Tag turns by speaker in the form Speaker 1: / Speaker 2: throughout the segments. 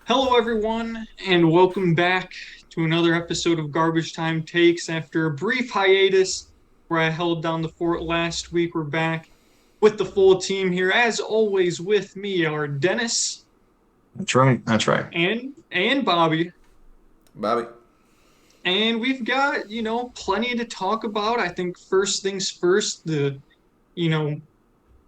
Speaker 1: Hello, everyone, and welcome back to another episode of Garbage Time Takes. After a brief hiatus where I held down the fort last week, we're back with the full team here. As always, with me are Dennis
Speaker 2: That's right. That's right.
Speaker 1: and Bobby.
Speaker 3: Bobby.
Speaker 1: And we've got, plenty to talk about. I think first things first, you know,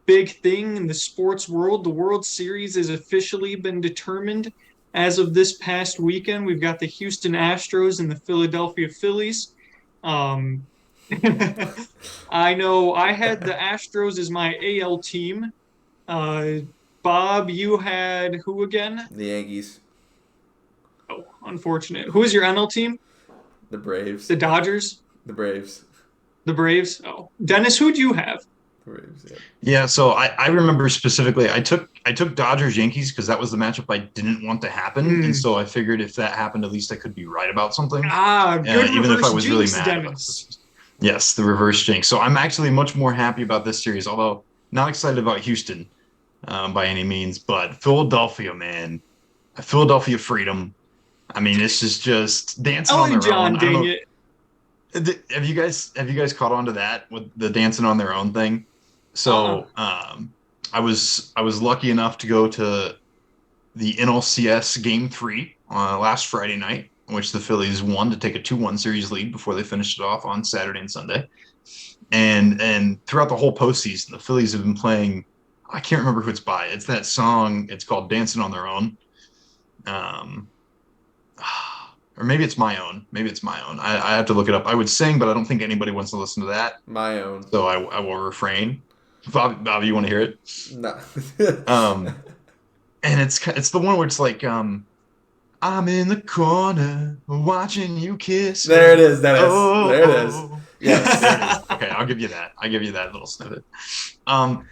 Speaker 1: big thing in the sports world. The World Series has officially been determined as of this past weekend. We've got the Houston Astros and the Philadelphia Phillies. Um, I know I had the Astros as my AL team. Uh, Bob, you had who again?
Speaker 3: The Yankees.
Speaker 1: Oh, unfortunate. Who is your NL team?
Speaker 3: The Braves.
Speaker 1: The Dodgers?
Speaker 3: The Braves.
Speaker 1: The Braves? Oh, Dennis, who'd you have?
Speaker 3: The Braves, yeah.
Speaker 2: Yeah. So I remember specifically I took Dodgers Yankees because that was the matchup I didn't want to happen, and so I figured if that happened, at least I could be right about something,
Speaker 1: Good
Speaker 2: even if I
Speaker 1: reverse
Speaker 2: was really
Speaker 1: jinx,
Speaker 2: mad about
Speaker 1: Dennis.
Speaker 2: this. Yes, the reverse jinx. So I'm actually much more happy about this series, although not excited about Houston by any means. But Philadelphia, man, Philadelphia freedom. I mean, this is just dancing on
Speaker 1: Elton
Speaker 2: their own.
Speaker 1: John,
Speaker 2: I don't
Speaker 1: dang
Speaker 2: know.
Speaker 1: it.
Speaker 2: Have you guys caught on to that with the dancing on their own thing?
Speaker 1: Uh-uh.
Speaker 2: So I was lucky enough to go to the NLCS Game Three last Friday night, in which the Phillies won to take a 2-1 series lead before they finished it off on Saturday and Sunday. And throughout the whole postseason, the Phillies have been playing. I can't remember who it's by. It's that song. It's called "Dancing on Their Own." Um, or maybe it's my own. Maybe it's my own. I have to look it up. I would sing, but I don't think anybody wants to listen to that,
Speaker 3: My own.
Speaker 2: so I will refrain. Bobby, you want to hear it?
Speaker 3: No.
Speaker 2: Um, and it's the one where it's like, I'm in the corner watching you kiss.
Speaker 3: There it is, Dennis.
Speaker 2: Oh,
Speaker 3: There it is.
Speaker 2: oh.
Speaker 3: Yes.
Speaker 2: There it is. Okay, I'll give you that. I give you that little snippet. Um,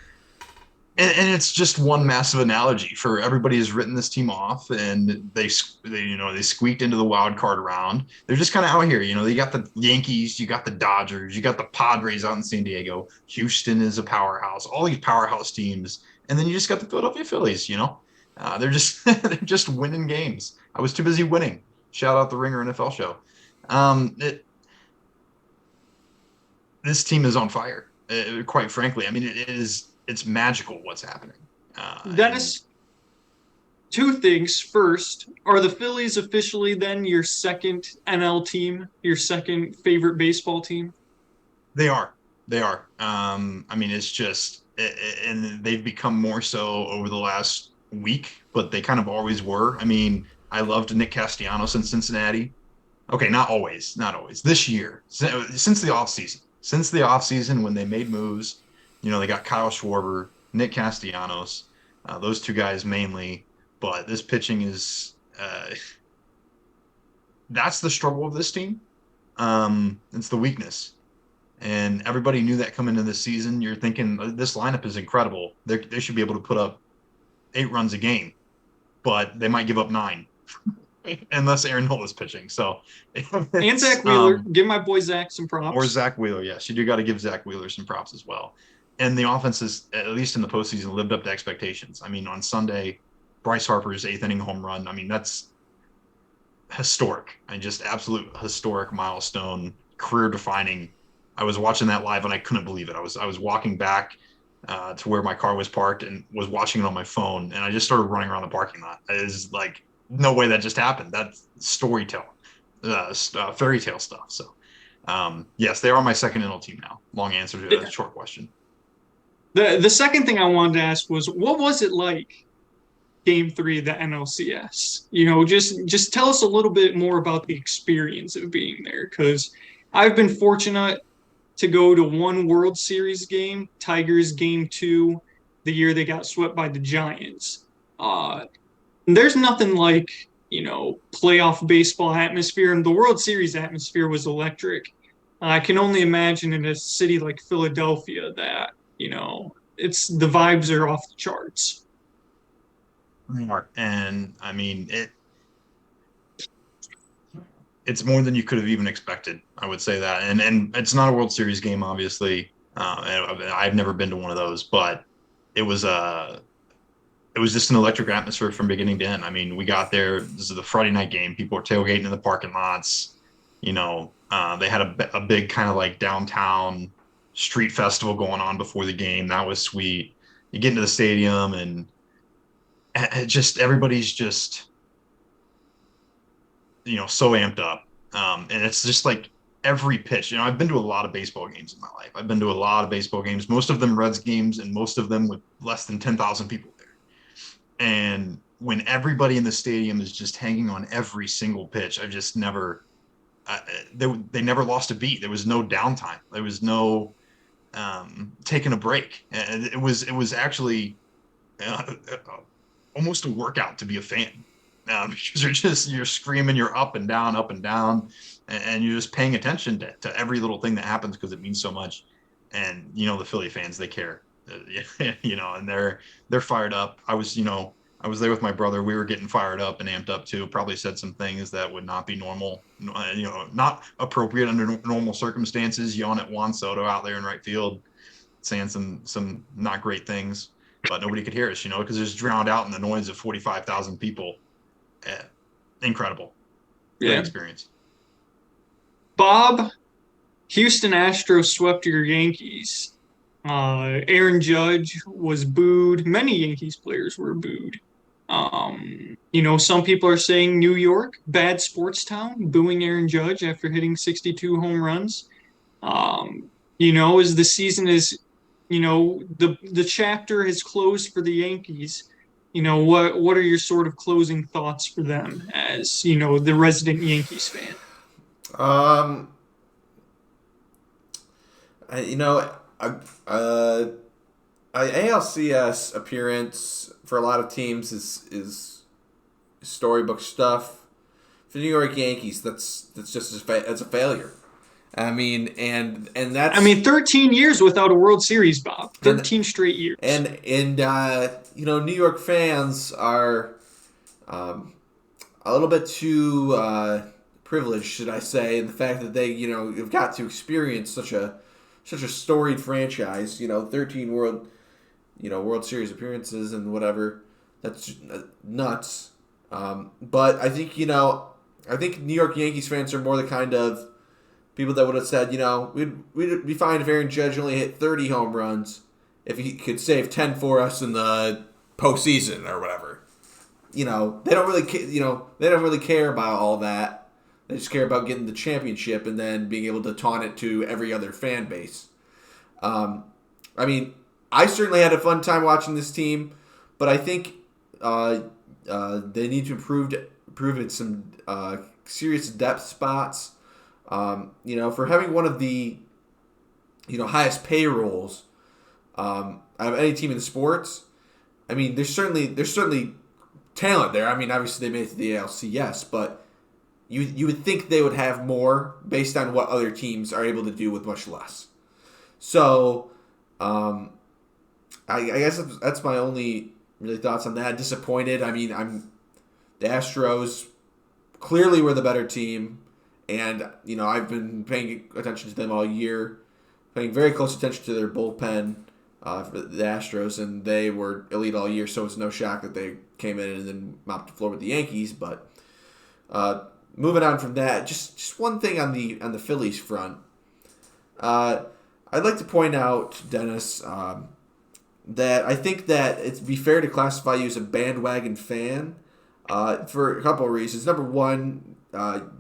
Speaker 2: and it's just one massive analogy for everybody has written this team off, and they squeaked into the wild card round. They're just kind of out here. You got the Yankees, you got the Dodgers, you got the Padres out in San Diego. Houston is a powerhouse. All these powerhouse teams, and then you just got the Philadelphia Phillies. They're just they're just winning games. I was too busy winning. Shout out the Ringer NFL show. This team is on fire. Quite frankly, I mean, it's magical what's happening.
Speaker 1: Dennis, two things. First, are the Phillies officially then your second NL team, your second favorite baseball team?
Speaker 2: They are. They are. I mean, it's just, and they've become more so over the last week, but they kind of always were. I mean, I loved Nick Castellanos in Cincinnati. Okay, not always, not always. This year, since the offseason when they made moves, they got Kyle Schwarber, Nick Castellanos, those two guys mainly. But this pitching is that's the struggle of this team. It's the weakness. And everybody knew that coming into this season. You're thinking this lineup is incredible. They should be able to put up 8 runs a game, but they might give up 9 unless Aaron Nola's pitching. So,
Speaker 1: And Zach Wheeler. Give my boy Zach some props.
Speaker 2: Or Zach Wheeler. Yes, you do got to give Zach Wheeler some props as well. And the offense is, at least in the postseason, lived up to expectations. I mean, on Sunday, Bryce Harper's 8th inning home run. I mean, that's historic. And just absolute historic milestone, career defining. I was watching that live and I couldn't believe it. I was walking back to where my car was parked and was watching it on my phone, and I just started running around the parking lot. It is like, no way that just happened. That's storytelling, fairy tale stuff. So, yes, they are my second NL team now. Long answer to a short question.
Speaker 1: The second thing I wanted to ask was, what was it like Game 3 of the NLCS? Just tell us a little bit more about the experience of being there, because I've been fortunate to go to one World Series game, Tigers Game 2, the year they got swept by the Giants. There's nothing like, playoff baseball atmosphere, and the World Series atmosphere was electric. I can only imagine in a city like Philadelphia that, it's the vibes are off the charts.
Speaker 2: And I mean, it's more than you could have even expected. I would say that, and it's not a World Series game, obviously. I've never been to one of those, but it was it was just an electric atmosphere from beginning to end. I mean, we got there. This is the Friday night game. People were tailgating in the parking lots. You know, they had a big kind of like downtown street festival going on before the game. That was sweet. You get into the stadium and just everybody's just, you know, so amped up. And it's just like every pitch. You know, I've been to a lot of baseball games in my life. I've been to a lot of baseball games, most of them Reds games, and most of them with less than 10,000 people there. And when everybody in the stadium is just hanging on every single pitch, I've just never, they never lost a beat. There was no downtime. There was no taking a break. And it was actually almost a workout to be a fan. Because you're screaming, you're up and down, and you're just paying attention to every little thing that happens because it means so much. And you know, the Philly fans, they care, you know, and they're fired up. I was there with my brother. We were getting fired up and amped up too. Probably said some things that would not be normal, you know, not appropriate under normal circumstances. Yelling at Juan Soto out there in right field, saying some not great things, but nobody could hear us, you know, because it was drowned out in the noise of 45,000 people. Incredible. Great experience.
Speaker 1: Bob, Houston Astros swept your Yankees. Aaron Judge was booed. Many Yankees players were booed. You know, some people are saying New York, bad sports town, booing Aaron Judge after hitting 62 home runs. You know, as the season is, you know, the chapter has closed for the Yankees. You know, what are your sort of closing thoughts for them as, you know, the resident Yankees fan?
Speaker 3: ALCS appearance for a lot of teams is storybook stuff. For New York Yankees, that's just that's a failure. I mean, and that's
Speaker 1: 13 years without a World Series, Bob. 13 straight years.
Speaker 3: And you know, New York fans are a little bit too privileged, should I say, in the fact that they, you know, have got to experience such a storied franchise. You know, 13 World Series appearances and whatever. That's nuts. But I think, you know, New York Yankees fans are more the kind of people that would have said, you know, we'd be fine if Aaron Judge only hit 30 home runs if he could save 10 for us in the postseason or whatever. You know, they don't really care about all that. They just care about getting the championship and then being able to taunt it to every other fan base. I mean, I certainly had a fun time watching this team, but I think they need to improve in some serious depth spots. You know, for having one of the, you know, highest payrolls out of any team in sports. I mean, there's certainly talent there. I mean, obviously they made it to the ALCS, but you would think they would have more based on what other teams are able to do with much less. So, I guess that's my only really thoughts on that. Disappointed. I mean, the Astros clearly were the better team. And, you know, I've been paying attention to them all year, paying very close attention to their bullpen for the Astros, and they were elite all year, so it's no shock that they came in and then mopped the floor with the Yankees. But moving on from that, just one thing on the Phillies front. I'd like to point out, Dennis, that I think that it'd be fair to classify you as a bandwagon fan for a couple of reasons. Number one,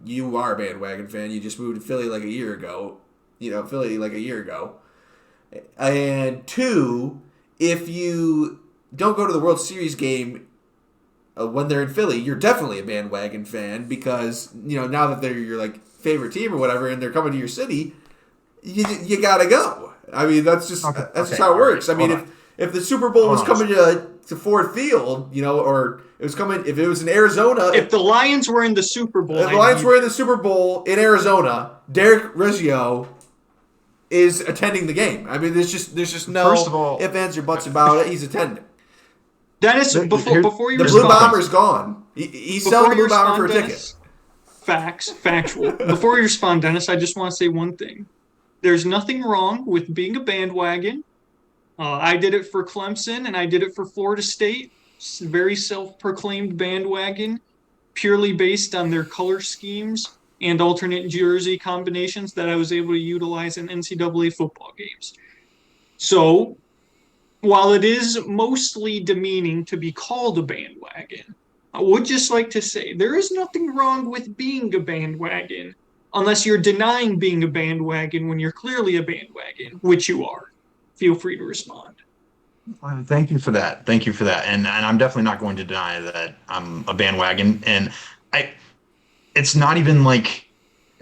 Speaker 3: you are a bandwagon fan. You just moved to Philly like a year ago. And two, if you don't go to the World Series game when they're in Philly, you're definitely a bandwagon fan because, you know, now that they're your like favorite team or whatever and they're coming to your city, you gotta go. I mean, that's just how it works. Right. I mean, if the Super Bowl was coming to Ford Field, you know, or it was coming, if it was in Arizona.
Speaker 1: If the Lions were in the Super Bowl.
Speaker 3: If the Lions were in the Super Bowl in Arizona, Derek Rizzio is attending the game. I mean, there's just no ifs, ands, or buts about it. He's attending.
Speaker 1: Dennis, before you
Speaker 3: the
Speaker 1: respond.
Speaker 3: Blue Bomber's gone. He's selling the Blue Bomber for a ticket.
Speaker 1: Factual. Before you respond, Dennis, I just want to say one thing. There's nothing wrong with being a bandwagon. I did it for Clemson, and I did it for Florida State. very self-proclaimed bandwagon, purely based on their color schemes and alternate jersey combinations that I was able to utilize in NCAA football games. So, while it is mostly demeaning to be called a bandwagon, I would just like to say there is nothing wrong with being a bandwagon unless you're denying being a bandwagon when you're clearly a bandwagon, which you are. Feel free to respond.
Speaker 2: Thank you for that. Thank you for that. And I'm definitely not going to deny that I'm a bandwagon. And it's not even like.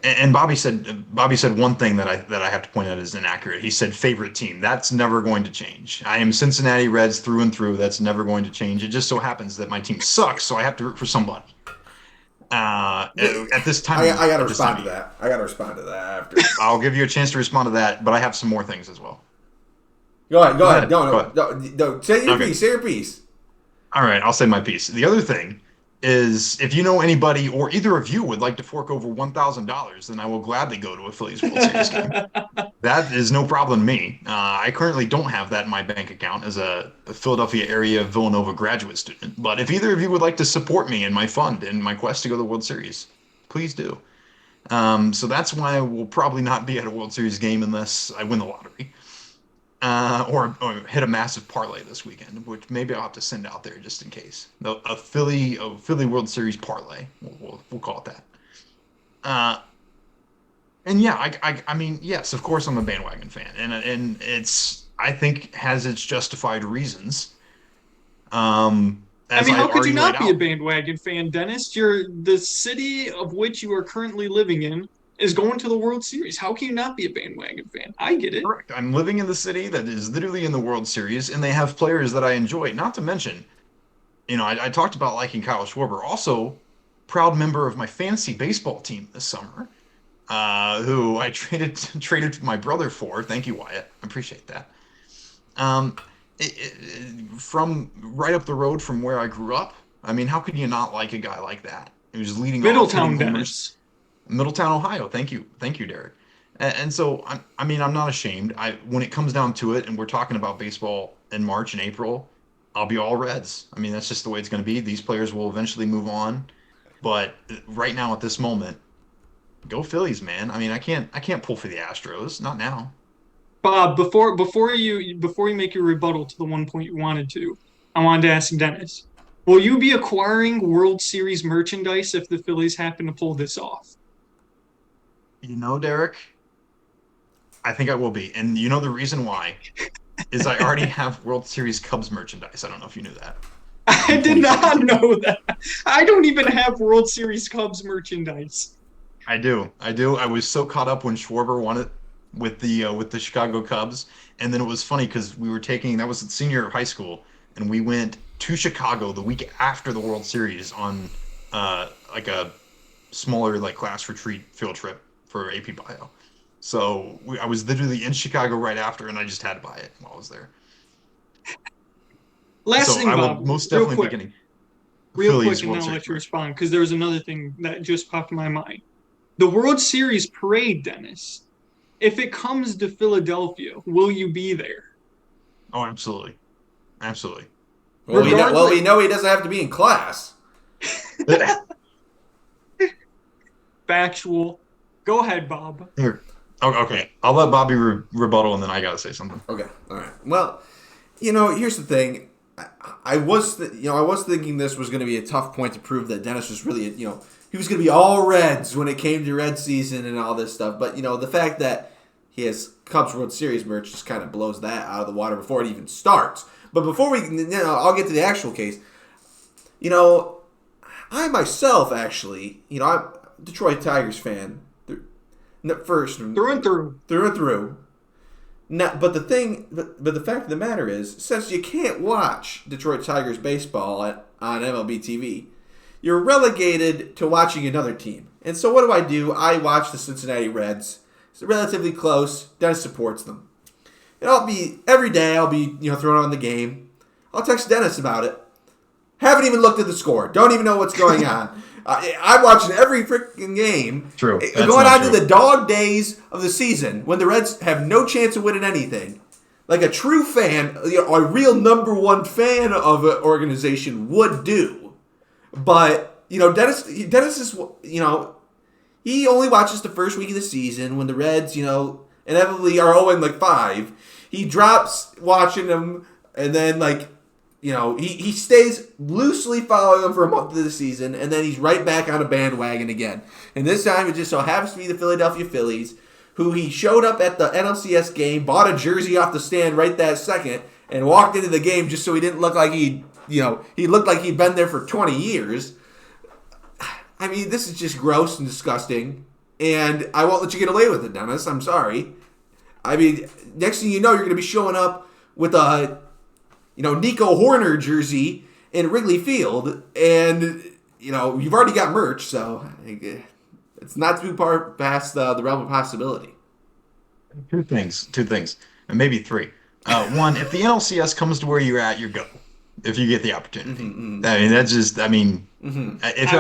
Speaker 2: And Bobby said one thing that I have to point out is inaccurate. He said favorite team. That's never going to change. I am Cincinnati Reds through and through. That's never going to change. It just so happens that my team sucks, so I have to root for somebody. At this time,
Speaker 3: I got to respond to that. I got to respond to that after.
Speaker 2: I'll give you a chance to respond to that, but I have some more things as well.
Speaker 3: Go ahead. No. Say your piece. Say your piece.
Speaker 2: All right, I'll say my piece. The other thing is, if you know anybody or either of you would like to fork over $1,000, then I will gladly go to a Phillies World Series game. That is no problem to me. I currently don't have that in my bank account as a Philadelphia area Villanova graduate student. But if either of you would like to support me in my fund in my quest to go to the World Series, please do. So that's why I will probably not be at a World Series game unless I win the lottery. Or hit a massive parlay this weekend, which maybe I'll have to send out there just in case. A Philly World Series parlay, we'll call it that. And yeah, I mean, yes, of course I'm a bandwagon fan, and it's, I think, has its justified reasons.
Speaker 1: I mean, how could you not be a bandwagon fan, Dennis? The city of which you are currently living in is going to the World Series. How can you not be a bandwagon fan? I get it.
Speaker 2: Correct. I'm living in the city that is literally in the World Series, and they have players that I enjoy. Not to mention, I talked about liking Kyle Schwarber. Also, proud member of my fantasy baseball team this summer, who I traded my brother for. Thank you, Wyatt. I appreciate that. From right up the road from where I grew up, I mean, how could you not like a guy like that? He was leading
Speaker 1: Middletown, Dennis.
Speaker 2: Middletown, Ohio. Thank you, Derek. And so, I'm not ashamed. When it comes down to it, and we're talking about baseball in March and April, I'll be all Reds. I mean, that's just the way it's going to be. These players will eventually move on, but right now at this moment, go Phillies, man. I mean, I can't pull for the Astros, not now.
Speaker 1: Bob, before you make your rebuttal to the one point you wanted to, I wanted to ask Dennis, will you be acquiring World Series merchandise if the Phillies happen to pull this off?
Speaker 2: Derek, I think I will be. And the reason why is I already have World Series Cubs merchandise. I don't know if you knew that.
Speaker 1: I did not know that. I don't even have World Series Cubs merchandise.
Speaker 2: I do. I was so caught up when Schwarber won it with the Chicago Cubs. And then it was funny because we were that was the senior year of high school, and we went to Chicago the week after the World Series on like a smaller class retreat field trip for AP Bio. So I was literally in Chicago right after, and I just had to buy it while I was there.
Speaker 1: Last thing, Bob,
Speaker 2: I will most definitely be getting
Speaker 1: real quick, and then I'll let you respond, because there was another thing that just popped in my mind. The World Series parade, Dennis. If it comes to Philadelphia, will you be there?
Speaker 2: Oh, absolutely. Absolutely.
Speaker 3: Well, we know he doesn't have to be in class.
Speaker 1: Factual. Go ahead, Bob.
Speaker 2: Here. Okay. I'll let Bobby rebuttal, and then I got to say something.
Speaker 3: Okay. All right. Well, here's the thing. I was thinking this was going to be a tough point to prove that Dennis was really, he was going to be all Reds when it came to Red season and all this stuff. But, the fact that he has Cubs World Series merch just kind of blows that out of the water before it even starts. But before I'll get to the actual case. I myself, actually, I'm a Detroit Tigers fan. First,
Speaker 1: through and through.
Speaker 3: But the fact of the matter is, since you can't watch Detroit Tigers baseball on MLB TV, you're relegated to watching another team. And so what do? I watch the Cincinnati Reds. It's relatively close. Dennis supports them. And every day I'll be throwing on the game. I'll text Dennis about it. Haven't even looked at the score. Don't even know what's going on. I'm watching every freaking game.
Speaker 2: True.
Speaker 3: Going on to the dog days of the season when the Reds have no chance of winning anything. like a true fan, a real number one fan of an organization would do. But, Dennis is, he only watches the first week of the season when the Reds, inevitably are 0-5. He drops watching them, and then, he stays loosely following them for a month of the season, and then he's right back on a bandwagon again. And this time it just so happens to be the Philadelphia Phillies, who he showed up at the NLCS game, bought a jersey off the stand right that second, and walked into the game just so he didn't look like he looked like he'd been there for 20 years. I mean, this is just gross and disgusting, and I won't let you get away with it, Dennis. I'm sorry. I mean, next thing you know, you're going to be showing up with a, Nico Horner jersey in Wrigley Field, and, you've already got merch, so it's not too far past the realm of possibility.
Speaker 2: Two things, and maybe three. One, if the NLCS comes to where you're at, you go. If you get the opportunity, that's just. If
Speaker 1: I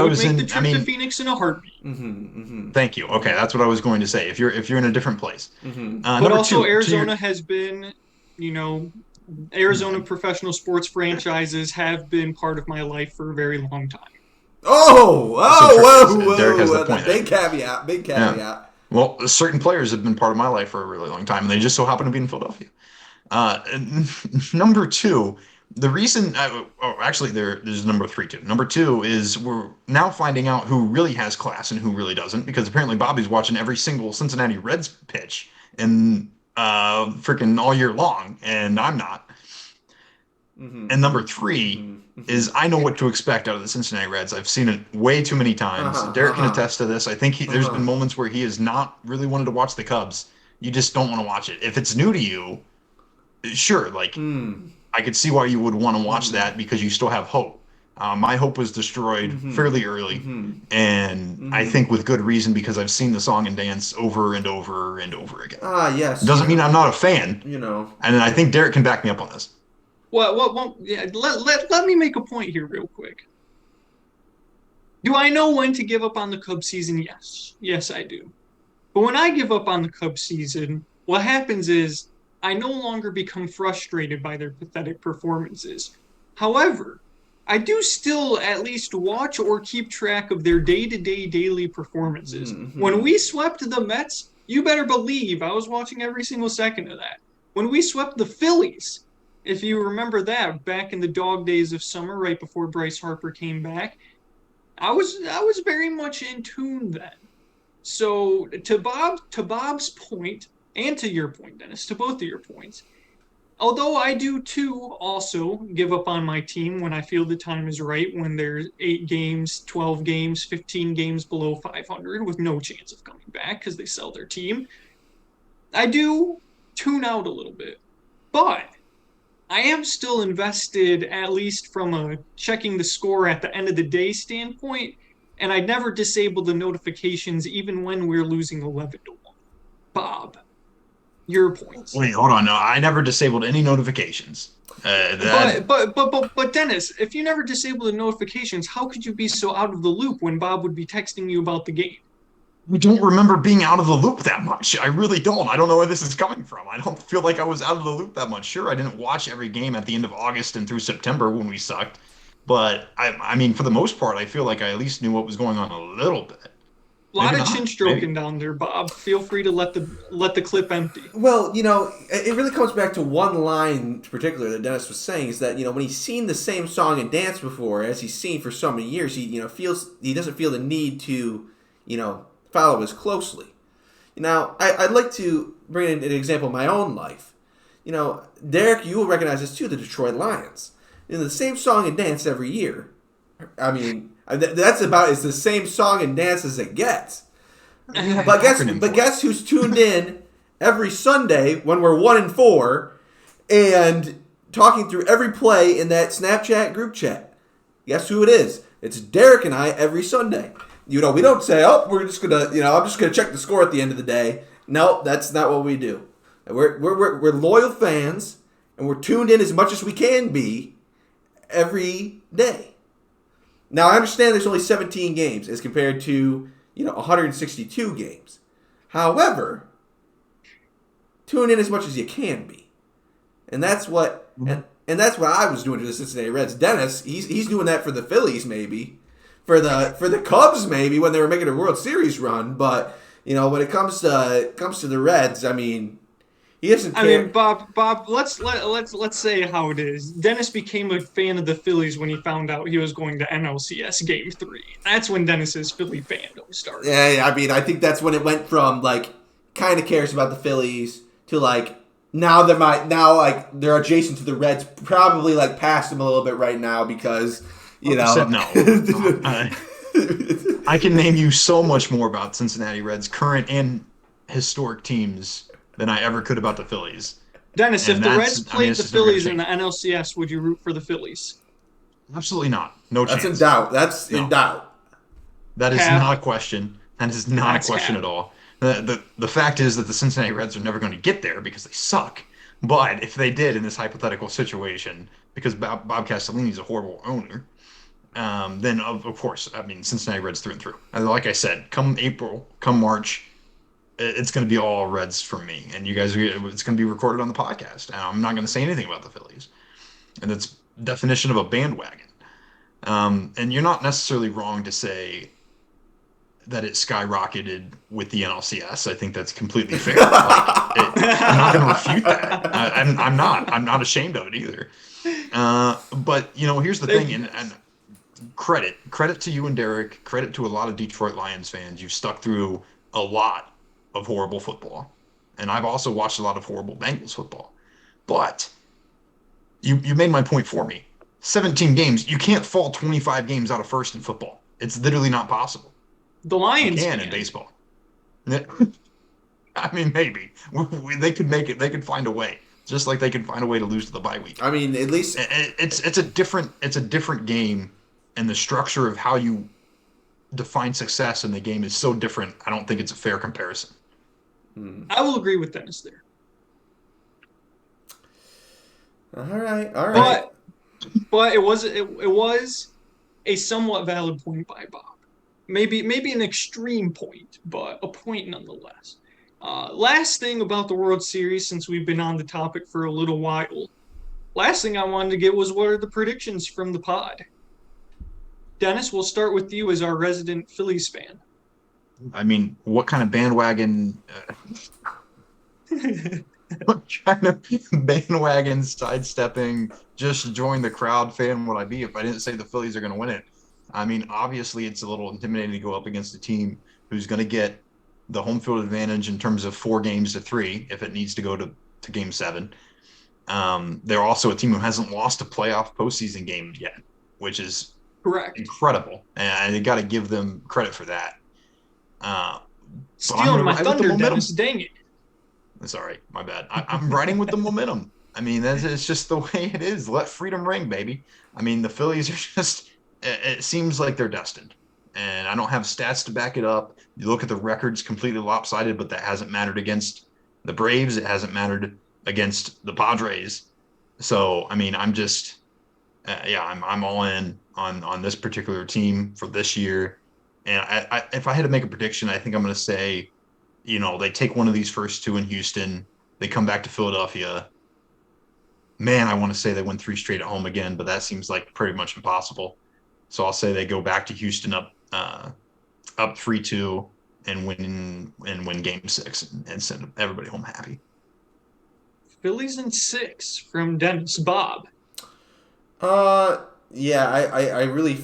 Speaker 1: would make the trip to Phoenix in a heartbeat.
Speaker 2: Thank you. Okay, that's what I was going to say. If you're in a different place,
Speaker 1: but also Arizona has been, Arizona professional sports franchises have been part of my life for a very long time.
Speaker 3: Whoa!
Speaker 2: Derek has the point.
Speaker 3: Big caveat. Yeah.
Speaker 2: Well, certain players have been part of my life for a really long time, and they just so happen to be in Philadelphia. Number two, the reason, there's number three too. Number two is we're now finding out who really has class and who really doesn't, because apparently Bobby's watching every single Cincinnati Reds pitch and freaking all year long, and I'm not. And number three is I know what to expect out of the Cincinnati Reds. I've seen it way too many times. Derek can attest to this. I think there's been moments where he has not really wanted to watch the Cubs. You just don't want to watch it. If it's new to you, sure, I could see why you would want to watch that because you still have hope. My hope was destroyed fairly early, and I think with good reason because I've seen the song and dance over and over and over again.
Speaker 3: Yes.
Speaker 2: Doesn't mean I'm not a fan, and I think Derek can back me up on this.
Speaker 1: Well, yeah, let me make a point here real quick. Do I know when to give up on the Cubs season? Yes, I do. But when I give up on the Cubs season, what happens is I no longer become frustrated by their pathetic performances. However, I do still at least watch or keep track of their day-to-day daily performances. When we swept the Mets, you better believe I was watching every single second of that. When we swept the Phillies, if you remember that, back in the dog days of summer, right before Bryce Harper came back, I was very much in tune then. So to Bob's point, and to your point, Dennis, to both of your points, although I do too also give up on my team when I feel the time is right, when there's 8 games, 12 games, 15 games below 500 with no chance of coming back because they sell their team, I do tune out a little bit. But I am still invested, at least from a checking the score at the end of the day standpoint, and I never disable the notifications even when we're losing 11-1. Bob, your points.
Speaker 2: Wait, hold on. No, I never disabled any notifications.
Speaker 1: But Dennis, if you never disable the notifications, how could you be so out of the loop when Bob would be texting you about the game?
Speaker 2: I don't remember being out of the loop that much. I really don't. I don't know where this is coming from. I don't feel like I was out of the loop that much. Sure, I didn't watch every game at the end of August and through September when we sucked. But, I mean, for the most part, I feel like I at least knew what was going on a little bit.
Speaker 1: A lot of chin stroking down there, Bob. Feel free to let the clip empty.
Speaker 3: Well, it really comes back to one line in particular that Dennis was saying is that, when he's seen the same song and dance before, as he's seen for so many years, he doesn't feel the need to, follow as closely. Now, I'd like to bring in an example of my own life. Derek, you will recognize this too, the Detroit Lions. The same song and dance every year. I mean, that's about it's the same song and dance as it gets. But guess who's tuned in every Sunday when we're 1-4 and talking through every play in that Snapchat group chat? Guess who it is? It's Derek and I every Sunday. We don't say, we're just gonna, I'm just gonna check the score at the end of the day. No, that's not what we do. We're loyal fans, and we're tuned in as much as we can be every day. Now, I understand there's only 17 games as compared to, 162 games. However, tune in as much as you can be. and that's what and that's what I was doing to the Cincinnati Reds. Dennis, he's doing that for the Phillies, maybe for the Cubs, maybe when they were making a World Series run. But when it comes to the Reds, I mean, he doesn't care.
Speaker 1: I mean, Bob, let's say how it is. Dennis became a fan of the Phillies when he found out he was going to NLCS Game 3. That's when Dennis's Philly fandom started.
Speaker 3: Yeah, I mean, I think that's when it went from kind of cares about the Phillies to now they're adjacent to the Reds, probably past them a little bit right now because
Speaker 2: no. I can name you so much more about Cincinnati Reds, current and historic teams, than I ever could about the Phillies.
Speaker 1: Dennis, if the Reds played the Phillies in the NLCS, would you root for the Phillies?
Speaker 2: Absolutely not. No chance.
Speaker 3: That's in doubt. That's in doubt.
Speaker 2: That is not a question. That is not a question at all. The fact is that the Cincinnati Reds are never going to get there because they suck. But if they did in this hypothetical situation, because Bob Castellini is a horrible owner, then of course, I mean, Cincinnati Reds through and through. And like I said, come April, come March, it's going to be all Reds from me. And you guys, it's going to be recorded on the podcast. And I'm not going to say anything about the Phillies. And that's definition of a bandwagon. And you're not necessarily wrong to say that it skyrocketed with the NLCS. I think that's completely fair. I'm not going to refute that. I'm not ashamed of it either. But here's the thing, and credit to you and Derek, credit to a lot of Detroit Lions fans. You've stuck through a lot of horrible football, and I've also watched a lot of horrible Bengals football. But you made my point for me. 17 games. You can't fall 25 games out of first in football. It's literally not possible.
Speaker 1: The Lions
Speaker 2: can in baseball. I mean, maybe they could make it. They could find a way, just like they could find a way to lose to the bye week.
Speaker 3: I mean, at least
Speaker 2: it's a different game, and the structure of how you define success in the game is so different. I don't think it's a fair comparison.
Speaker 1: I will agree with Dennis there.
Speaker 3: All right.
Speaker 1: But it was a somewhat valid point by Bob. Maybe an extreme point, but a point nonetheless. Last thing about the World Series, since we've been on the topic for a little while, last thing I wanted to get was what are the predictions from the pod? Dennis, we'll start with you as our resident Phillies fan.
Speaker 2: I mean, what kind of bandwagon? What kind of bandwagon sidestepping, just join the crowd fan would I be if I didn't say the Phillies are going to win it? I mean, obviously, it's a little intimidating to go up against a team who's going to get the home field advantage in terms of 4 games to 3 if it needs to go to Game 7. They're also a team who hasn't lost a playoff postseason game yet, which is
Speaker 1: correct,
Speaker 2: incredible, and you got to give them credit for that.
Speaker 1: Stealing my thunder, Dennis. Dang it!
Speaker 2: Sorry, my bad. I'm riding with the momentum. I mean, it's just the way it is. Let freedom ring, baby. I mean, the Phillies are just. It seems like they're destined, and I don't have stats to back it up. You look at the records, completely lopsided, but that hasn't mattered against the Braves. It hasn't mattered against the Padres. So, I mean, I'm just, I'm all in on this particular team for this year. And if I had to make a prediction, I think I'm going to say, they take one of these first 2 in Houston. They come back to Philadelphia. Man, I want to say they win 3 straight at home again, but that seems like pretty much impossible. So I'll say they go back to Houston up 3-2 and win Game 6 and send everybody home happy.
Speaker 1: Phillies in 6 from Dennis. Bob.
Speaker 3: Yeah, I really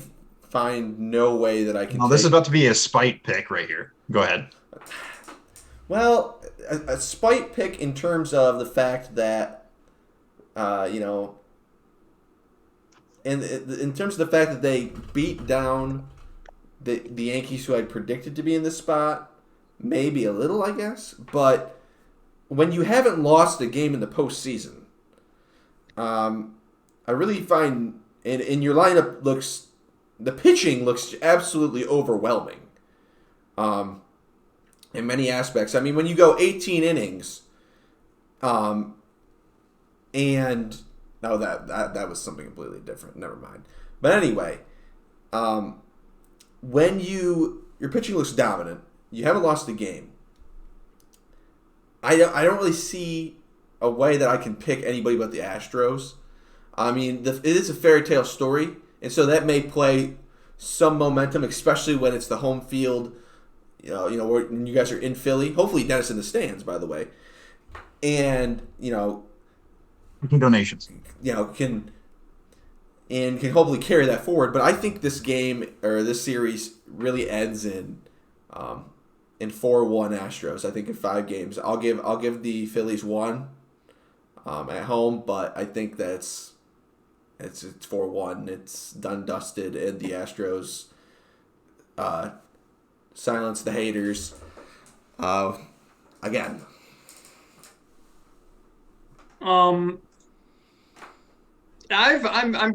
Speaker 3: find no way that I can.
Speaker 2: This is about to be a spite pick right here. Go ahead.
Speaker 3: Well, a spite pick in terms of the fact that, in terms of the fact that they beat down the Yankees, who I'd predicted to be in this spot, maybe a little, I guess. But when you haven't lost a game in the postseason, I really find in your lineup the pitching looks absolutely overwhelming. In many aspects. I mean, when you go 18 innings, and no, that was something completely different. Never mind. But anyway, when your pitching looks dominant, you haven't lost a game. I don't really see a way that I can pick anybody but the Astros. I mean, it is a fairy tale story, and so that may play some momentum, especially when it's the home field. When you guys are in Philly. Hopefully, Dennis in the stands, by the way, and
Speaker 2: donations.
Speaker 3: Can hopefully carry that forward. But I think this game or this series really ends in 4-1 Astros. I think in 5 games, I'll give the Phillies 1 at home, but I think it's 4-1. It's done dusted, and the Astros silence the haters again.
Speaker 1: I'm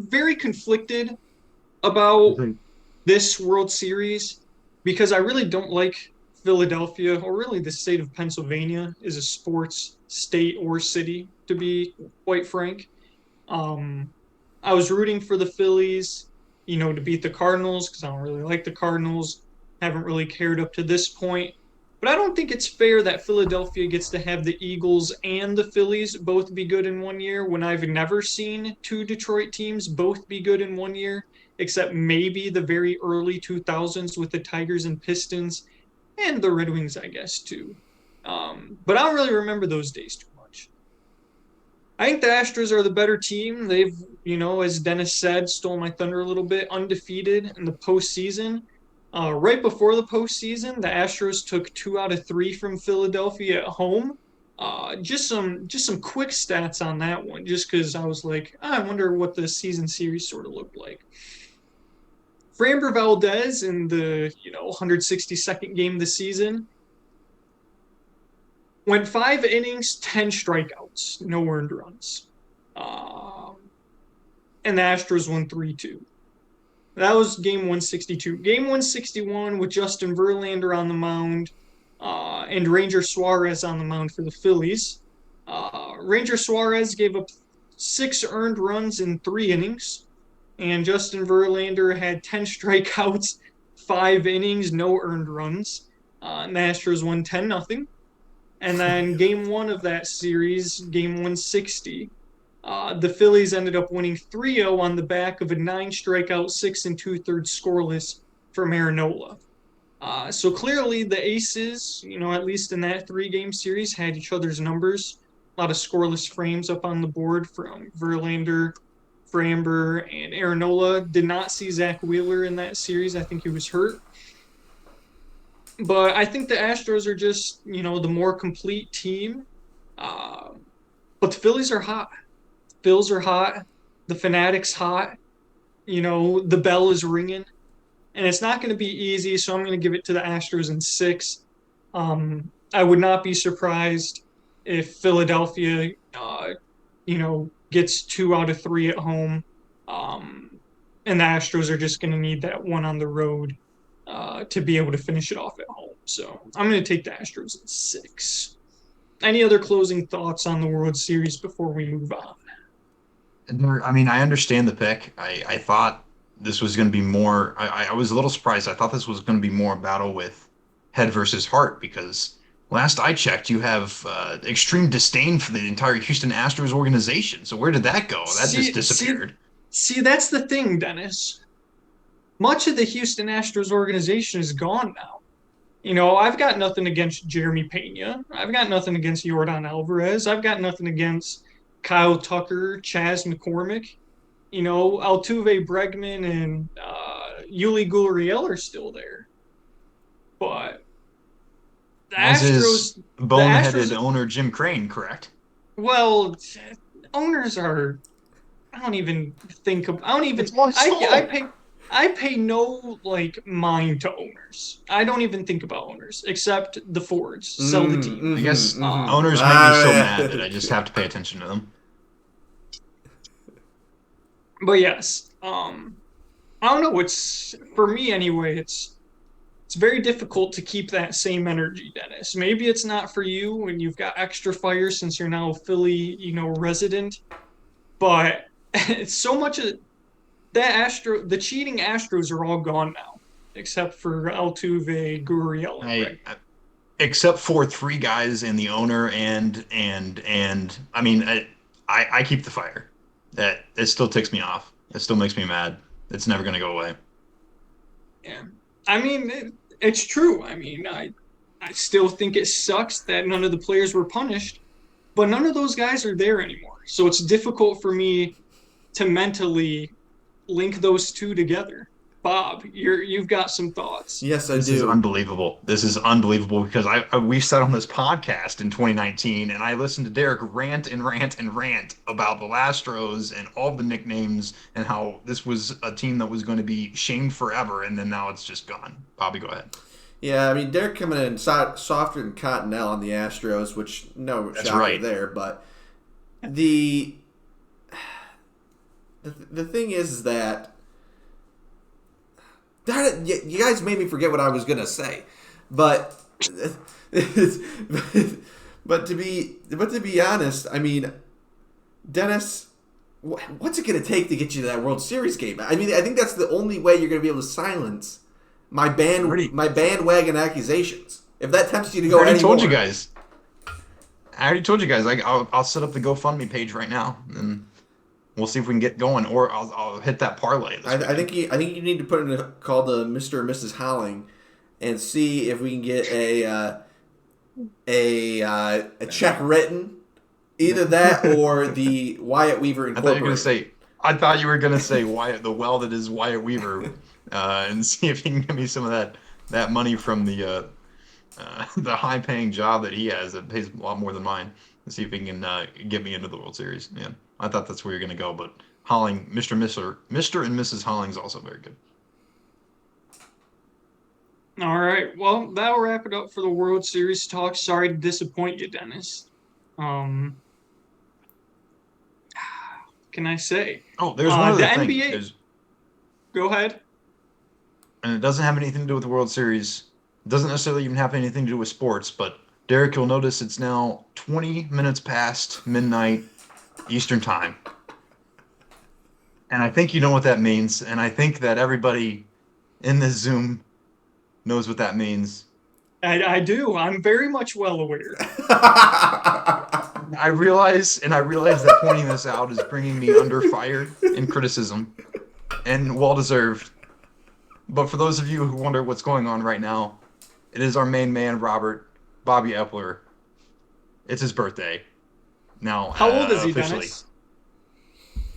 Speaker 1: very conflicted about this World Series because I really don't like Philadelphia, or really the state of Pennsylvania is a sports state or city, to be quite frank. I was rooting for the Phillies, to beat the Cardinals because I don't really like the Cardinals. Haven't really cared up to this point. But I don't think it's fair that Philadelphia gets to have the Eagles and the Phillies both be good in 1 year when I've never seen 2 Detroit teams both be good in 1 year, except maybe the very early 2000s with the Tigers and Pistons and the Red Wings, I guess, too. But I don't really remember those days too much. I think the Astros are the better team. They've, as Dennis said, stole my thunder a little bit, undefeated in the postseason. Right before the postseason, the Astros took 2 out of 3 from Philadelphia at home. Just some quick stats on that one, just because I was like, I wonder what the season series sort of looked like. Framber Valdez in the 162nd game of the season went 5 innings, 10 strikeouts, no earned runs, and the Astros won 3-2. That was game 162. Game 161 with Justin Verlander on the mound and Ranger Suarez on the mound for the Phillies. Ranger Suarez gave up 6 earned runs in 3 innings, and Justin Verlander had 10 strikeouts, 5 innings, no earned runs. And the Astros won 10-0. And then game 1 of that series, game 160, the Phillies ended up winning 3-0 on the back of a 9-strikeout, 6 2/3 scoreless from Aaron. So clearly the Aces, at least in that 3-game series, had each other's numbers. A lot of scoreless frames up on the board from Verlander, Framber, and Aaron. Did not see Zach Wheeler in that series. I think he was hurt. But I think the Astros are just, the more complete team. But the Phillies are hot. Bills are hot. The Fanatics hot. The bell is ringing. And it's not going to be easy, so I'm going to give it to the Astros in 6. I would not be surprised if Philadelphia, gets 2 out of 3 at home. And the Astros are just going to need that one on the road to be able to finish it off at home. So I'm going to take the Astros in 6. Any other closing thoughts on the World Series before we move on?
Speaker 2: I understand the pick. I thought this was going to be more. I was a little surprised. I thought this was going to be more a battle with head versus heart because last I checked, you have extreme disdain for the entire Houston Astros organization. So where did that go? That just disappeared.
Speaker 1: See, that's the thing, Dennis. Much of the Houston Astros organization is gone now. I've got nothing against Jeremy Pena. I've got nothing against Yordan Alvarez. I've got nothing against Kyle Tucker, Chas McCormick. Altuve, Bregman, and Yuli Gurriel are still there. But the Astros...
Speaker 2: boneheaded owner Jim Crane, correct?
Speaker 1: Well, owners are... I don't even think of... I don't even... I pay no mind to owners. I don't even think about owners, except the Fords sell the team.
Speaker 2: I guess owners make me so mad that I just have to pay attention to them.
Speaker 1: But yes, I don't know. It's for me anyway. It's very difficult to keep that same energy, Dennis. Maybe it's not for you when you've got extra fire since you're now a Philly, resident. But it's so much of the cheating Astros are all gone now, except for Altuve, Gurriel, and
Speaker 2: except for three guys and the owner and I mean, I keep the fire. That it still ticks me off. It still makes me mad. It's never going to go away.
Speaker 1: Yeah. I mean, it's true. I mean, I still think it sucks that none of the players were punished, but none of those guys are there anymore. So it's difficult for me to mentally link those two together. Bob, you've got some thoughts.
Speaker 3: Yes, I
Speaker 2: This is
Speaker 3: do.
Speaker 2: unbelievable. This is unbelievable because we sat on this podcast in 2019 and I listened to Derek rant and rant and rant about the Astros and all the nicknames and how this was a team that was going to be shamed forever, and then now it's just gone. Bobby, go ahead.
Speaker 3: Yeah, I mean, Derek coming in softer than Cottonelle on the Astros, which no
Speaker 2: That's
Speaker 3: shocker
Speaker 2: right.
Speaker 3: there. But the thing is that you guys made me forget what I was gonna say, but but to be honest, I mean, Dennis, what's it gonna take to get you to that World Series game? I mean, I think that's the only way you're gonna be able to silence my bandwagon accusations. If that tempts you to go,
Speaker 2: I already
Speaker 3: anymore.
Speaker 2: told you guys. I'll set up the GoFundMe page right now, and we'll see if we can get going, or I'll hit that parlay.
Speaker 3: I think you need to put in a call to Mr. and Mrs. Holling, and see if we can get a check written, either that or the Wyatt Weaver Incorporated.
Speaker 2: I thought you were gonna say Wyatt, the well that is Wyatt Weaver, and see if he can give me some of that money from the high paying job that he has that pays a lot more than mine, and see if he can get me into the World Series. Yeah, I thought that's where you're gonna go, but Holling, Mr. and Mrs. Holling is also very good.
Speaker 1: All right. Well, that'll wrap it up for the World Series talk. Sorry to disappoint you, Dennis. Can I say?
Speaker 2: Oh, there's one other
Speaker 1: the
Speaker 2: thing.
Speaker 1: NBA. Go ahead.
Speaker 2: And it doesn't have anything to do with the World Series. It doesn't necessarily even have anything to do with sports, but Derek, you'll notice it's now 20 minutes past midnight Eastern time. And I think you know what that means, and I think that everybody in this Zoom knows what that means.
Speaker 1: I do. I'm very much well aware.
Speaker 2: I realize that pointing this out is bringing me under fire and criticism, and well-deserved. But for those of you who wonder what's going on right now, it is our main man, Bobby Epler. It's his birthday. Now,
Speaker 1: how old is he,
Speaker 2: officially.
Speaker 1: Dennis?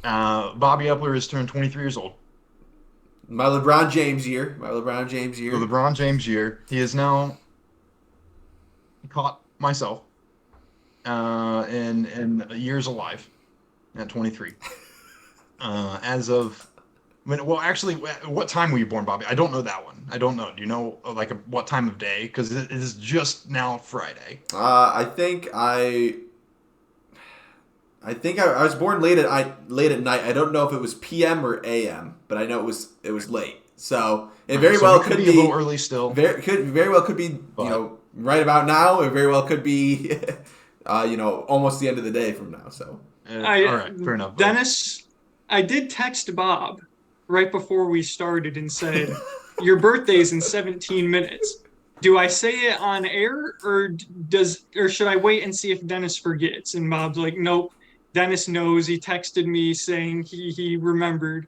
Speaker 2: Bobby Epler has turned 23 years old.
Speaker 3: My LeBron James year.
Speaker 2: The LeBron James year. He is now caught myself in years alive at 23. As of actually, what time were you born, Bobby? I don't know that one. I don't know. Do you know what time of day? Because it is just now Friday.
Speaker 3: I think I was born late at night. I don't know if it was PM or AM, but I know it was late. So it very well could be
Speaker 2: a little early still.
Speaker 3: Very well could be right about now. It very well could be almost the end of the day from now. So
Speaker 2: all right, fair enough.
Speaker 1: Dennis, I did text Bob right before we started and said, your birthday's in 17 minutes. Do I say it on air or should I wait and see if Dennis forgets? And Bob's like, nope, Dennis knows. He texted me saying he remembered.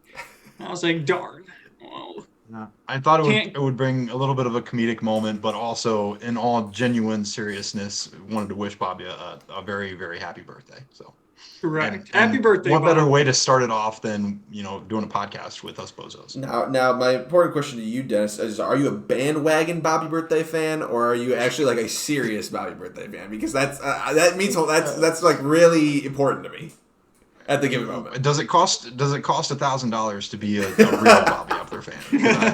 Speaker 1: And I was like, darn. Well,
Speaker 2: yeah. I thought it would bring a little bit of a comedic moment, but also in all genuine seriousness, wanted to wish Bobby a very, very happy birthday. So
Speaker 1: correct. Happy birthday,
Speaker 2: what
Speaker 1: Bob.
Speaker 2: better way to start it off than doing a podcast with us bozos?
Speaker 3: Now, my important question to you, Dennis, is: are you a bandwagon Bobby birthday fan, or are you actually like a serious Bobby birthday fan? Because that's like really important to me at the given moment.
Speaker 2: Does it cost $1,000 to be a real Bobby Epler fan?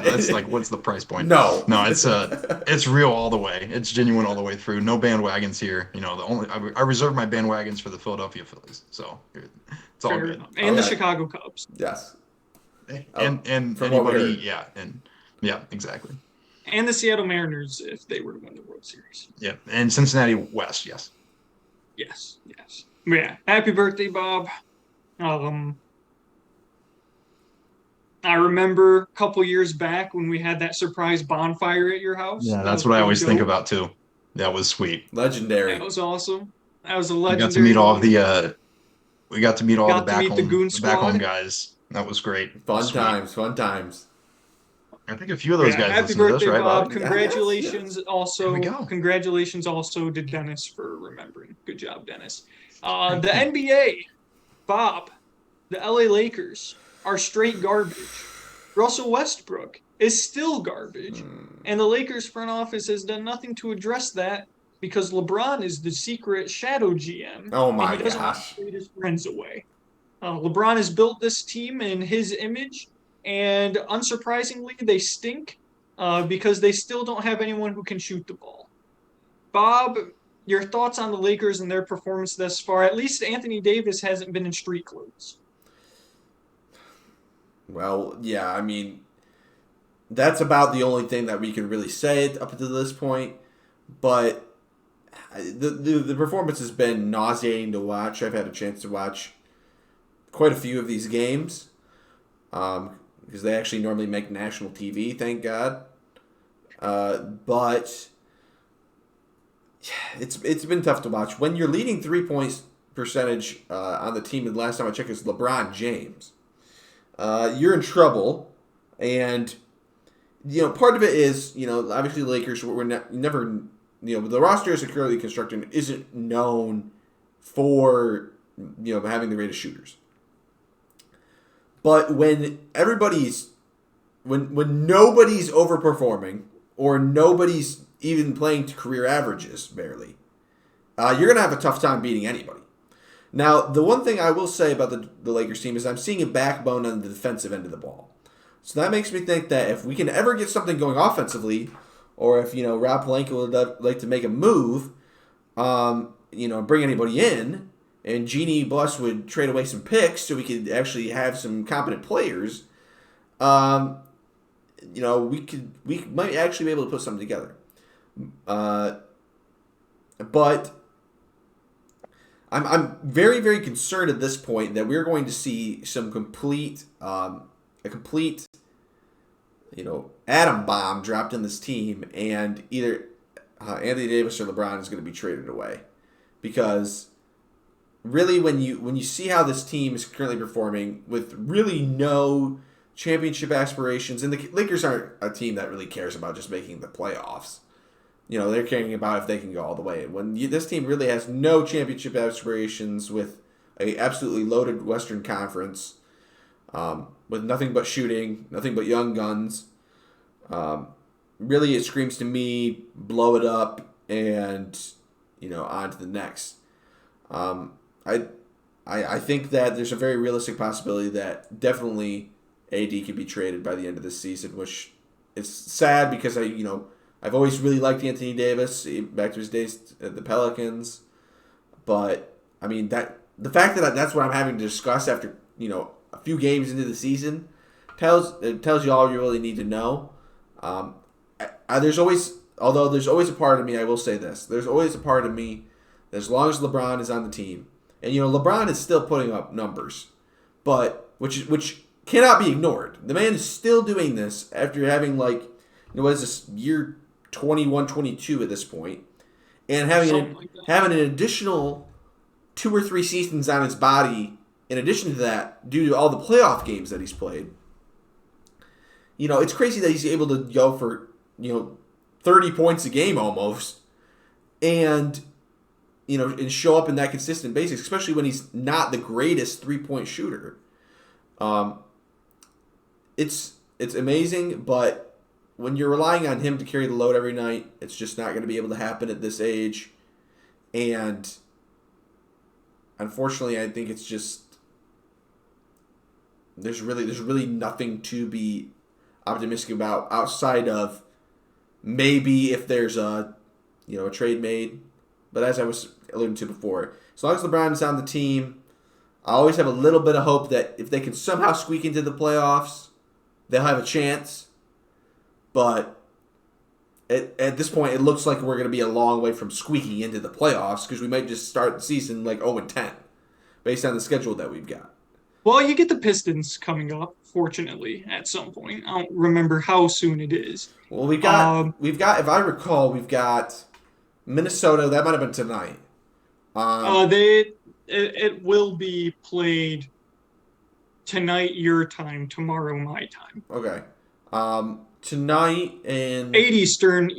Speaker 2: That's like, what's the price point?
Speaker 3: No,
Speaker 2: it's real all the way. It's genuine all the way through. No bandwagons here. I reserve my bandwagons for the Philadelphia Phillies. So it's all good.
Speaker 1: And the Chicago Cubs.
Speaker 3: Yes.
Speaker 2: And anybody, yeah, exactly.
Speaker 1: And the Seattle Mariners if they were to win the World Series.
Speaker 2: Yeah, and Cincinnati West, yes.
Speaker 1: Yes. Yeah. Happy birthday, Bob. I remember a couple years back when we had that surprise bonfire at your house.
Speaker 2: Yeah, that's what I always think about too. That was sweet.
Speaker 3: Legendary.
Speaker 1: That was awesome. That was a
Speaker 2: We got to
Speaker 1: legendary
Speaker 2: meet all of
Speaker 1: moment.
Speaker 2: the we got to meet all
Speaker 1: Got to meet the Goon
Speaker 2: the back home
Speaker 1: Squad.
Speaker 2: guys. That was great. That was
Speaker 3: Fun
Speaker 2: sweet.
Speaker 3: times, fun times.
Speaker 2: I think a few of those
Speaker 1: Yeah,
Speaker 2: guys
Speaker 1: happy
Speaker 2: listen to this,
Speaker 1: birthday,
Speaker 2: right,
Speaker 1: Bob.
Speaker 2: Bobby?
Speaker 1: Congratulations
Speaker 3: Yes.
Speaker 2: There we
Speaker 1: also.
Speaker 2: go.
Speaker 1: Congratulations also to Dennis for remembering. Good job, Dennis.
Speaker 2: Great,
Speaker 1: The
Speaker 2: yeah.
Speaker 1: NBA, Bob, the LA Lakers are straight garbage. Russell Westbrook is still garbage. And the Lakers front office has done nothing to address that because LeBron is the secret shadow GM
Speaker 3: Oh
Speaker 1: and
Speaker 3: my
Speaker 1: he doesn't want to
Speaker 3: gosh.
Speaker 1: trade his friends away. LeBron has built this team in his image, and unsurprisingly, they stink because they still don't have anyone who can shoot the ball. Bob, your thoughts on the Lakers and their performance thus far? At least Anthony Davis hasn't been in street clothes.
Speaker 3: Well, yeah, I mean, that's about the only thing that we can really say up to this point. But the performance has been nauseating to watch. I've had a chance to watch quite a few of these games because they actually normally make national TV, thank God. But it's been tough to watch. When your leading 3 points percentage on the team, the last time I checked, is LeBron James. You're in trouble, and part of it is obviously the Lakers were never the roster as securely constructed isn't known for having the greatest shooters. But when when nobody's overperforming or nobody's even playing to career averages barely, you're gonna have a tough time beating anybody. Now, the one thing I will say about the Lakers team is I'm seeing a backbone on the defensive end of the ball. So that makes me think that if we can ever get something going offensively, or if Rob Pelinka would like to make a move, bring anybody in, and Jeannie Buss would trade away some picks so we could actually have some competent players, we might actually be able to put something together. But I'm very, very concerned at this point that we're going to see some a complete atom bomb dropped in this team, and either Anthony Davis or LeBron is going to be traded away, because really when you see how this team is currently performing with really no championship aspirations, and the Lakers aren't a team that really cares about just making the playoffs. They're caring about if they can go all the way. When this team really has no championship aspirations with a absolutely loaded Western Conference, with nothing but shooting, nothing but young guns, really it screams to me, blow it up, and on to the next. I think that there's a very realistic possibility that definitely AD could be traded by the end of this season, which is sad because I've always really liked Anthony Davis back to his days at the Pelicans, but I mean the fact that that's what I'm having to discuss after a few games into the season tells you all you really need to know. There's always a part of me, I will say this, there's always a part of me that as long as LeBron is on the team, and LeBron is still putting up numbers, but which cannot be ignored. The man is still doing this after having what is this, year 21, 22 at this point, and having an additional 2 or 3 seasons on his body in addition to that, due to all the playoff games that he's played. It's crazy that he's able to go for 30 points a game almost, and and show up in that consistent basis, especially when he's not the greatest 3-point shooter. It's amazing, but when you're relying on him to carry the load every night, it's just not going to be able to happen at this age. And unfortunately, I think it's just there's really nothing to be optimistic about outside of maybe if there's a trade made. But as I was alluding to before, as long as LeBron is on the team, I always have a little bit of hope that if they can somehow squeak into the playoffs, they'll have a chance. But at this point, it looks like we're going to be a long way from squeaking into the playoffs, because we might just start the season 0-10 based on the schedule that we've got.
Speaker 1: Well, you get the Pistons coming up, fortunately, at some point. I don't remember how soon it is.
Speaker 3: Well, we've got, if I recall, we've got Minnesota, that might have been tonight.
Speaker 1: It will be played tonight your time, tomorrow my time.
Speaker 3: Okay. Tonight and
Speaker 1: 8 Eastern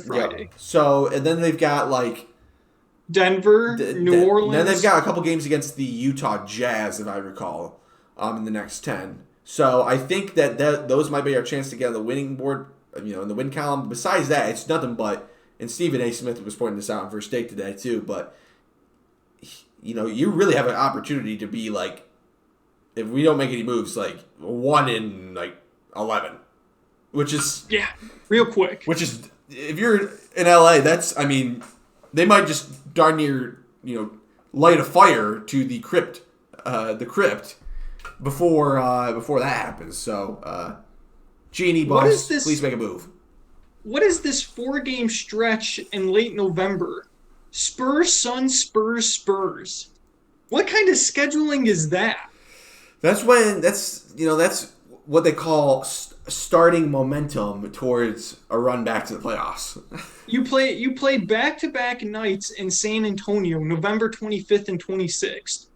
Speaker 1: Friday.
Speaker 3: Yep. So, and then they've got like
Speaker 1: Denver, New Orleans.
Speaker 3: Then they've got a couple games against the Utah Jazz, if I recall, in the next 10. So I think that those might be our chance to get on the winning board, in the win column. Besides that, it's nothing but, and Stephen A. Smith was pointing this out in First Take today too, but you really have an opportunity to be like, if we don't make any moves, like 1 in like 11, which is
Speaker 1: real quick.
Speaker 3: Which is, if you're in LA, they might just darn near light a fire to the crypt before that happens. So, Genie boss, please make a move.
Speaker 1: What is this 4-game stretch in late November? Spurs, Suns, Spurs, Spurs. What kind of scheduling is that?
Speaker 3: That's what they call starting momentum towards a run back to the playoffs.
Speaker 1: You play back-to-back nights in San Antonio, November 25th and 26th.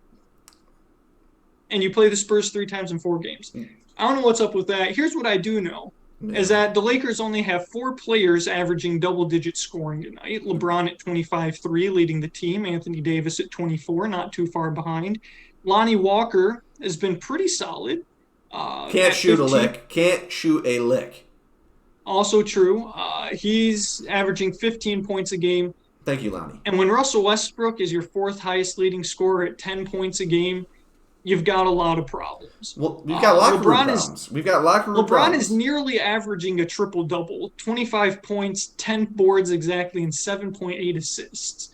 Speaker 1: And you play the Spurs 3 times in 4 games. I don't know what's up with that. Here's what I do know. Is that the Lakers only have 4 players averaging double-digit scoring tonight. LeBron at 25-3, leading the team. Anthony Davis at 24, not too far behind. Lonnie Walker has been pretty solid.
Speaker 3: Can't shoot a lick.
Speaker 1: Also true. He's averaging 15 points a game.
Speaker 3: Thank you, Lonnie.
Speaker 1: And when Russell Westbrook is your 4th highest leading scorer at 10 points a game, you've got a lot of problems.
Speaker 3: Well, we've got locker room problems.
Speaker 1: LeBron is nearly averaging a triple-double. 25 points, 10 boards exactly, and 7.8 assists.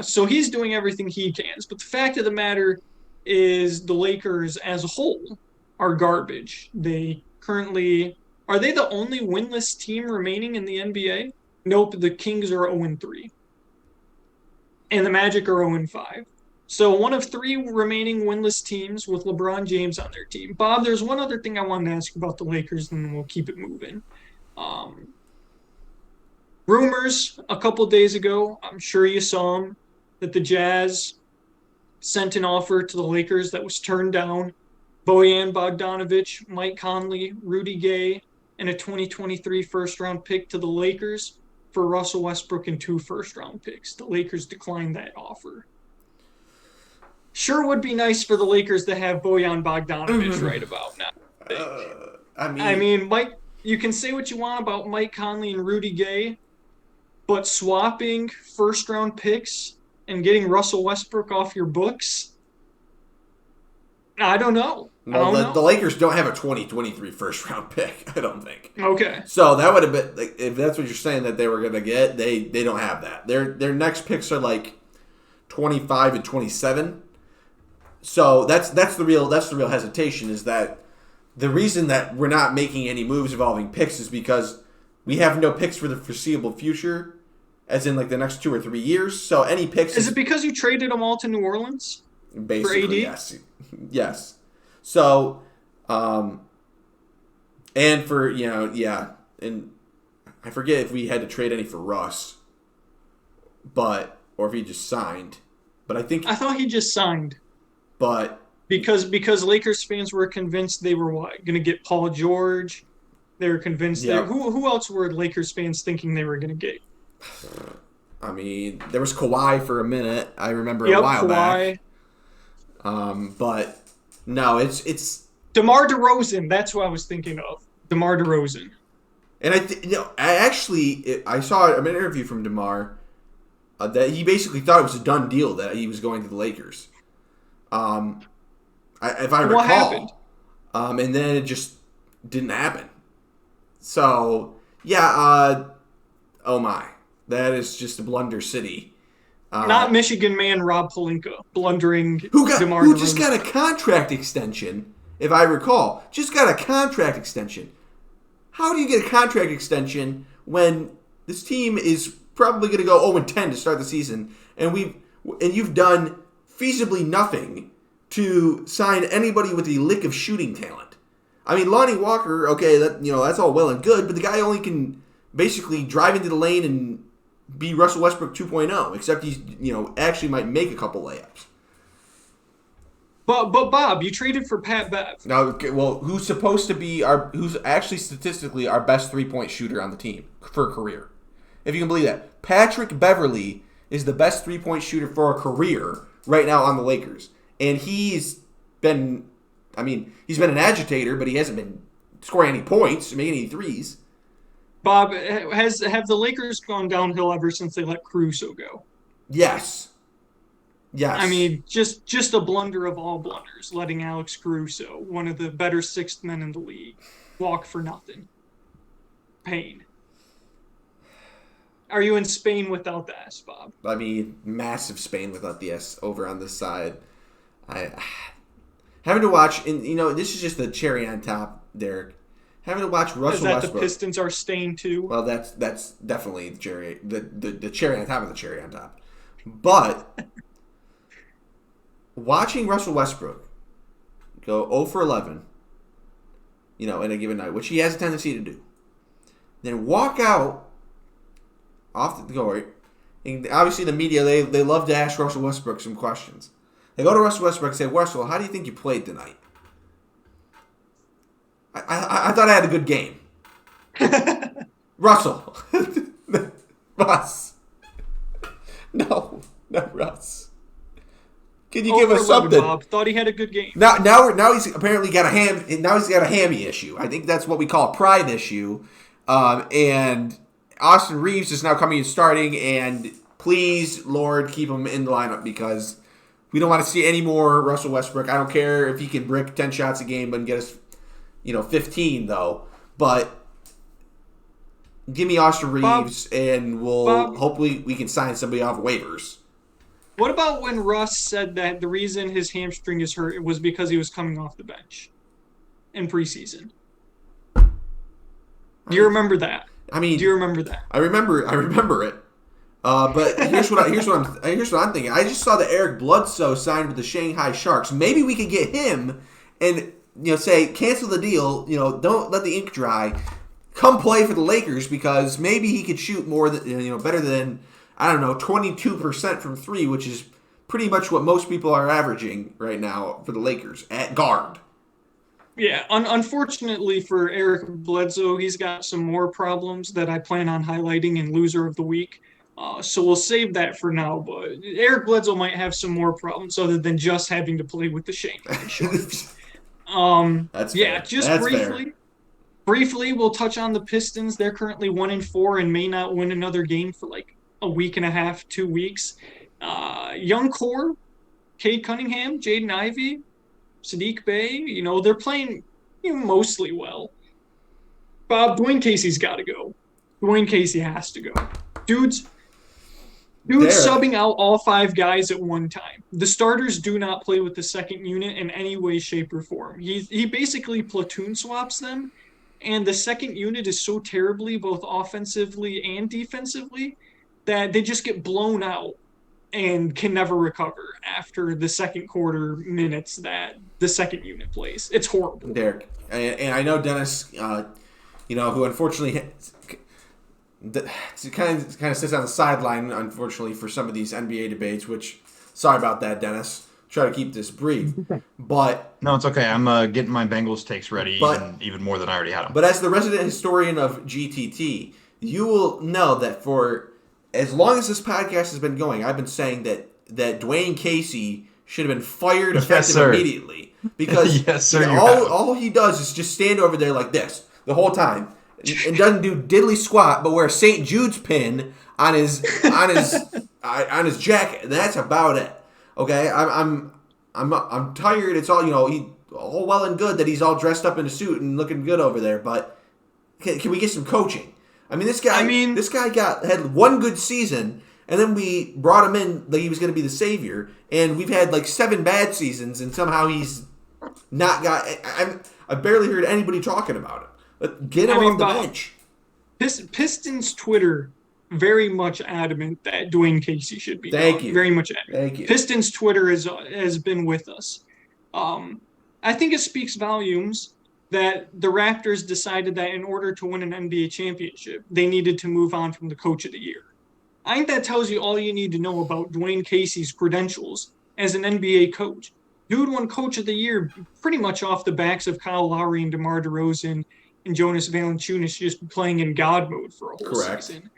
Speaker 1: So he's doing everything he can. But the fact of the matter is the Lakers as a whole are garbage. They currently... Are they the only winless team remaining in the NBA? Nope, the Kings are 0-3. And the Magic are 0-5. So one of 3 remaining winless teams with LeBron James on their team. Bob, there's one other thing I wanted to ask about the Lakers, and then we'll keep it moving. Rumors a couple days ago, I'm sure you saw them, that the Jazz sent an offer to the Lakers that was turned down. Bojan Bogdanovic, Mike Conley, Rudy Gay, and a 2023 first-round pick to the Lakers for Russell Westbrook and 2 first-round picks. The Lakers declined that offer. Sure would be nice for the Lakers to have Bojan Bogdanovic right about now. I mean, Mike, you can say what you want about Mike Conley and Rudy Gay, but swapping first-round picks and getting Russell Westbrook off your books, I don't know.
Speaker 3: The Lakers don't have a 2023 first-round pick, I don't think.
Speaker 1: Okay.
Speaker 3: So that would have been, like, if that's what you're saying that they were going to get, they don't have that. Their next picks are like 25 and 27. So that's the real hesitation, is that the reason that we're not making any moves involving picks is because we have no picks for the foreseeable future, as in like the next 2 or 3 years. So any picks
Speaker 1: is it because you traded them all to New Orleans?
Speaker 3: Basically, for AD? Yes. So, and for and I forget if we had to trade any for Russ, or if he just signed. But I thought
Speaker 1: he just signed.
Speaker 3: But
Speaker 1: because Lakers fans were convinced they were going to get Paul George, they were convinced who else were Lakers fans thinking they were going to get?
Speaker 3: I mean, there was Kawhi for a minute. I remember a while back. But no, it's
Speaker 1: DeMar DeRozan. That's who I was thinking of. DeMar DeRozan.
Speaker 3: And I saw an interview from DeMar that he basically thought it was a done deal that he was going to the Lakers. If I recall,
Speaker 1: what happened?
Speaker 3: And then it just didn't happen. So oh my, that is just a blunder city.
Speaker 1: Not Michigan man Rob Pelinka blundering.
Speaker 3: Who just got a contract extension? If I recall, just got a contract extension. How do you get a contract extension when this team is probably going to go 0-10 to start the season, and you've done feasibly nothing to sign anybody with a lick of shooting talent? I mean, Lonnie Walker, okay, that's all well and good, but the guy only can basically drive into the lane and be Russell Westbrook 2.0, except he's actually might make a couple layups.
Speaker 1: But Bob, you traded for Pat Bev.
Speaker 3: Now, well, who's supposed to be who's actually statistically our best 3-point shooter on the team for a career? If you can believe that, Patrick Beverley is the best 3-point shooter for a career right now on the Lakers, and he's been an agitator, but he hasn't been scoring any points, making any threes.
Speaker 1: Bob, have the Lakers gone downhill ever since they let Caruso go?
Speaker 3: Yes.
Speaker 1: I mean, just a blunder of all blunders, letting Alex Caruso, one of the better sixth men in the league, walk for nothing. Pain. Are you in Spain without the S, Bob?
Speaker 3: I mean, massive Spain without the S over on this side. Having to watch, and this is just the cherry on top, Derek. Having to watch Russell Westbrook.
Speaker 1: The Pistons are staying too?
Speaker 3: Well, that's definitely the cherry on top of the cherry on top. But watching Russell Westbrook go 0 for 11, in a given night, which he has a tendency to do, then walk out off the court, and obviously the media, they love to ask Russell Westbrook some questions. They go to Russell Westbrook and say, Russell, how do you think you played tonight? I thought I had a good game. Russell. Russ. No, not Russ. Can you give us something?
Speaker 1: Bob thought he had a good game.
Speaker 3: Now he's apparently got a hammy issue. I think that's what we call a pride issue. And Austin Reeves is now coming and starting, and please, Lord, keep him in the lineup because we don't want to see any more Russell Westbrook. I don't care if he can brick 10 shots a game and get us 15 though. But give me Austin Reeves, and hopefully we can sign somebody off waivers.
Speaker 1: What about when Russ said that the reason his hamstring is hurt was because he was coming off the bench in preseason? Do you remember that? Do you remember that?
Speaker 3: I remember it. But here's what I'm thinking. I just saw that Eric Bledsoe signed with the Shanghai Sharks. Maybe we could get him and say cancel the deal. Don't let the ink dry. Come play for the Lakers because maybe he could shoot more than better than 22% from 3, which is pretty much what most people are averaging right now for the Lakers at guard.
Speaker 1: Yeah, unfortunately for Eric Bledsoe, he's got some more problems that I plan on highlighting in Loser of the Week. So we'll save that for now. But Eric Bledsoe might have some more problems other than just having to play with the Shanghai Sharks.
Speaker 3: That's
Speaker 1: yeah,
Speaker 3: fair.
Speaker 1: just
Speaker 3: That's
Speaker 1: briefly.
Speaker 3: Fair.
Speaker 1: Briefly, we'll touch on the Pistons. They're currently 1-4 and may not win another game for like a week and a half, 2 weeks. Young core, Cade Cunningham, Jaden Ivey, Sadiq Bey, they're playing mostly well. Bob, Dwayne Casey's got to go. Dwayne Casey has to go. Dude's subbing out all 5 guys at one time. The starters do not play with the second unit in any way, shape, or form. He basically platoon swaps them, and the second unit is so terribly, both offensively and defensively, that they just get blown out and can never recover after the second quarter minutes that the second unit plays. It's horrible.
Speaker 3: Derek, and I know Dennis, who unfortunately kind of sits on the sideline, unfortunately, for some of these NBA debates, which, sorry about that, Dennis. Try to keep this brief. But
Speaker 2: no, it's okay. I'm getting my Bengals takes ready even more than I already had them.
Speaker 3: But as the resident historian of GTT, you will know that for as long as this podcast has been going, I've been saying that Dwayne Casey should have been fired effective immediately. Because
Speaker 2: yes, sir,
Speaker 3: all he does is just stand over there like this the whole time and doesn't do diddly squat, but wear a St. Jude's pin on his jacket. And that's about it. Okay, I'm tired. It's all all well and good that he's all dressed up in a suit and looking good over there, but can we get some coaching? This guy had one good season, and then we brought him in like he was going to be the savior, and we've had like 7 bad seasons, and somehow he's not got. I barely heard anybody talking about it. Get him off the bench.
Speaker 1: Pistons Twitter very much adamant that Dwayne Casey should be.
Speaker 3: Thank you.
Speaker 1: Very much adamant.
Speaker 3: Thank you.
Speaker 1: Pistons Twitter has been with us. I think it speaks volumes that the Raptors decided that in order to win an NBA championship, they needed to move on from the Coach of the Year. I think that tells you all you need to know about Dwayne Casey's credentials as an NBA coach. Dude won Coach of the Year pretty much off the backs of Kyle Lowry and DeMar DeRozan and Jonas Valanciunas just playing in God mode for a whole
Speaker 3: Correct.
Speaker 1: season.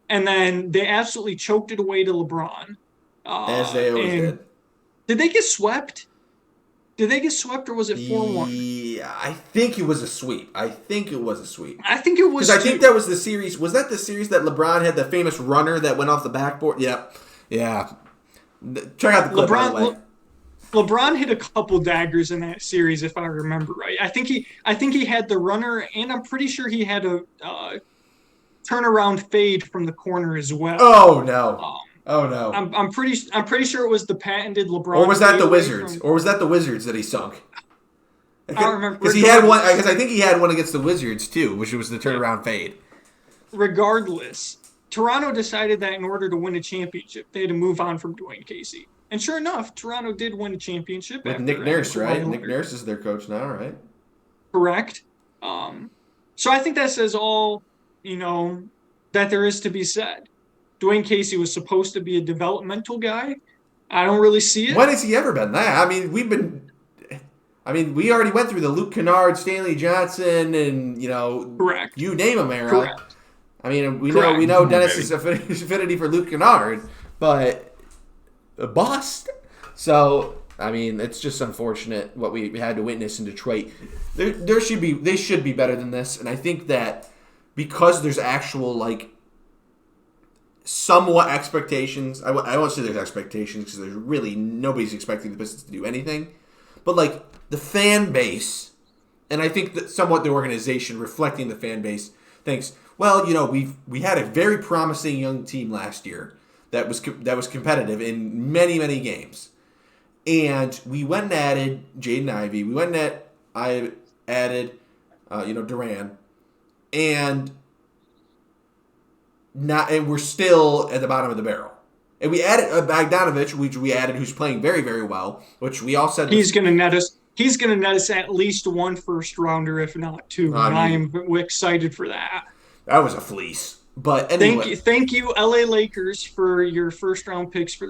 Speaker 1: And then they absolutely choked it away to LeBron.
Speaker 3: As they always did.
Speaker 1: Did they get swept? Did they get swept or was it 4-1?
Speaker 3: Yeah, I think it was a sweep. I think it was
Speaker 1: Because
Speaker 3: I think that was the series. Was that the series that LeBron had the famous runner that went off the backboard? Yep. Yeah. Check out the clip, by the way.
Speaker 1: LeBron hit a couple daggers in that series, if I remember right. I think he had the runner, and I'm pretty sure he had a turnaround fade from the corner as well.
Speaker 3: Oh no! Oh no!
Speaker 1: I'm pretty sure it was the patented LeBron.
Speaker 3: Or was that the Wizards? Or was that the Wizards that he sunk?
Speaker 1: I don't remember
Speaker 3: because he had one. Because I think he had one against the Wizards too, which was the turnaround fade.
Speaker 1: Regardless, Toronto decided that in order to win a championship, they had to move on from Dwayne Casey. And sure enough, Toronto did win a championship.
Speaker 3: With Nick Nurse, right? Nick Nurse is their coach now, right?
Speaker 1: Correct. So I think that says all, that there is to be said. Dwayne Casey was supposed to be a developmental guy. I don't really see it.
Speaker 3: When has he ever been that? I mean, we already went through the Luke Kennard, Stanley Johnson, and,
Speaker 1: Correct.
Speaker 3: You name them era.
Speaker 1: Correct.
Speaker 3: I mean, we know Dennis's affinity for Luke Kennard, but a bust. So, I mean, it's just unfortunate what we had to witness in Detroit. They should be better than this, and I think that because there's actual somewhat expectations. I won't say there's expectations because there's really nobody's expecting the Pistons to do anything, but the fan base, and I think that somewhat the organization reflecting the fan base thinks, well, we had a very promising young team last year that was competitive in many, many games. And we went and added Jaden Ivey. We went and added Duran. And we're still at the bottom of the barrel. And we added Bogdanovich, which we added, who's playing very, very well, which we all said
Speaker 1: he's going to net us. He's going to net us at least one first rounder, if not two. I am excited for that.
Speaker 3: That was a fleece. But anyway.
Speaker 1: Thank you, LA Lakers, for your first round picks for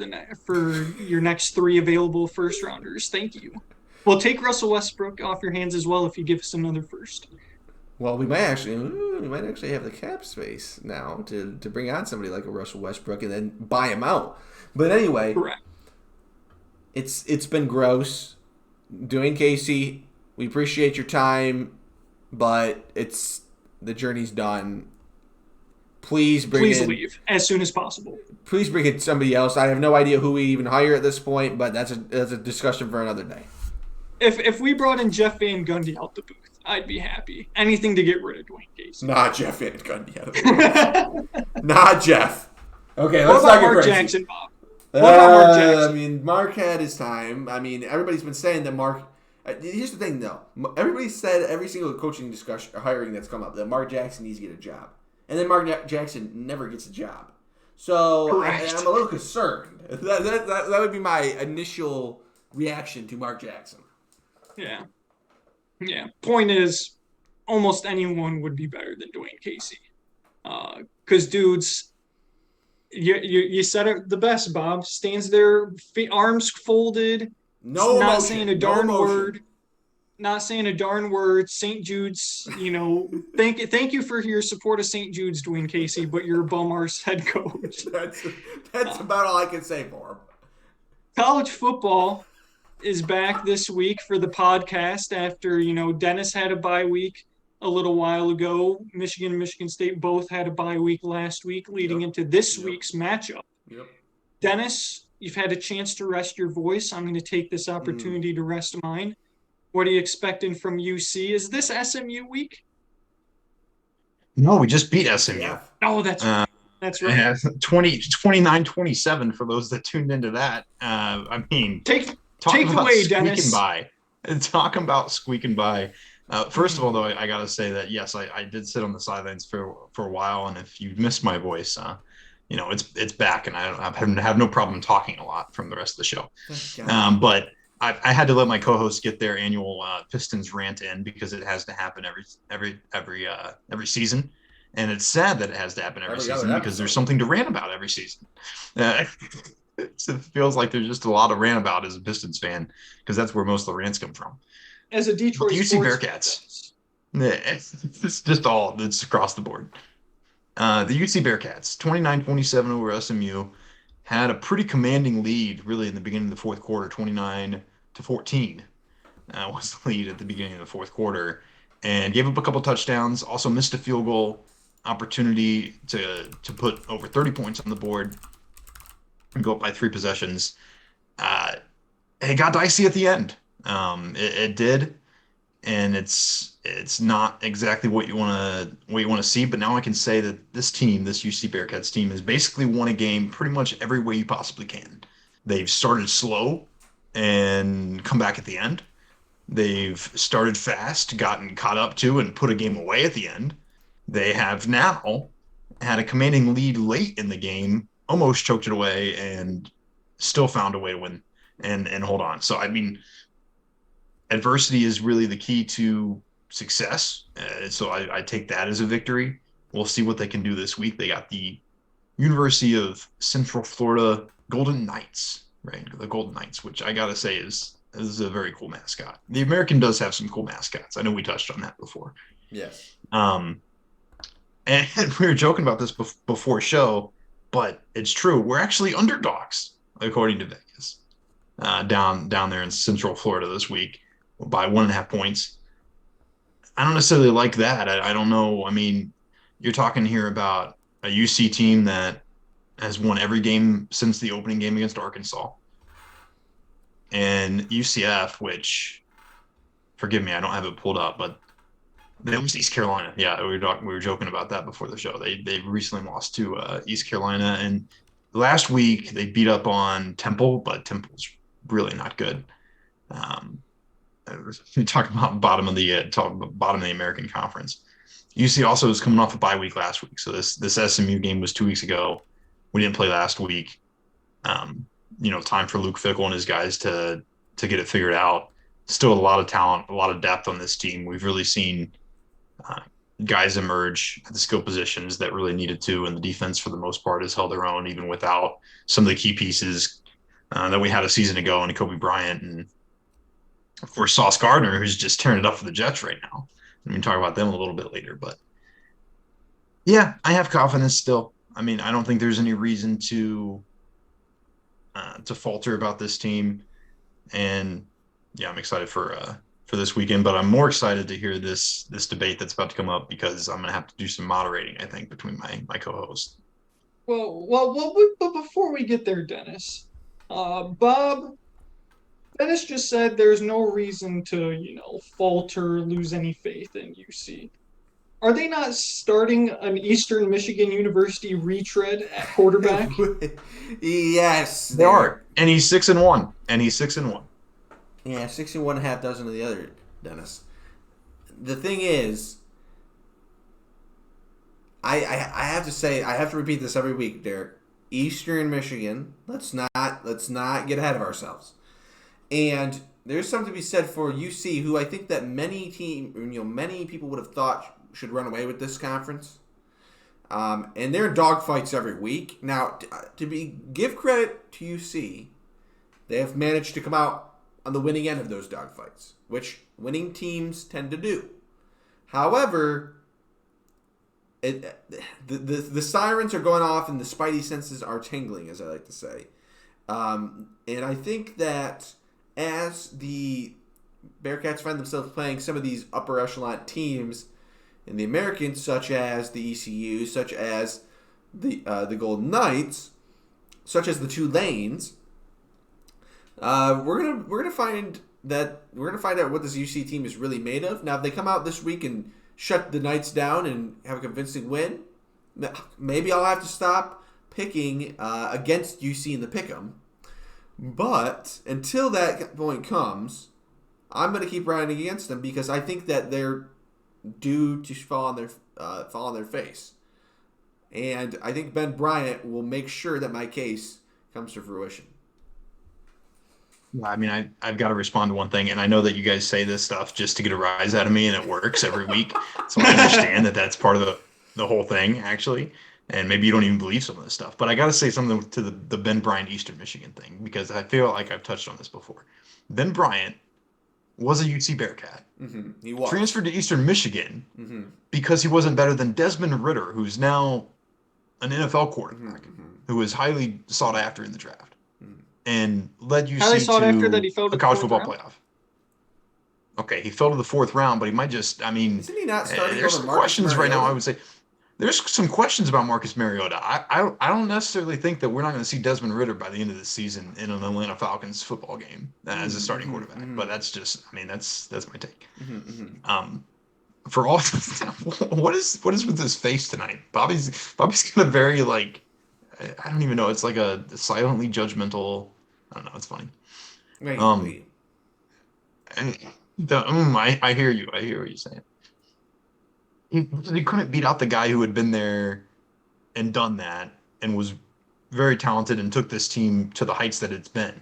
Speaker 1: your next 3 available first rounders. Thank you. We'll take Russell Westbrook off your hands as well if you give us another first.
Speaker 3: Well, we might actually have the cap space now to bring on somebody like a Russell Westbrook and then buy him out. But anyway,
Speaker 1: correct.
Speaker 3: It's been gross. Dwayne Casey, we appreciate your time, but the journey's done. Please
Speaker 1: leave as soon as possible.
Speaker 3: Please bring in somebody else. I have no idea who we even hire at this point, but that's a discussion for another day.
Speaker 1: If we brought in Jeff Van Gundy out the booth, I'd be happy. Anything to get rid of Dwayne Casey.
Speaker 3: Not Jeff Van Gundy out of the booth. Not Jeff. Okay,
Speaker 1: let's not get crazy.
Speaker 3: Jackson,
Speaker 1: Bob? What about Mark Jackson?
Speaker 3: I mean, Mark had his time. I mean, everybody's been saying that Mark. Here's the thing, though. Everybody said every single coaching discussion or hiring that's come up that Mark Jackson needs to get a job. And then Mark Jackson never gets a job. So I'm a little concerned. That would be my initial reaction to Mark Jackson.
Speaker 1: Yeah. Point is, almost anyone would be better than Dwayne Casey. Because dudes, you said it the best, Bob. Stands there, arms folded.
Speaker 3: No
Speaker 1: not
Speaker 3: emotion,
Speaker 1: saying a darn word. Not saying a darn word. St. Jude's, thank you for your support of St. Jude's, Dwayne Casey, but you're a bum-arse head coach.
Speaker 3: That's about all I can say for him.
Speaker 1: College football is back this week for the podcast after, Dennis had a bye week a little while ago. Michigan and Michigan State both had a bye week last week leading into this week's matchup.
Speaker 3: Yep.
Speaker 1: Dennis, you've had a chance to rest your voice. I'm going to take this opportunity to rest mine. What are you expecting from UC? Is this SMU week?
Speaker 2: No, we just beat SMU.
Speaker 3: Yeah.
Speaker 1: Oh, that's right. That's right.
Speaker 2: 29-27 for those that tuned into that. I mean,
Speaker 1: take away, Dennis.
Speaker 2: Talking about squeaking by. First of all, though, I got to say that, yes, I did sit on the sidelines for a while. And if you missed my voice, it's back. And I have no problem talking a lot from the rest of the show. But I had to let my co-hosts get their annual Pistons rant in because it has to happen every season. And it's sad that it has to happen every season because there's something to rant about every season. It feels like there's just a lot to rant about as a Pistons fan because that's where most of the rants come from.
Speaker 1: As a Detroit
Speaker 2: UC Bearcats, it's just it's across the board. The UC Bearcats, 29-27 over SMU, had a pretty commanding lead really in the beginning of the fourth quarter, 29-14 was the lead at the beginning of the fourth quarter, and gave up a couple touchdowns, also missed a field goal opportunity to put over 30 points on the board and go up by 3 possessions. It got dicey at the end. It did, and it's not exactly what you want to see. But now I can say that this UC Bearcats team, has basically won a game pretty much every way you possibly can. They've started slow and come back at the end. They've started fast, gotten caught up to, and put a game away at the end. They have now had a commanding lead late in the game, almost choked it away, and still found a way to win and hold on. So, I mean, adversity is really the key to success. So I take that as a victory. We'll see what they can do this week. They got the University of Central Florida Golden Knights, right? The Golden Knights, which I got to say is a very cool mascot. The American does have some cool mascots. I know we touched on that before.
Speaker 3: Yes.
Speaker 2: And we were joking about this before show, but it's true. We're actually underdogs, according to Vegas, down there in Central Florida this week by 1.5 points. I don't necessarily like that. I don't know. I mean, you're talking here about a UC team that has won every game since the opening game against Arkansas. And UCF, which, forgive me, I don't have it pulled up, but they lost East Carolina. Yeah, we were joking about that before the show. They recently lost to East Carolina, and last week they beat up on Temple, but Temple's really not good. We talk about bottom of the American Conference. UC also was coming off a bye week last week, so this SMU game was 2 weeks ago. We didn't play last week. Time for Luke Fickell and his guys to get it figured out. Still a lot of talent, a lot of depth on this team. We've really seen guys emerge at the skill positions that really needed to, and the defense for the most part has held their own, even without some of the key pieces that we had a season ago in Kobe Bryant and, of course, Sauce Gardner, who's just tearing it up for the Jets right now. We can talk about them a little bit later, but yeah, I have confidence still. I mean, I don't think there's any reason to falter about this team, and yeah, I'm excited for this weekend. But I'm more excited to hear this debate that's about to come up because I'm gonna have to do some moderating, I think, between my co-hosts.
Speaker 1: But before we get there, Dennis, Dennis just said there's no reason to, falter, lose any faith in UC. Are they not starting an Eastern Michigan University retread at quarterback?
Speaker 3: Yes,
Speaker 2: they are. And he's 6-1.
Speaker 3: Yeah, 61 1/2 dozen of the other, Dennis. The thing is, I have to say, I have to repeat this every week, Derek. Eastern Michigan. Let's not get ahead of ourselves. And there's something to be said for UC, who I think that many people would have thought should run away with this conference. And they're in dogfights every week. Now, give credit to UC, they have managed to come out on the winning end of those dogfights, which winning teams tend to do. However, the sirens are going off and the spidey senses are tingling, as I like to say. And I think that as the Bearcats find themselves playing some of these upper echelon teams in the American, such as the ECU, such as the Golden Knights, such as the Tulanes, we're gonna find out what this UC team is really made of. Now, if they come out this week and shut the Knights down and have a convincing win, maybe I'll have to stop picking against UC in the pick'em. But until that point comes, I'm going to keep riding against them because I think that they're due to fall on their face. And I think Ben Bryant will make sure that my case comes to fruition.
Speaker 2: I mean, I've got to respond to one thing, and I know that you guys say this stuff just to get a rise out of me, and it works every week. So I understand that that's part of the whole thing, actually. And maybe you don't even believe some of this stuff. But I got to say something to the Ben Bryant Eastern Michigan thing, because I feel like I've touched on this before. Ben Bryant was a UC Bearcat.
Speaker 3: Mm-hmm. He was.
Speaker 2: Transferred to Eastern Michigan
Speaker 3: Mm-hmm.
Speaker 2: because he wasn't better than Desmond Ritter, who's now an NFL quarterback,
Speaker 3: Mm-hmm.
Speaker 2: who was highly sought after in the draft,
Speaker 3: Mm-hmm.
Speaker 2: and led
Speaker 1: Highly
Speaker 2: UC
Speaker 1: sought after that
Speaker 2: to
Speaker 1: he fell to
Speaker 2: a
Speaker 1: the
Speaker 2: college
Speaker 1: fourth
Speaker 2: football
Speaker 1: round?
Speaker 2: playoff. Okay, he fell to the fourth round, but he might just, I mean,
Speaker 3: Isn't he not starting
Speaker 2: there's
Speaker 3: over
Speaker 2: some
Speaker 3: Marcus
Speaker 2: questions right now,
Speaker 3: Mariota?
Speaker 2: I would say. There's some questions about Marcus Mariota. I don't necessarily think that we're not going to see Desmond Ritter by the end of the season in an Atlanta Falcons football game as a starting quarterback.
Speaker 3: Mm-hmm.
Speaker 2: But that's just, I mean, that's my take.
Speaker 3: Mm-hmm.
Speaker 2: For all, what is with his face tonight? Bobby's got a very, like, I don't even know. It's like a silently judgmental. I don't know. It's funny.
Speaker 3: Maybe.
Speaker 2: And I hear you. I hear what you're saying. He couldn't beat out the guy who had been there and done that and was very talented and took this team to the heights that it's been.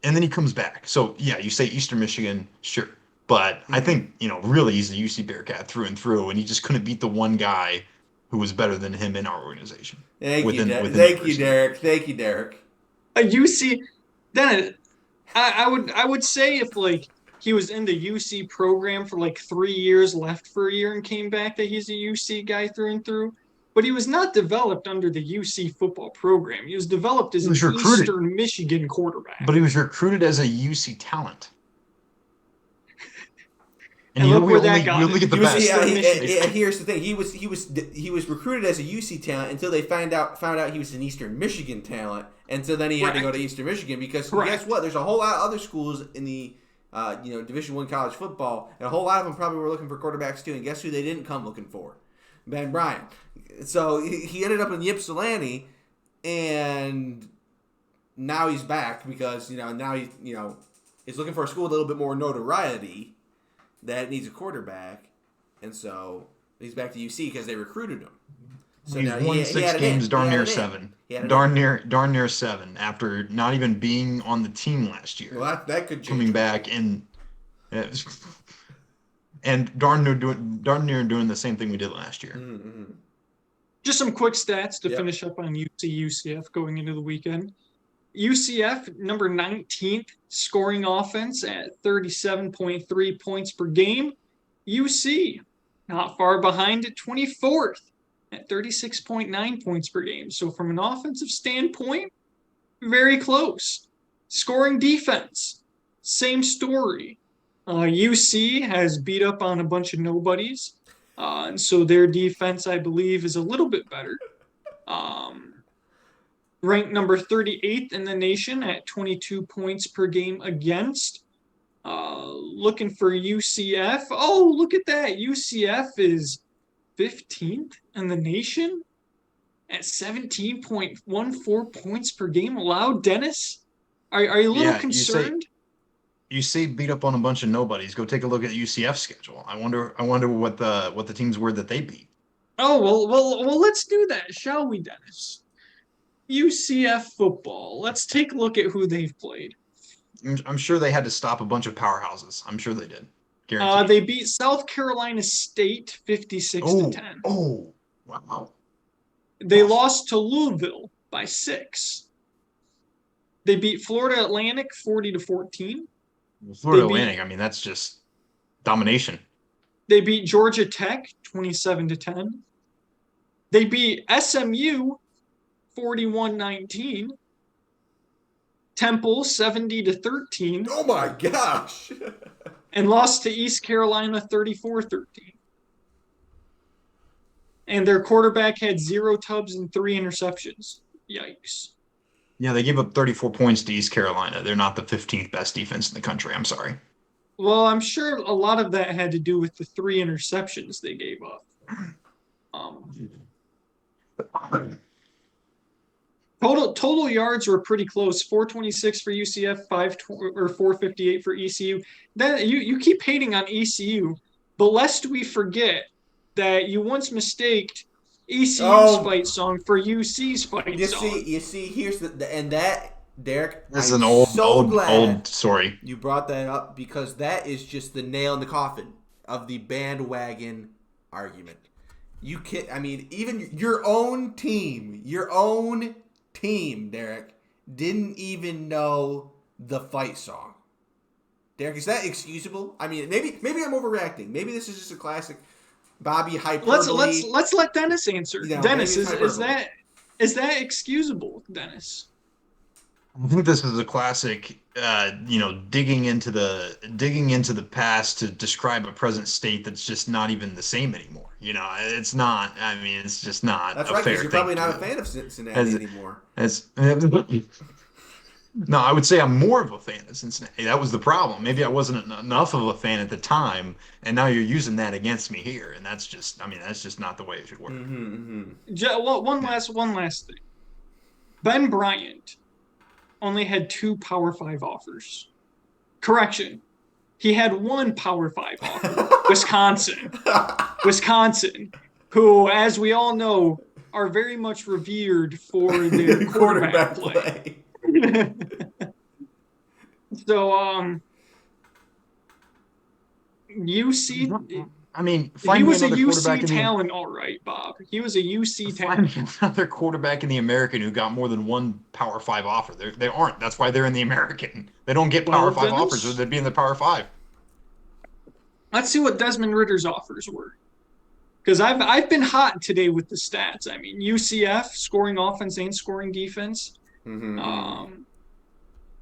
Speaker 2: And then he comes back. So, yeah, you say Eastern Michigan, sure. But I think, really he's a UC Bearcat through and through, and he just couldn't beat the one guy who was better than him in our organization.
Speaker 3: Thank you, Derek. Thank you, Derek.
Speaker 1: A UC, then I would say if like he was in the UC program for like 3 years, left for a year, and came back, that he's a UC guy through and through. But he was not developed under the UC football program. He was developed as an Eastern Michigan quarterback.
Speaker 2: But he was recruited as a UC talent.
Speaker 1: And look where that got him.
Speaker 2: Look at the best.
Speaker 3: Here's the thing: he was recruited as a UC talent until they found out he was an Eastern Michigan talent, and so then he had to go to Eastern Michigan because guess what? There's a whole lot of other schools in the Division I college football, and a whole lot of them probably were looking for quarterbacks too. And guess who they didn't come looking for? Ben Bryant. So he ended up in Ypsilanti, and now he's back because now he's looking for a school with a little bit more notoriety that needs a quarterback, and so he's back to UC because they recruited him. So
Speaker 2: he's won 6 games, darn near 7. Darn near 7 after not even being on the team last year.
Speaker 3: Well, that could change.
Speaker 2: Coming back and darn near doing the same thing we did last year.
Speaker 3: Mm-hmm.
Speaker 1: Just some quick stats to finish up on UCF going into the weekend. UCF, number 19th scoring offense at 37.3 points per game. UC, not far behind at 24th at 36.9 points per game. So from an offensive standpoint, very close. Scoring defense, same story. UC has beat up on a bunch of nobodies. And so their defense, I believe, is a little bit better. Ranked number 38th in the nation at 22 points per game against. Looking for UCF. Oh, look at that. UCF is 15th in the nation at 17.14 points per game allowed. Dennis, are you a little concerned?
Speaker 2: You say beat up on a bunch of nobodies. Go take a look at the UCF schedule. I wonder what the teams were that they beat.
Speaker 1: Oh, well, let's do that, shall we, Dennis? UCF football. Let's take a look at who they've played.
Speaker 2: I'm sure they had to stop a bunch of powerhouses. I'm sure they did. Guaranteed.
Speaker 1: They beat South Carolina State 56-10.
Speaker 2: Oh, wow.
Speaker 1: They lost to Louisville by 6. They beat Florida Atlantic 40-14.
Speaker 2: Florida Atlantic, I mean, that's just domination.
Speaker 1: They beat Georgia Tech 27-10. They beat SMU 41-19. Temple 70-13.
Speaker 3: Oh my gosh.
Speaker 1: And lost to East Carolina 34-13. And their quarterback had 0 tubs and 3 interceptions. Yikes.
Speaker 2: Yeah, they gave up 34 points to East Carolina. They're not the 15th best defense in the country. I'm sorry.
Speaker 1: Well, I'm sure a lot of that had to do with the 3 interceptions they gave up. Total yards were pretty close. 426 for UCF, 458 for ECU. Then you keep hating on ECU, but lest we forget that you once mistaked ECU's fight song for UC's fight song.
Speaker 3: You see, here's that, Derek.
Speaker 2: This is an old story.
Speaker 3: You brought that up because that is just the nail in the coffin of the bandwagon argument. You can't. I mean, even your own team, Derek, didn't even know the fight song. Derek, is that excusable? I mean, maybe I'm overreacting. Maybe this is just a classic Bobby hyperbole.
Speaker 1: Let's let Dennis answer.
Speaker 3: You know,
Speaker 1: Dennis,
Speaker 3: maybe it's
Speaker 1: is that excusable, Dennis?
Speaker 2: I think this is a classic, digging into the past to describe a present state that's just not even the same anymore. It's not. I mean, it's just not.
Speaker 3: That's
Speaker 2: a
Speaker 3: right,
Speaker 2: fair
Speaker 3: because you're
Speaker 2: thing
Speaker 3: probably
Speaker 2: to
Speaker 3: not a
Speaker 2: do.
Speaker 3: fan of Cincinnati anymore.
Speaker 2: No, I would say I'm more of a fan of Cincinnati. That was the problem. Maybe I wasn't enough of a fan at the time, and now you're using that against me here, and that's just not the way it should work.
Speaker 1: One last thing. Ben Bryant only had 2 Power 5 offers. Correction. He had 1 Power 5 offer. Wisconsin, who, as we all know, are very much revered for their quarterback play. So, UC.
Speaker 2: I mean,
Speaker 1: he was a UC talent, all right, Bob. He was a UC talent.
Speaker 2: Find another quarterback in the American who got more than 1 Power 5 offer. They aren't. That's why they're in the American. They don't get Power 5 offers, or they'd be in the Power 5.
Speaker 1: Let's see what Desmond Ritter's offers were. Because I've been hot today with the stats. I mean, UCF scoring offense and scoring defense.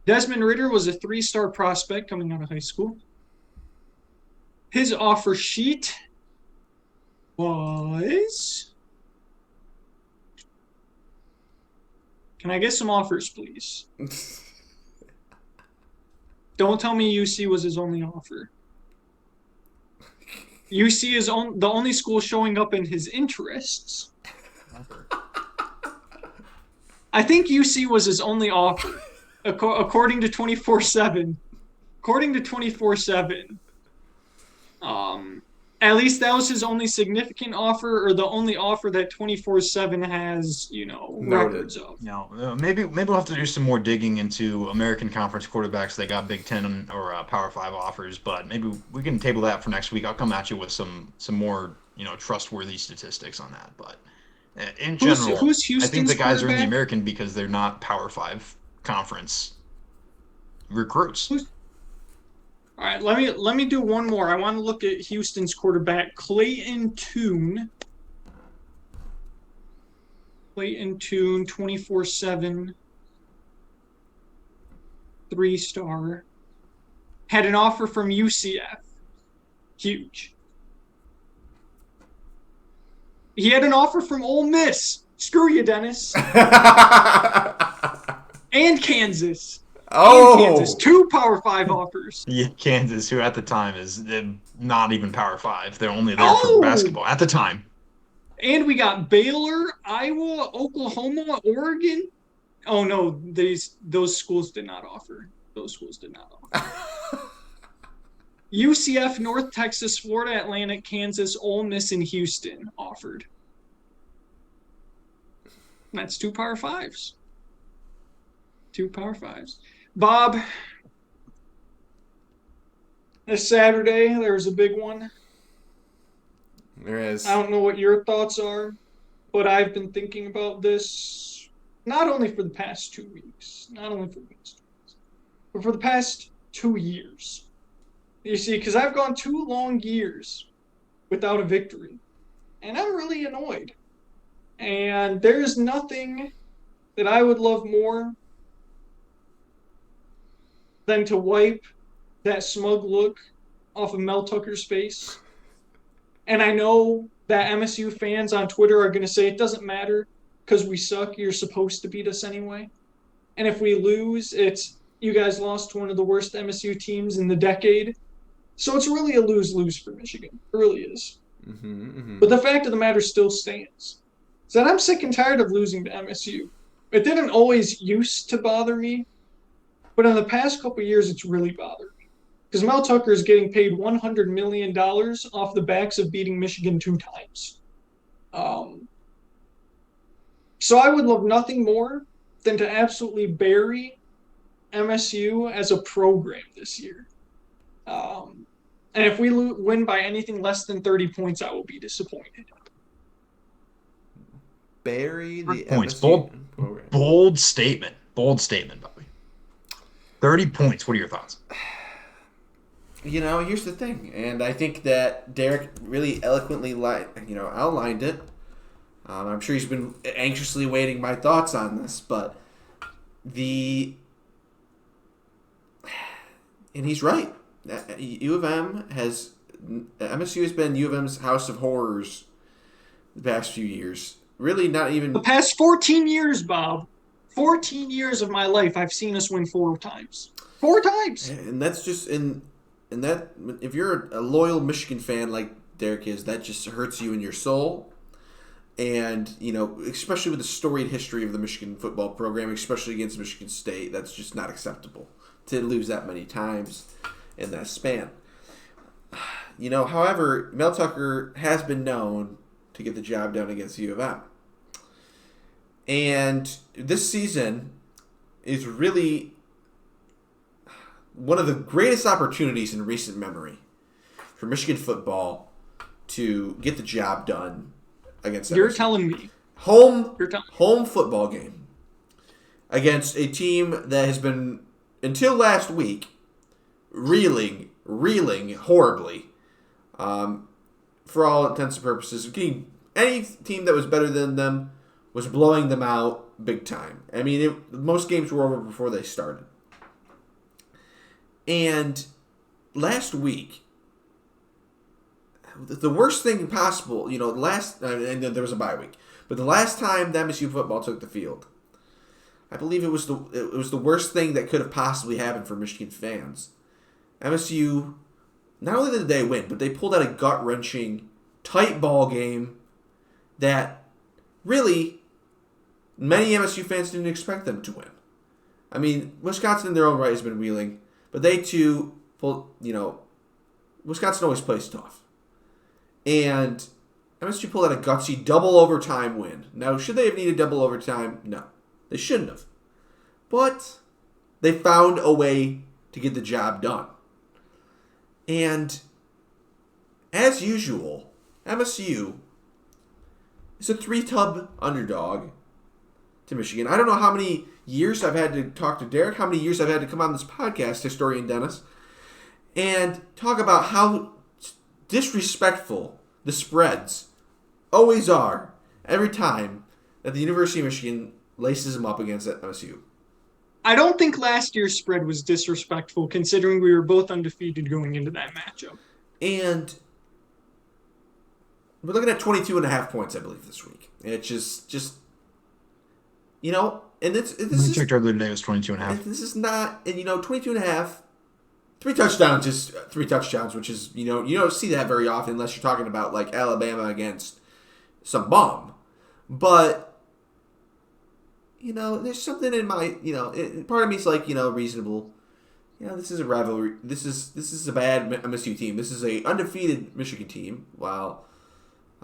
Speaker 1: Desmond Ridder was a 3-star prospect coming out of high school. His offer sheet was... Can I get some offers, please? Don't tell me UC was his only offer. UC is the only school showing up in his interests. I think UC was his only offer, according to 24/7. According to 24/7, at least that was his only significant offer, or the only offer that 24/7 has, records of.
Speaker 2: Maybe we'll have to do some more digging into American Conference quarterbacks that got Big Ten or Power 5 offers, but maybe we can table that for next week. I'll come at you with some more trustworthy statistics on that. But in general,
Speaker 1: who's Houston's
Speaker 2: I think the guys are in the
Speaker 1: quarterback?
Speaker 2: American because they're not Power 5 conference recruits.
Speaker 1: All right, let me do one more. I want to look at Houston's quarterback, Clayton Tune. Clayton Tune, 24/7, 3-star. Had an offer from UCF. Huge. He had an offer from Ole Miss. Screw you, Dennis. And Kansas.
Speaker 3: Oh,
Speaker 1: Kansas, 2 Power 5 offers.
Speaker 2: Yeah, Kansas, who at the time is not even Power 5. They're only there for basketball at the time.
Speaker 1: And we got Baylor, Iowa, Oklahoma, Oregon. Oh no, those schools did not offer. UCF, North Texas, Florida Atlantic, Kansas, Ole Miss, and Houston offered. That's 2 Power 5s. 2 Power 5s. Bob, this Saturday, there was a big one.
Speaker 3: There is.
Speaker 1: I don't know what your thoughts are, but I've been thinking about this not only for the past 2 weeks, but for the past 2 years. You see, because I've gone 2 long years without a victory, and I'm really annoyed. And there's nothing that I would love more than to wipe that smug look off of Mel Tucker's face. And I know that MSU fans on Twitter are going to say it doesn't matter because we suck. You're supposed to beat us anyway. And if we lose, it's you guys lost to one of the worst MSU teams in the decade. So it's really a lose-lose for Michigan. It really is. But the fact of the matter still stands. Is that I'm sick and tired of losing to MSU. It didn't always used to bother me, but in the past couple of years, it's really bothered me. Because Mel Tucker is getting paid $100 million off the backs of beating Michigan 2 times. So I would love nothing more than to absolutely bury MSU as a program this year. And if we win by anything less than 30 points, I will be disappointed.
Speaker 3: bury the
Speaker 2: 30 points.
Speaker 3: MSU program.
Speaker 2: Bold statement. Bold statement, Bobby. 30 points. What are your thoughts?
Speaker 3: Here's the thing, and I think that Derek really eloquently, outlined it. I'm sure he's been anxiously waiting my thoughts on this, but and he's right. MSU has been U of M's house of horrors the past few years. Really, not even
Speaker 1: The past 14 years, Bob. 14 years of my life, I've seen us win 4 times. 4 times.
Speaker 3: And that's just and that if you're a loyal Michigan fan like Derek is, that just hurts you in your soul. And especially with the storied history of the Michigan football program, especially against Michigan State, that's just not acceptable to lose that many times in that span. However, Mel Tucker has been known to get the job done against U of M. And this season is really one of the greatest opportunities in recent memory for Michigan football to get the job done against
Speaker 1: You're
Speaker 3: MSU.
Speaker 1: telling me.
Speaker 3: Home football game against a team that has been, until last week, reeling horribly. For all intents and purposes, any team that was better than them was blowing them out big time. I mean, most games were over before they started. And last week, the worst thing possible, and there was a bye week, but the last time the MSU football took the field, I believe it was the worst thing that could have possibly happened for Michigan fans. MSU, not only did they win, but they pulled out a gut-wrenching, tight ball game that really many MSU fans didn't expect them to win. I mean, Wisconsin in their own right has been wheeling, but they too pulled, Wisconsin always plays tough. And MSU pulled out a gutsy double overtime win. Now, should they have needed double overtime? No. They shouldn't have. But they found a way to get the job done. And as usual, MSU is a 3-tub underdog to Michigan. I don't know how many years I've had to talk to Derek, how many years I've had to come on this podcast, historian Dennis, and talk about how disrespectful the spreads always are every time that the University of Michigan laces them up against MSU.
Speaker 1: I don't think last year's spread was disrespectful, considering we were both undefeated going into that matchup.
Speaker 3: And we're looking at 22.5 points, I believe, this week. And it's just and it's
Speaker 2: I checked earlier today, it was 22.5.
Speaker 3: This is not, and 22.5, 3 touchdowns is 3 touchdowns, which is, you don't see that very often unless you're talking about like Alabama against some bum. But there's something in my, part of me is like, reasonable. This is a rivalry. This is a bad MSU team. This is a undefeated Michigan team. While,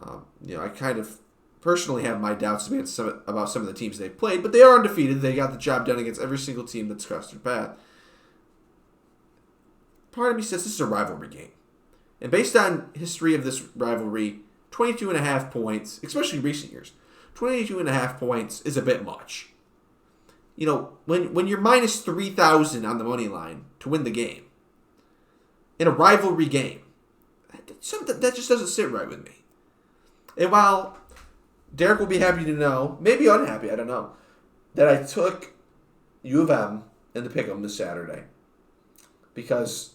Speaker 3: I kind of personally have my doubts about some of the teams they've played, but they are undefeated. They got the job done against every single team that's crossed their path. Part of me says this is a rivalry game. And based on history of this rivalry, 22.5 points, especially recent years, 22.5 points is a bit much. When you're minus 3,000 on the money line to win the game, in a rivalry game, that just doesn't sit right with me. And while Derek will be happy to know, maybe unhappy, I don't know, that I took U of M in the pick'em this Saturday. Because,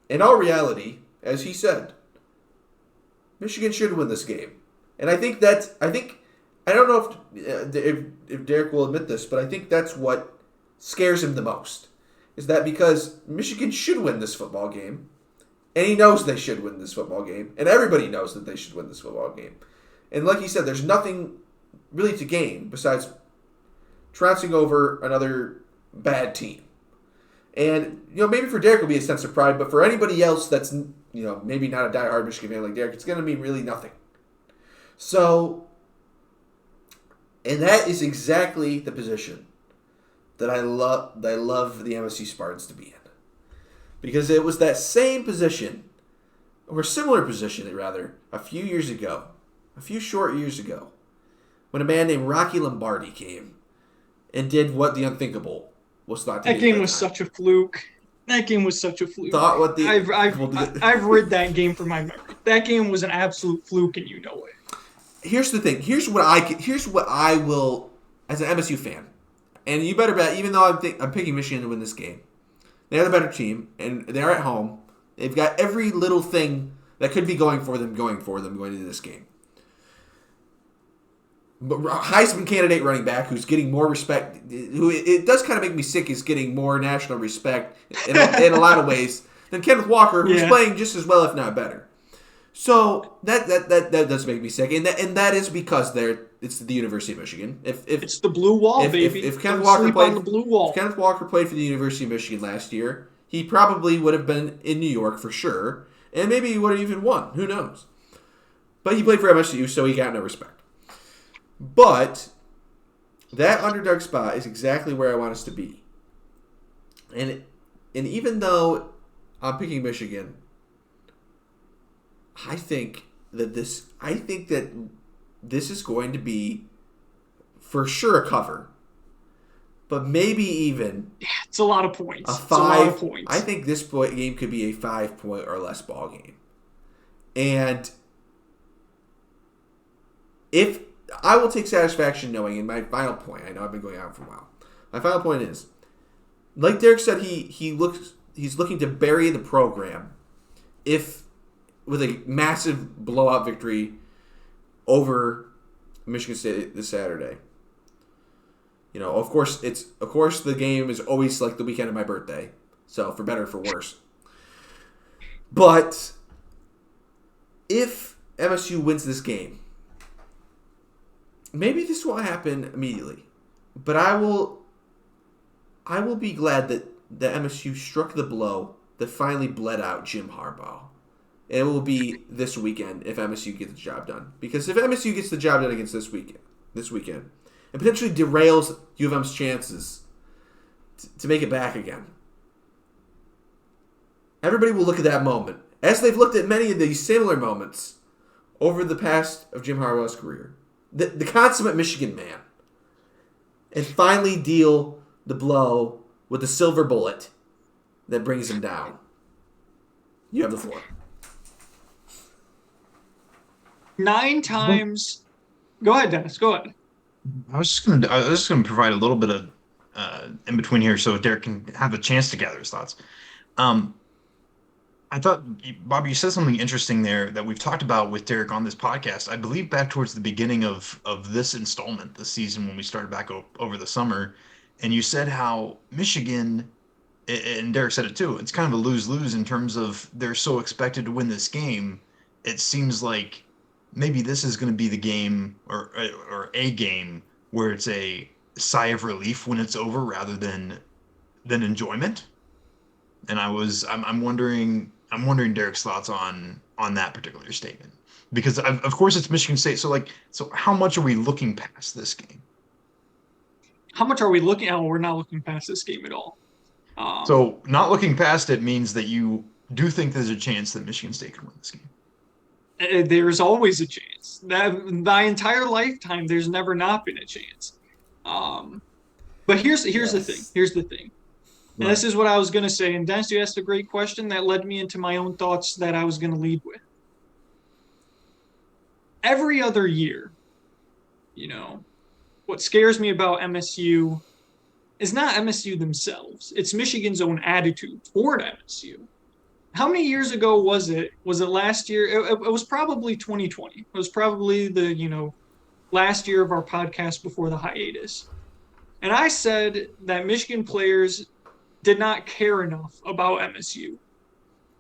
Speaker 3: in all reality, as he said, Michigan should win this game. And I don't know if Derek will admit this, but I think that's what scares him the most. Is that because Michigan should win this football game, and he knows they should win this football game, and everybody knows that they should win this football game. And like he said, there's nothing really to gain besides trouncing over another bad team. And, maybe for Derek it'll be a sense of pride, but for anybody else that's, maybe not a diehard Michigan fan like Derek, it's going to mean really nothing. So, and that is exactly the position that I love the MSU Spartans to be in. Because it was that same position, or similar position, rather, a few short years ago, when a man named Rocky Lombardi came and did what the unthinkable was thought to
Speaker 1: That
Speaker 3: be
Speaker 1: game
Speaker 3: at
Speaker 1: was
Speaker 3: that time.
Speaker 1: such a fluke. That game was such a fluke.
Speaker 3: Thought what the
Speaker 1: I've I've
Speaker 3: unthinkable did.
Speaker 1: I've read that game from my memory. That game was an absolute fluke, and you know it.
Speaker 3: Here's the thing. Here's what I will, as an MSU fan, and you better bet. Even though I'm picking Michigan to win this game, they're the better team, and they're at home. They've got every little thing that could be going into this game. But Heisman candidate running back who's getting more respect, who it does kind of make me sick, is getting more national respect in a lot of ways than Kenneth Walker, who's playing just as well, if not better. So that does make me sick, and that is because it's the University of Michigan. If
Speaker 1: it's the blue wall, baby.
Speaker 3: If Kenneth Walker played
Speaker 1: on the blue wall,
Speaker 3: if Kenneth Walker played for the University of Michigan last year, he probably would have been in New York for sure, and maybe he would have even won. Who knows? But he played for MSU, so he got no respect. But that underdog spot is exactly where I want us to be. And even though I'm picking Michigan, I think that this is going to be for sure a cover. But maybe even
Speaker 1: it's a lot of points.
Speaker 3: It's a lot of
Speaker 1: points.
Speaker 3: I think this game could be a 5-point or less ball game. And if I will take satisfaction knowing, in my final point, I know I've been going on for a while. My final point is, like Derek said, he's looking to bury the program with a massive blowout victory over Michigan State this Saturday. You know, of course the game is always like the weekend of my birthday, so for better or for worse. But if MSU wins this game, maybe this won't happen immediately, but I will be glad that the MSU struck the blow that finally bled out Jim Harbaugh. It will be this weekend if MSU gets the job done. Because if MSU gets the job done against this weekend, it potentially derails U of M's chances to make it back again. Everybody will look at that moment, as they've looked at many of these similar moments over the past of Jim Harbaugh's career. The consummate Michigan man, and finally deal the blow with the silver bullet that brings him down. You have the floor.
Speaker 1: 9 times. Go ahead, Dennis. Go ahead.
Speaker 2: I was just gonna provide a little bit of in between here so Derek can have a chance to gather his thoughts. I thought, Bob, you said something interesting there that we've talked about with Derek on this podcast. I believe back towards the beginning of this installment, this season, when we started back over the summer, and you said how Michigan, and Derek said it too, it's kind of a lose-lose in terms of they're so expected to win this game. It seems like maybe this is going to be the game or a game where it's a sigh of relief when it's over rather than enjoyment. And I'm wondering Derek's thoughts on that particular statement, because of course it's Michigan State. So how much are we looking past this game?
Speaker 1: How much are we looking? Oh, we're not looking past this game at all.
Speaker 2: So not looking past it means that you do think there's a chance that Michigan State could win this game.
Speaker 1: There's always a chance. My entire lifetime, there's never not been a chance. But here's the thing. Here's the thing. And
Speaker 3: Right.
Speaker 1: this is what I was going to say. And Dennis, you asked a great question that led me into my own thoughts that I was going to lead with. Every other year, what scares me about MSU is not MSU themselves. It's Michigan's own attitude toward MSU. How many years ago was it? Was it last year? It was probably 2020. It was probably the, last year of our podcast before the hiatus. And I said that Michigan players did not care enough about MSU.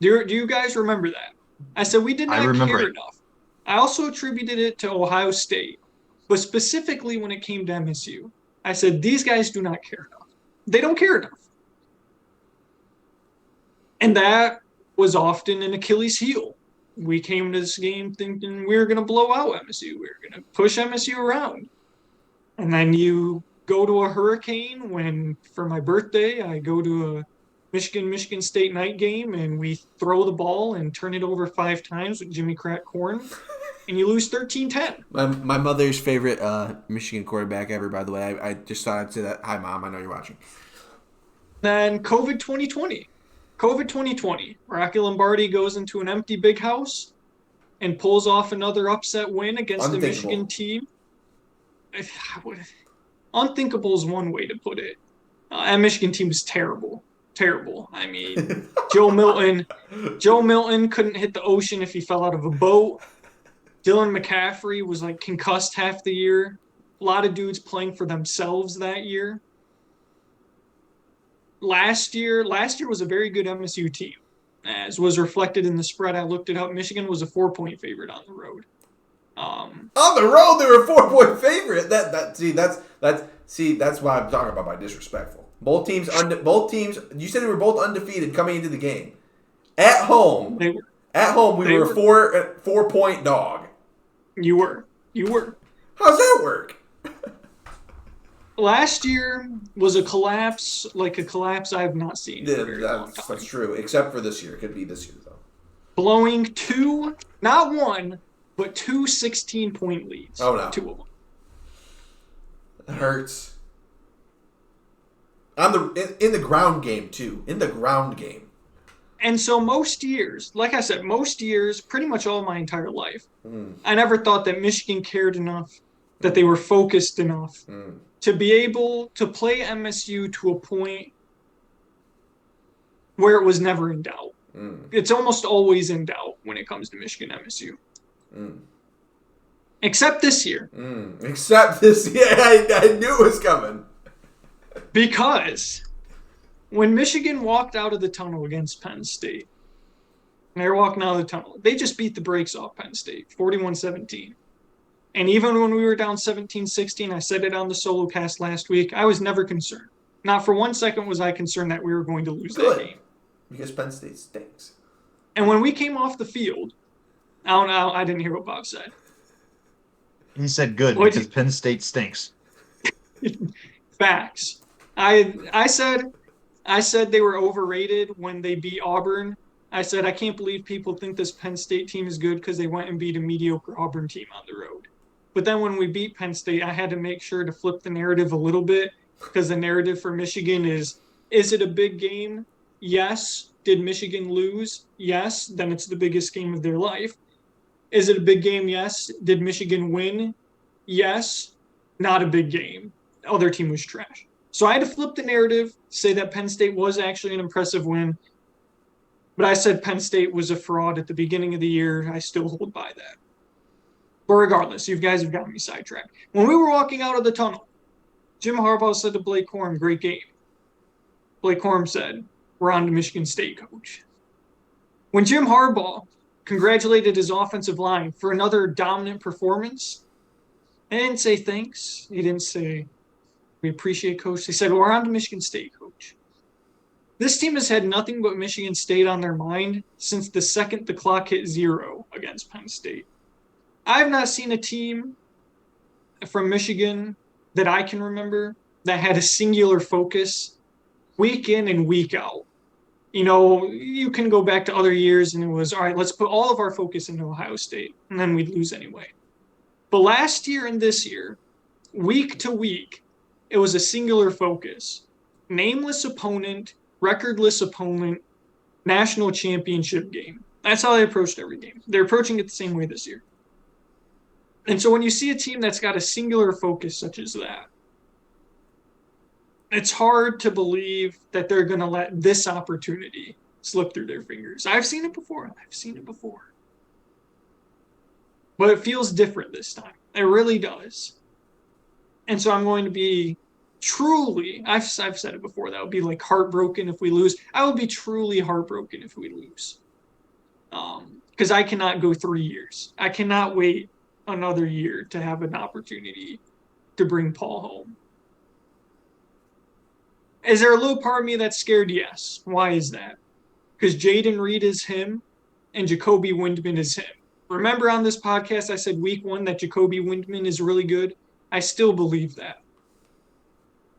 Speaker 1: Do you guys remember that? I said we did not care enough. I also attributed it to Ohio State, but specifically when it came to MSU, I said these guys do not care enough. They don't care enough. And that was often an Achilles heel. We came to this game thinking we were going to blow out MSU. We were going to push MSU around. And then you go to a hurricane when, for my birthday, I go to a Michigan State night game and we throw the ball and turn it over 5 times with Jimmy Crack Corn. and you lose 13-10.
Speaker 3: My mother's favorite Michigan quarterback ever, by the way. I just thought I'd say that. Hi, Mom. I know you're watching.
Speaker 1: Then COVID 2020. COVID 2020. Rocky Lombardi goes into an empty big house and pulls off another upset win against the Michigan team. Unthinkable is one way to put it. That Michigan team was terrible. Terrible. I mean, Joe Milton couldn't hit the ocean if he fell out of a boat. Dylan McCaffrey was like concussed half the year. A lot of dudes playing for themselves that year. Last year was a very good MSU team. As was reflected in the spread, I looked it up. Michigan was a 4-point favorite on the road.
Speaker 3: On the road, they were a 4-point favorite. That's why I'm talking about by disrespectful. Both teams. You said they were both undefeated coming into the game. At home, we were a 4-point dog.
Speaker 1: You were.
Speaker 3: How's that work?
Speaker 1: Last year was a collapse I have not seen.
Speaker 3: That's true, except for this year. It could be this year, though.
Speaker 1: Blowing two, not one, but two 16-point leads.
Speaker 3: Oh, no.
Speaker 1: Two of them.
Speaker 3: It hurts. In the ground game, too. In the ground game.
Speaker 1: And so most years, like I said, pretty much all my entire life, I never thought that Michigan cared enough, that they were focused enough to be able to play MSU to a point where it was never in doubt. It's almost always in doubt when it comes to Michigan MSU. Except this year.
Speaker 3: Except this year. I knew it was coming.
Speaker 1: Because when Michigan walked out of the tunnel against Penn State, and they were walking out of the tunnel, they just beat the brakes off Penn State, 41-17. And even when we were down 17-16, I said it on the solo cast last week, I was never concerned. Not for 1 second was I concerned that we were going to lose that game.
Speaker 3: Because Penn State stinks.
Speaker 1: And when we came off the field, I didn't hear what Bob said.
Speaker 2: He said good because Penn State stinks.
Speaker 1: Facts. I said they were overrated when they beat Auburn. I said I can't believe people think this Penn State team is good because they went and beat a mediocre Auburn team on the road. But then when we beat Penn State, I had to make sure to flip the narrative a little bit because the narrative for Michigan is it a big game? Yes. Did Michigan lose? Yes. Then it's the biggest game of their life. Is it a big game? Yes. Did Michigan win? Yes. Not a big game. The other team was trash. So I had to flip the narrative, say that Penn State was actually an impressive win. But I said Penn State was a fraud at the beginning of the year. I still hold by that. But regardless, you guys have gotten me sidetracked. When we were walking out of the tunnel, Jim Harbaugh said to Blake Corum, great game. Blake Corum said, we're on to Michigan State, coach. When Jim Harbaugh congratulated his offensive line for another dominant performance, he didn't say thanks. He didn't say, we appreciate coach. They said, we're on to Michigan State, coach. This team has had nothing but Michigan State on their mind since the second the clock hit 0 against Penn State. I have not seen a team from Michigan that I can remember that had a singular focus week in and week out. You know, you can go back to other years and it was, all right, let's put all of our focus into Ohio State, and then we'd lose anyway. But last year and this year, week to week, it was a singular focus. Nameless opponent, recordless opponent, national championship game. That's how they approached every game. They're approaching it the same way this year. And so when you see a team that's got a singular focus such as that, it's hard to believe that they're going to let this opportunity slip through their fingers. I've seen it before. But it feels different this time. It really does. And so I'm going to be truly, I've said it before, that would be like heartbroken if we lose. I would be truly heartbroken if we lose. Because I cannot go 3 years. I cannot wait another year to have an opportunity to bring Paul home. Is there a little part of me that's scared? Yes. Why is that? Because Jaden Reed is him and Jacoby Windman is him. Remember on this podcast I said week 1 that Jacoby Windman is really good? I still believe that.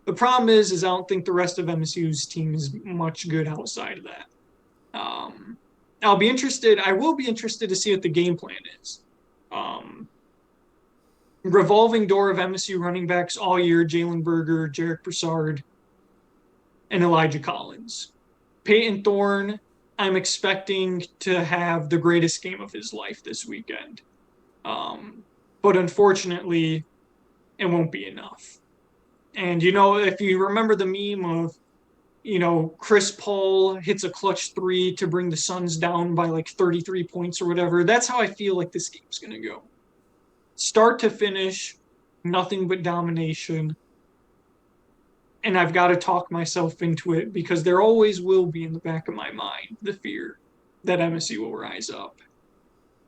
Speaker 1: The problem is I don't think the rest of MSU's team is much good outside of that. I will be interested to see what the game plan is. Revolving door of MSU running backs all year: Jalen Berger, Jarek Broussard, and Elijah Collins. Peyton Thorne, I'm expecting to have the greatest game of his life this weekend. But unfortunately, it won't be enough. And, if you remember the meme of, Chris Paul hits a clutch three to bring the Suns down by like 33 points or whatever, that's how I feel like this game's going to go. Start to finish, nothing but domination. And I've got to talk myself into it because there always will be in the back of my mind the fear that MSU will rise up.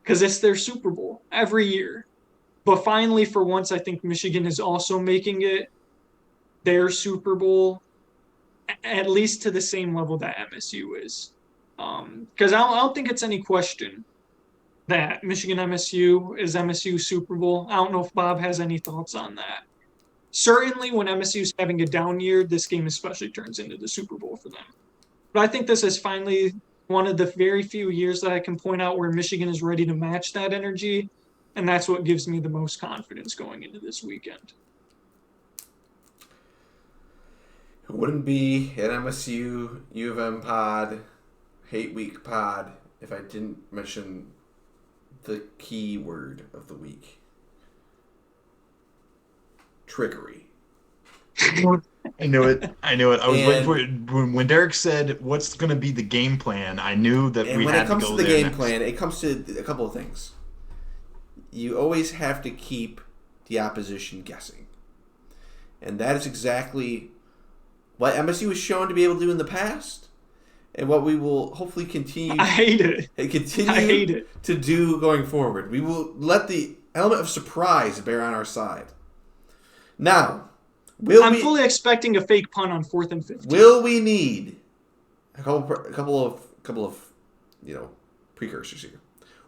Speaker 1: Because it's their Super Bowl every year. But finally, for once, I think Michigan is also making it their Super Bowl, at least to the same level that MSU is. Because I don't think it's any question that Michigan MSU is MSU Super Bowl. I don't know if Bob has any thoughts on that. Certainly, when MSU is having a down year, this game especially turns into the Super Bowl for them. But I think this is finally one of the very few years that I can point out where Michigan is ready to match that energy, and that's what gives me the most confidence going into this weekend.
Speaker 3: It wouldn't be an MSU U of M pod, hate week pod, if I didn't mention the key word of the week. Trickery.
Speaker 2: I knew it. I was waiting for it. When Derek said, what's going to be the game plan, I knew that we had to go there.
Speaker 3: When it comes to the game plan, it comes to a couple of things. You always have to keep the opposition guessing. And that is exactly what MSU has shown to be able to do in the past, and what we will hopefully continue.
Speaker 1: I hate it.
Speaker 3: To do going forward. We will let the element of surprise bear on our side. Now,
Speaker 1: I'm fully expecting a fake punt on 4th and 15.
Speaker 3: Will we need a couple of precursors here?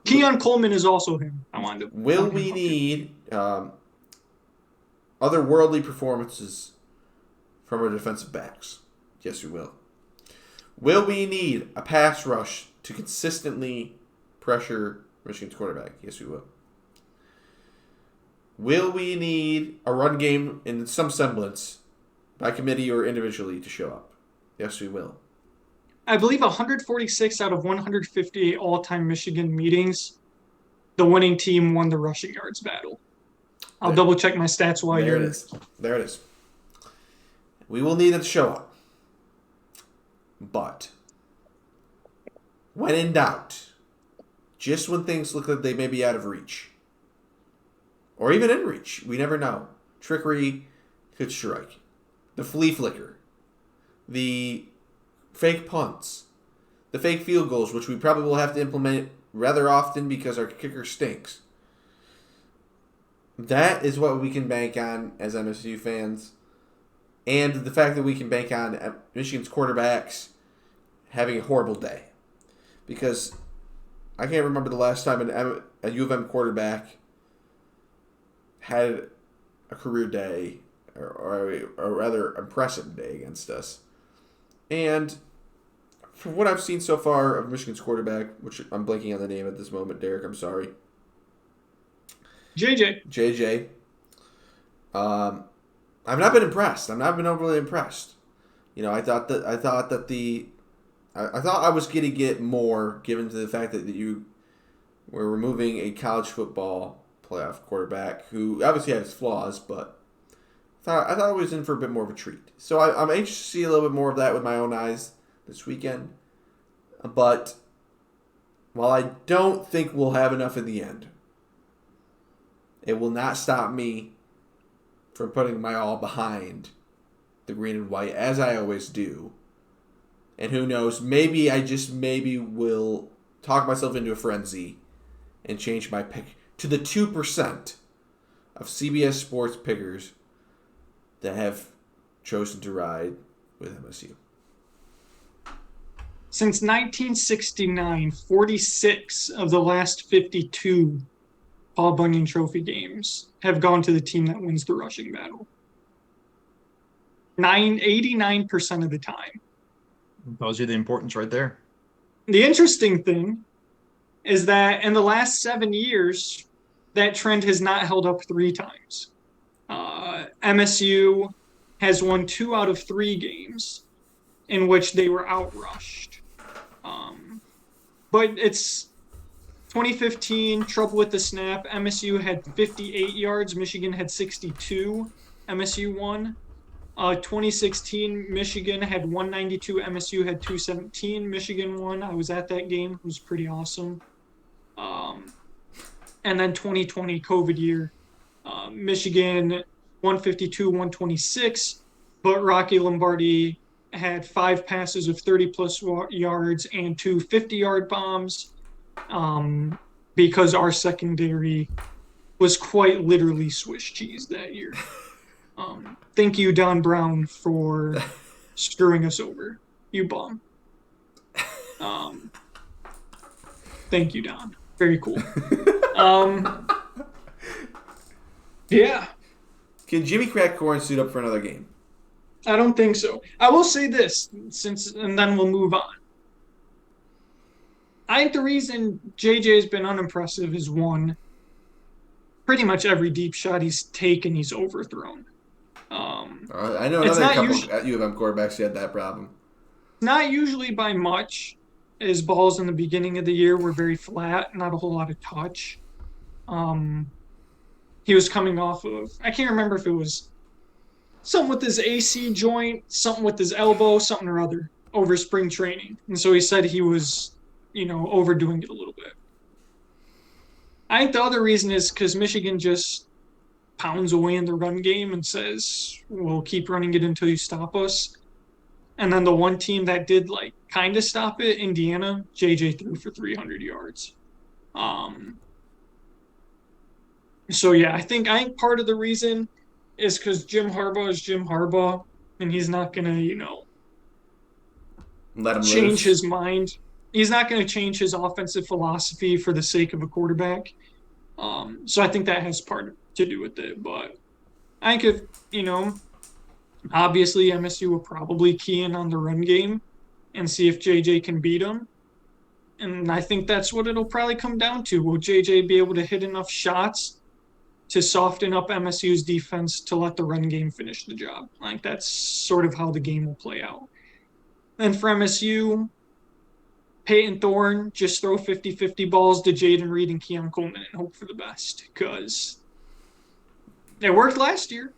Speaker 1: Keon Coleman is also him. I wanted to.
Speaker 3: Will we need otherworldly performances from our defensive backs? Yes, we will. Will we need a pass rush to consistently pressure Michigan's quarterback? Yes, we will. Will we need a run game in some semblance, by committee or individually, to show up? Yes, we will.
Speaker 1: I believe 146 out of 158 all-time Michigan meetings, the winning team won the rushing yards battle. I'll double-check my stats while
Speaker 3: you're... There it is. We will need it to show up. But when in doubt, just when things look like they may be out of reach, or even in reach, we never know, trickery could strike. The flea flicker, the fake punts, the fake field goals, which we probably will have to implement rather often because our kicker stinks. That is what we can bank on as MSU fans. And the fact that we can bank on Michigan's quarterbacks having a horrible day. Because I can't remember the last time a U of M quarterback had a career day, or a rather impressive day against us. And from what I've seen so far of Michigan's quarterback, which I'm blanking on the name at this moment, Derek, I'm sorry. JJ. I've not been impressed. I've not been overly impressed. I thought I was going to get more, given to the fact that you were removing a college football playoff quarterback who obviously had his flaws, but I thought I was in for a bit more of a treat. So I'm anxious to see a little bit more of that with my own eyes this weekend. But while I don't think we'll have enough in the end, it will not stop me from putting my all behind the green and white, as I always do. And who knows, maybe I just will talk myself into a frenzy and change my pick to the 2% of CBS Sports pickers that have chosen to ride with MSU.
Speaker 1: Since 1969, 46 of the last 52 Paul Bunyan Trophy games have gone to the team that wins the rushing battle. 89% of the time.
Speaker 2: Tells you the importance right there.
Speaker 1: The interesting thing is that in the last 7 years, that trend has not held up 3 times. MSU has won 2 out of 3 games in which they were outrushed. But it's 2015, trouble with the snap. MSU had 58 yards. Michigan had 62. MSU won. 2016, Michigan had 192. MSU had 217. Michigan won. I was at that game. It was pretty awesome. And then 2020, COVID year, Michigan 152, 126. But Rocky Lombardi had 5 passes of 30-plus yards and 2 50-yard bombs. Because our secondary was quite literally Swiss cheese that year. Thank you, Don Brown, for screwing us over. You bum. Thank you, Don. Very cool. Yeah.
Speaker 3: Can Jimmy Crack Corn suit up for another game?
Speaker 1: I don't think so. I will say this, and then we'll move on. I think the reason JJ has been unimpressive is, one, pretty much every deep shot he's taken, he's overthrown.
Speaker 3: I know another couple U of M quarterbacks who had that problem.
Speaker 1: Not usually by much. His balls in the beginning of the year were very flat, not a whole lot of touch. He was coming off of, I can't remember if it was something with his AC joint, something with his elbow, something or other over spring training. And so he said he was, overdoing it a little bit. I think the other reason is because Michigan just pounds away in the run game and says, we'll keep running it until you stop us. And then the one team that did kind of stop it, Indiana, JJ threw for 300 yards. So yeah, I think part of the reason is because Jim Harbaugh is Jim Harbaugh, and he's not gonna,
Speaker 3: let him
Speaker 1: change his mind. He's not gonna change his offensive philosophy for the sake of a quarterback. So I think that has part to do with it. But I think if obviously MSU will probably key in on the run game and see if JJ can beat him. And I think that's what it'll probably come down to. Will JJ be able to hit enough shots to soften up MSU's defense to let the run game finish the job? I think that's sort of how the game will play out. And for MSU, Peyton Thorne, just throw 50-50 balls to Jaden Reed and Keon Coleman and hope for the best, because it worked last year.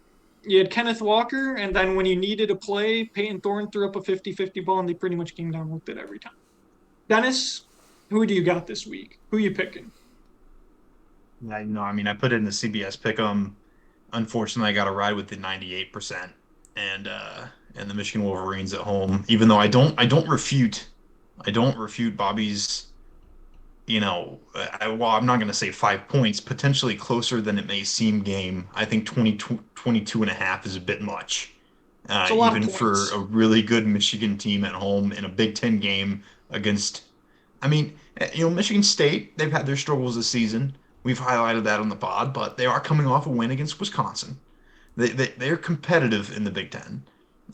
Speaker 1: You had Kenneth Walker, and then when you needed a play, Peyton Thorne threw up a 50-50 ball, and they pretty much came down with it every time. Dennis, who do you got this week? Who are you picking?
Speaker 2: I put it in the CBS pick'em. Unfortunately, I got to ride with the 98% and the Michigan Wolverines at home. Even though I don't refute Bobby's. I'm not going to say 5 points, potentially closer than it may seem game. I think 22 and a half is a bit much, even for a really good Michigan team at home in a Big Ten game against. Michigan State, they've had their struggles this season. We've highlighted that on the pod, but they are coming off a win against Wisconsin. They're competitive in the Big Ten,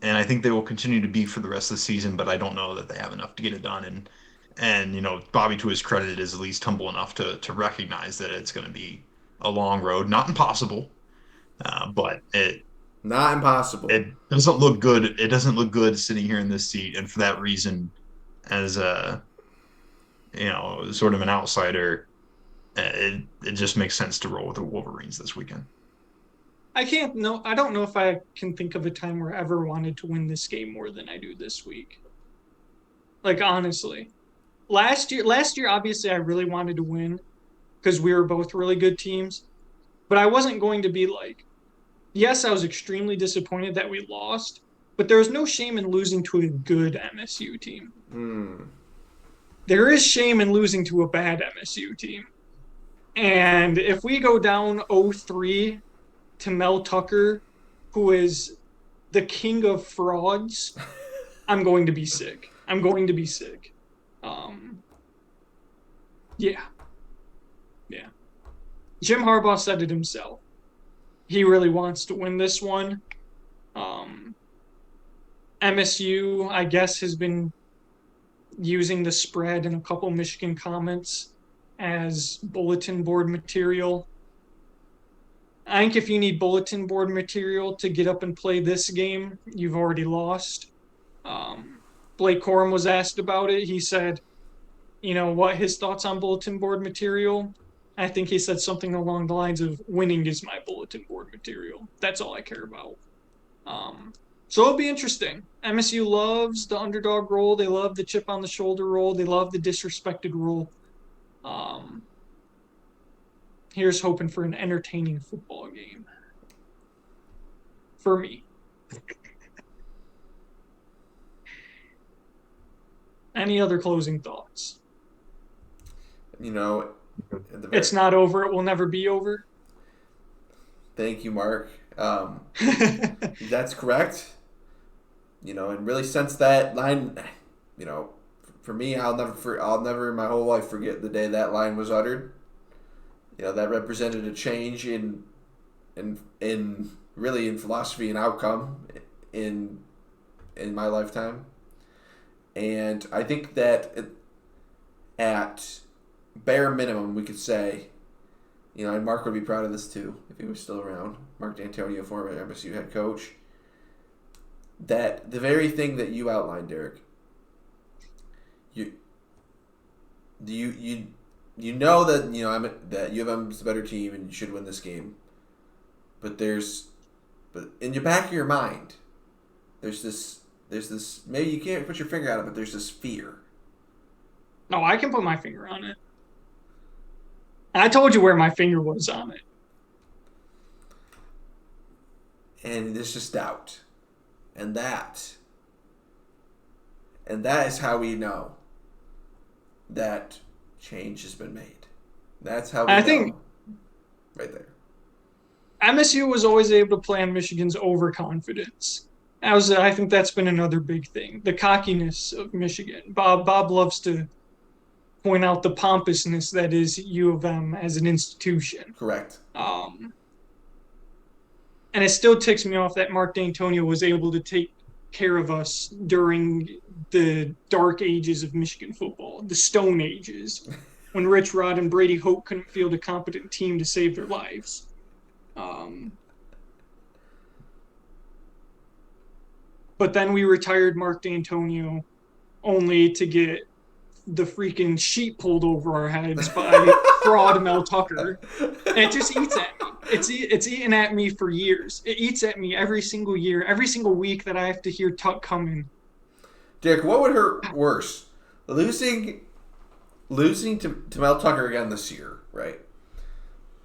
Speaker 2: and I think they will continue to be for the rest of the season, but I don't know that they have enough to get it done. And Bobby, to his credit, is at least humble enough to recognize that it's going to be a long road. Not impossible, but
Speaker 3: not impossible.
Speaker 2: It doesn't look good. It doesn't look good sitting here in this seat, and for that reason, as sort of an outsider, it just makes sense to roll with the Wolverines this weekend.
Speaker 1: I don't know if I can think of a time where I ever wanted to win this game more than I do this week. Honestly. Last year, obviously, I really wanted to win because we were both really good teams. But I wasn't going to be yes, I was extremely disappointed that we lost, but there was no shame in losing to a good MSU team. There is shame in losing to a bad MSU team. And if we go down 0-3 to Mel Tucker, who is the king of frauds, I'm going to be sick. Yeah. Jim Harbaugh said it himself. He really wants to win this one. MSU, I guess, has been using the spread in a couple Michigan comments as bulletin board material. I think if you need bulletin board material to get up and play this game, you've already lost. Blake Corum was asked about it. He said, what his thoughts on bulletin board material. I think he said something along the lines of winning is my bulletin board material. That's all I care about. So it'll be interesting. MSU loves the underdog role. They love the chip on the shoulder role. They love the disrespected role. Here's hoping for an entertaining football game. For me. Any other closing thoughts? It's not over. It will never be over.
Speaker 3: Thank you, Mark. That's correct. And really since that line, for me, I'll never in my whole life forget the day that line was uttered. That represented a change in really in philosophy and outcome in my lifetime. And I think that at bare minimum, we could say, and Mark would be proud of this too if he was still around. Mark D'Antonio, former MSU head coach. That the very thing that you outlined, Derek. You know that that U of M is the better team and you should win this game. But in the back of your mind, there's this maybe you can't put your finger on it, but there's this fear.
Speaker 1: No, I can put my finger on it. I told you where my finger was on it.
Speaker 3: And there's just doubt. And that is how we know that change has been made. That's how we know.
Speaker 1: Think
Speaker 3: right there.
Speaker 1: MSU was always able to play on Michigan's overconfidence. I think that's been another big thing. The cockiness of Michigan. Bob loves to point out the pompousness that is U of M as an institution.
Speaker 3: Correct.
Speaker 1: And it still ticks me off that Mark D'Antonio was able to take care of us during the dark ages of Michigan football, the Stone Ages, when Rich Rod and Brady Hoke couldn't field a competent team to save their lives. But then we retired Mark D'Antonio only to get the freaking sheet pulled over our heads by fraud Mel Tucker. And it just eats at me. It's eaten at me for years. It eats at me every single year, every single week that I have to hear Tuck coming.
Speaker 3: Dick, what would hurt worse? Losing to Mel Tucker again this year, right?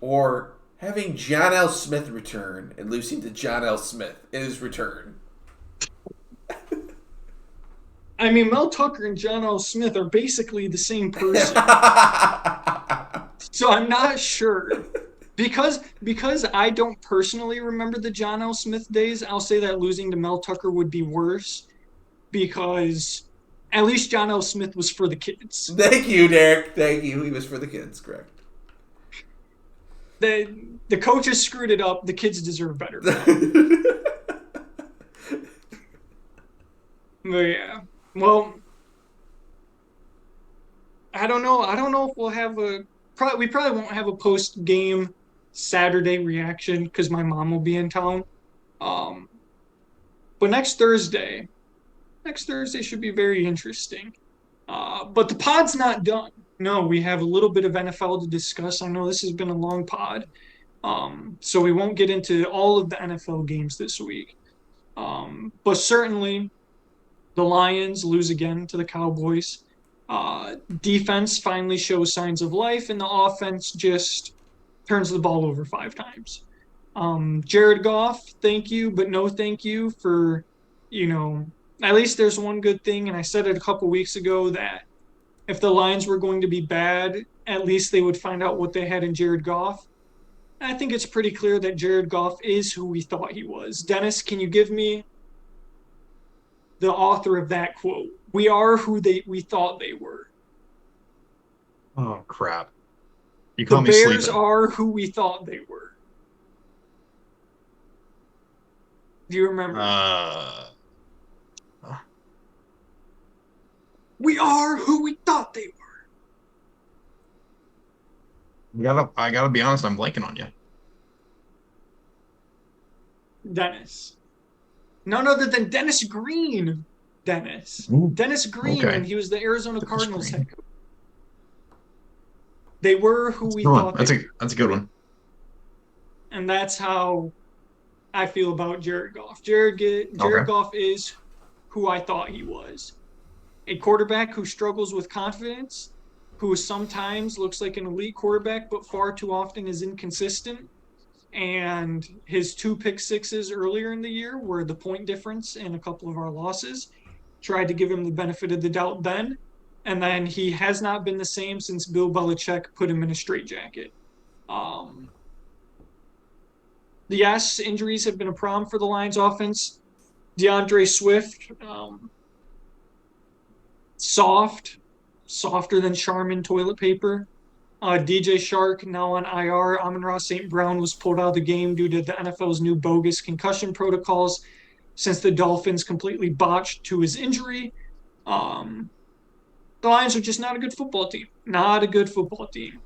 Speaker 3: Or having John L. Smith return and losing to John L. Smith in his return?
Speaker 1: I mean, Mel Tucker and John L. Smith are basically the same person. So I'm not sure. Because I don't personally remember the John L. Smith days, I'll say that losing to Mel Tucker would be worse. Because at least John L. Smith was for the kids.
Speaker 3: Thank you, Derek. Thank you. He was for the kids, correct.
Speaker 1: The coaches screwed it up. The kids deserve better. But yeah. Well, I don't know. I don't know if we'll have we probably won't have a post-game Saturday reaction because my mom will be in town. But next Thursday should be very interesting. But the pod's not done. No, we have a little bit of NFL to discuss. I know this has been a long pod. So we won't get into all of the NFL games this week. But certainly the Lions lose again to the Cowboys. Defense finally shows signs of life, and the offense just turns the ball over 5 times. Jared Goff, thank you, but no thank you for, at least there's one good thing, and I said it a couple weeks ago that if the Lions were going to be bad, at least they would find out what they had in Jared Goff. I think it's pretty clear that Jared Goff is who we thought he was. Dennis, can you give me the author of that quote? We are who we thought they were.
Speaker 2: Oh, crap. You
Speaker 1: The
Speaker 2: call me
Speaker 1: Bears
Speaker 2: sleeping.
Speaker 1: are who we thought they were. Do you remember? We are who we thought they were.
Speaker 2: I gotta be honest, I'm blanking on you.
Speaker 1: Dennis. None other than Dennis Green.
Speaker 2: Ooh,
Speaker 1: Dennis Green
Speaker 2: okay.
Speaker 1: when he was the Arizona
Speaker 2: Dennis
Speaker 1: Cardinals
Speaker 2: Green.
Speaker 1: head coach. They were who
Speaker 2: That's a
Speaker 1: we
Speaker 2: good one.
Speaker 1: thought they were.
Speaker 2: That's a good one.
Speaker 1: And that's how I feel about Jared Goff.
Speaker 2: Okay.
Speaker 1: Jared Goff is who I thought he was. A quarterback who struggles with confidence, who sometimes looks like an elite quarterback, but far too often is inconsistent. And his two pick sixes earlier in the year were the point difference in a couple of our losses. Tried to give him the benefit of the doubt then. And then he has not been the same since Bill Belichick put him in a straitjacket. Um, yes, injuries have been a problem for the Lions offense. DeAndre Swift, softer than Charmin toilet paper. DJ Shark now on IR. Amon-Ra St. Brown was pulled out of the game due to the NFL's new bogus concussion protocols since the Dolphins completely botched to his injury. Um, the Lions are just not a good football team. Not a good football team.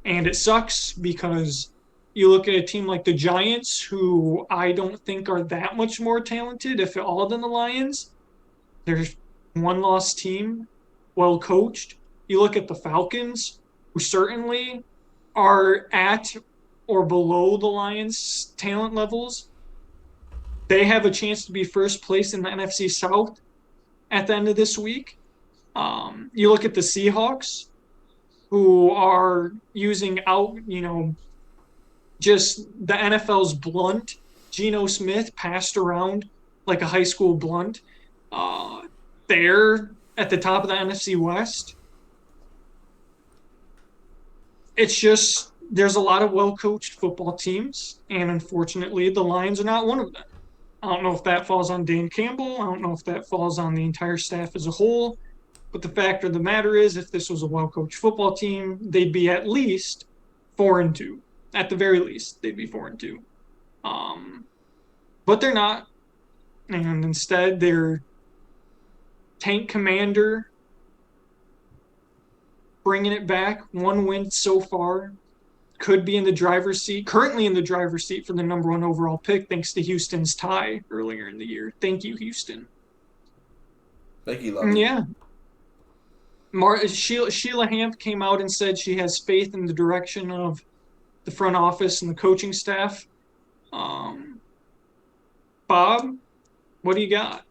Speaker 1: And it sucks because you look at a team like the Giants, who I don't think are that much more talented, if at all, than the Lions. They're one loss team, well coached. You look at the Falcons, who certainly are at or below the Lions' talent levels. They have a chance to be first place in the NFC South at the end of this week. You look at the Seahawks, who are using just the NFL's blunt. Geno Smith passed around like a high school blunt. Uh, they're at the top of the NFC West. It's just there's a lot of well coached football teams, and unfortunately, the Lions are not one of them. I don't know if that falls on Dan Campbell. I don't know if that falls on the entire staff as a whole. But the fact of the matter is, if this was a well coached football team, they'd be at least 4-2. At the very least, they'd be 4-2. But they're not. And instead, they're tank commander, bringing it back. One win so far. Could be in the driver's seat, currently in the driver's seat for the number one overall pick, thanks to Houston's tie earlier in the year. Thank you, Houston.
Speaker 3: Thank you, Lovey.
Speaker 1: Yeah. Sheila Hamp came out and said she has faith in the direction of the front office and the coaching staff. Bob, what do you got?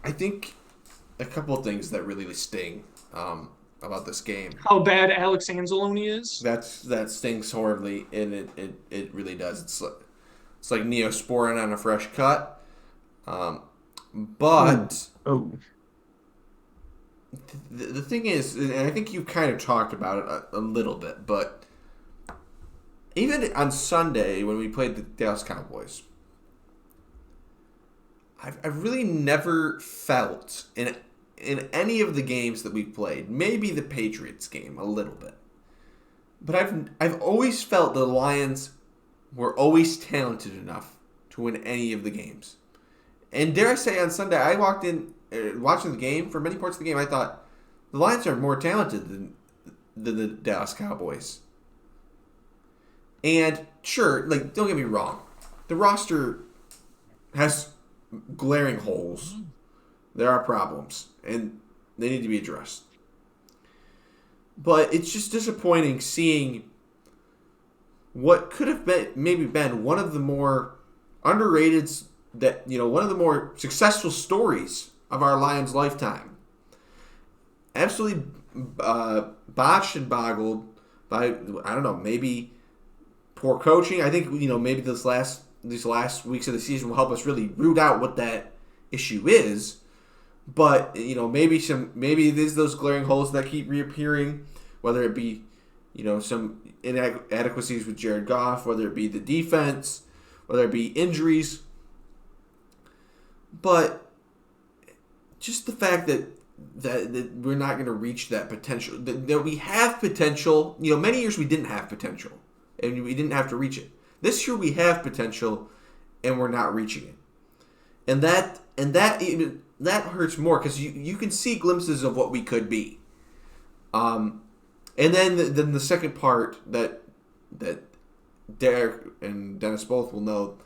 Speaker 3: I think a couple of things that really sting about this game.
Speaker 1: How bad Alex Anzalone is?
Speaker 3: That stings horribly, and it really does. It's like Neosporin on a fresh cut. But the thing is, and I think you kind of talked about it a little bit, but even on Sunday when we played the Dallas Cowboys, I've really never felt in any of the games that we played, maybe the Patriots game a little bit, but I've always felt the Lions were always talented enough to win any of the games. And dare I say, on Sunday, I walked in watching the game. For many parts of the game, I thought the Lions are more talented than the Dallas Cowboys. And sure, like, don't get me wrong, the roster has glaring holes. There are problems, and they need to be addressed. But it's just disappointing seeing what could have been one of the more underrated, one of the more successful stories of our Lions lifetime. Absolutely botched and boggled by, I don't know, maybe poor coaching. I think, maybe these last weeks of the season will help us really root out what that issue is. But, maybe it is those glaring holes that keep reappearing, whether it be, some inadequacies with Jared Goff, whether it be the defense, whether it be injuries. But just the fact that we're not going to reach that potential, that we have potential. Many years we didn't have potential, and we didn't have to reach it. This year we have potential, and we're not reaching it, and that hurts more because you can see glimpses of what we could be. And then the second part that that Derek and Dennis both will know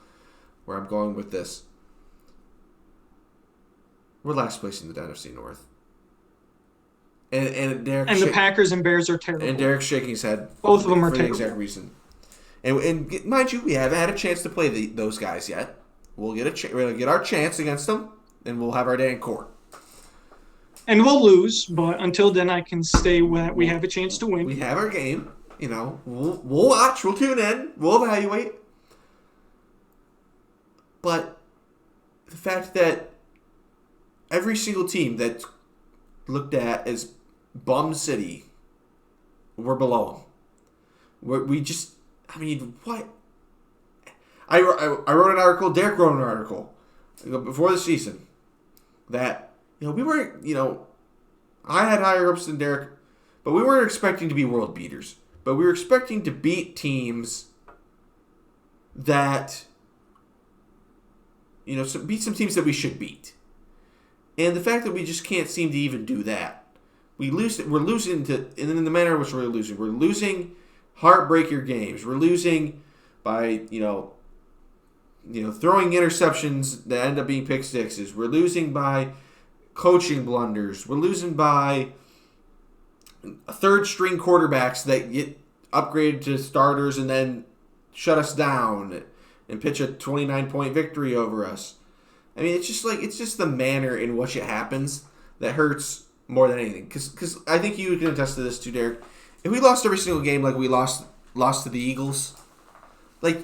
Speaker 3: where I'm going with this. We're last place in the NFC North. And Derek
Speaker 1: And the Packers and Bears are terrible.
Speaker 3: And Derek's shaking his head.
Speaker 1: Both of them are
Speaker 3: for
Speaker 1: terrible.
Speaker 3: the exact reason. And mind you, we haven't had a chance to play those guys yet. We'll get we're gonna get our chance against them, and we'll have our day in court.
Speaker 1: And we'll lose, but until then, I can say that we have a chance to win.
Speaker 3: We have our game. You know, we'll watch. We'll tune in. We'll evaluate. But the fact that every single team that's looked at as bum city, we're below them. We just, I mean, what? I wrote an article, Derek wrote an article before the season that, we weren't, I had higher hopes than Derek, but we weren't expecting to be world beaters. But we were expecting to beat teams that, beat some teams that we should beat. And the fact that we just can't seem to even do that. We're losing and in the manner in which we're losing heartbreaker games. We're losing by, throwing interceptions that end up being pick sixes. We're losing by coaching blunders. We're losing by third-string quarterbacks that get upgraded to starters and then shut us down and pitch a 29-point victory over us. I mean, it's just the manner in which it happens that hurts more than anything. Because I think you can attest to this too, Derek. If we lost every single game like we lost to the Eagles, like,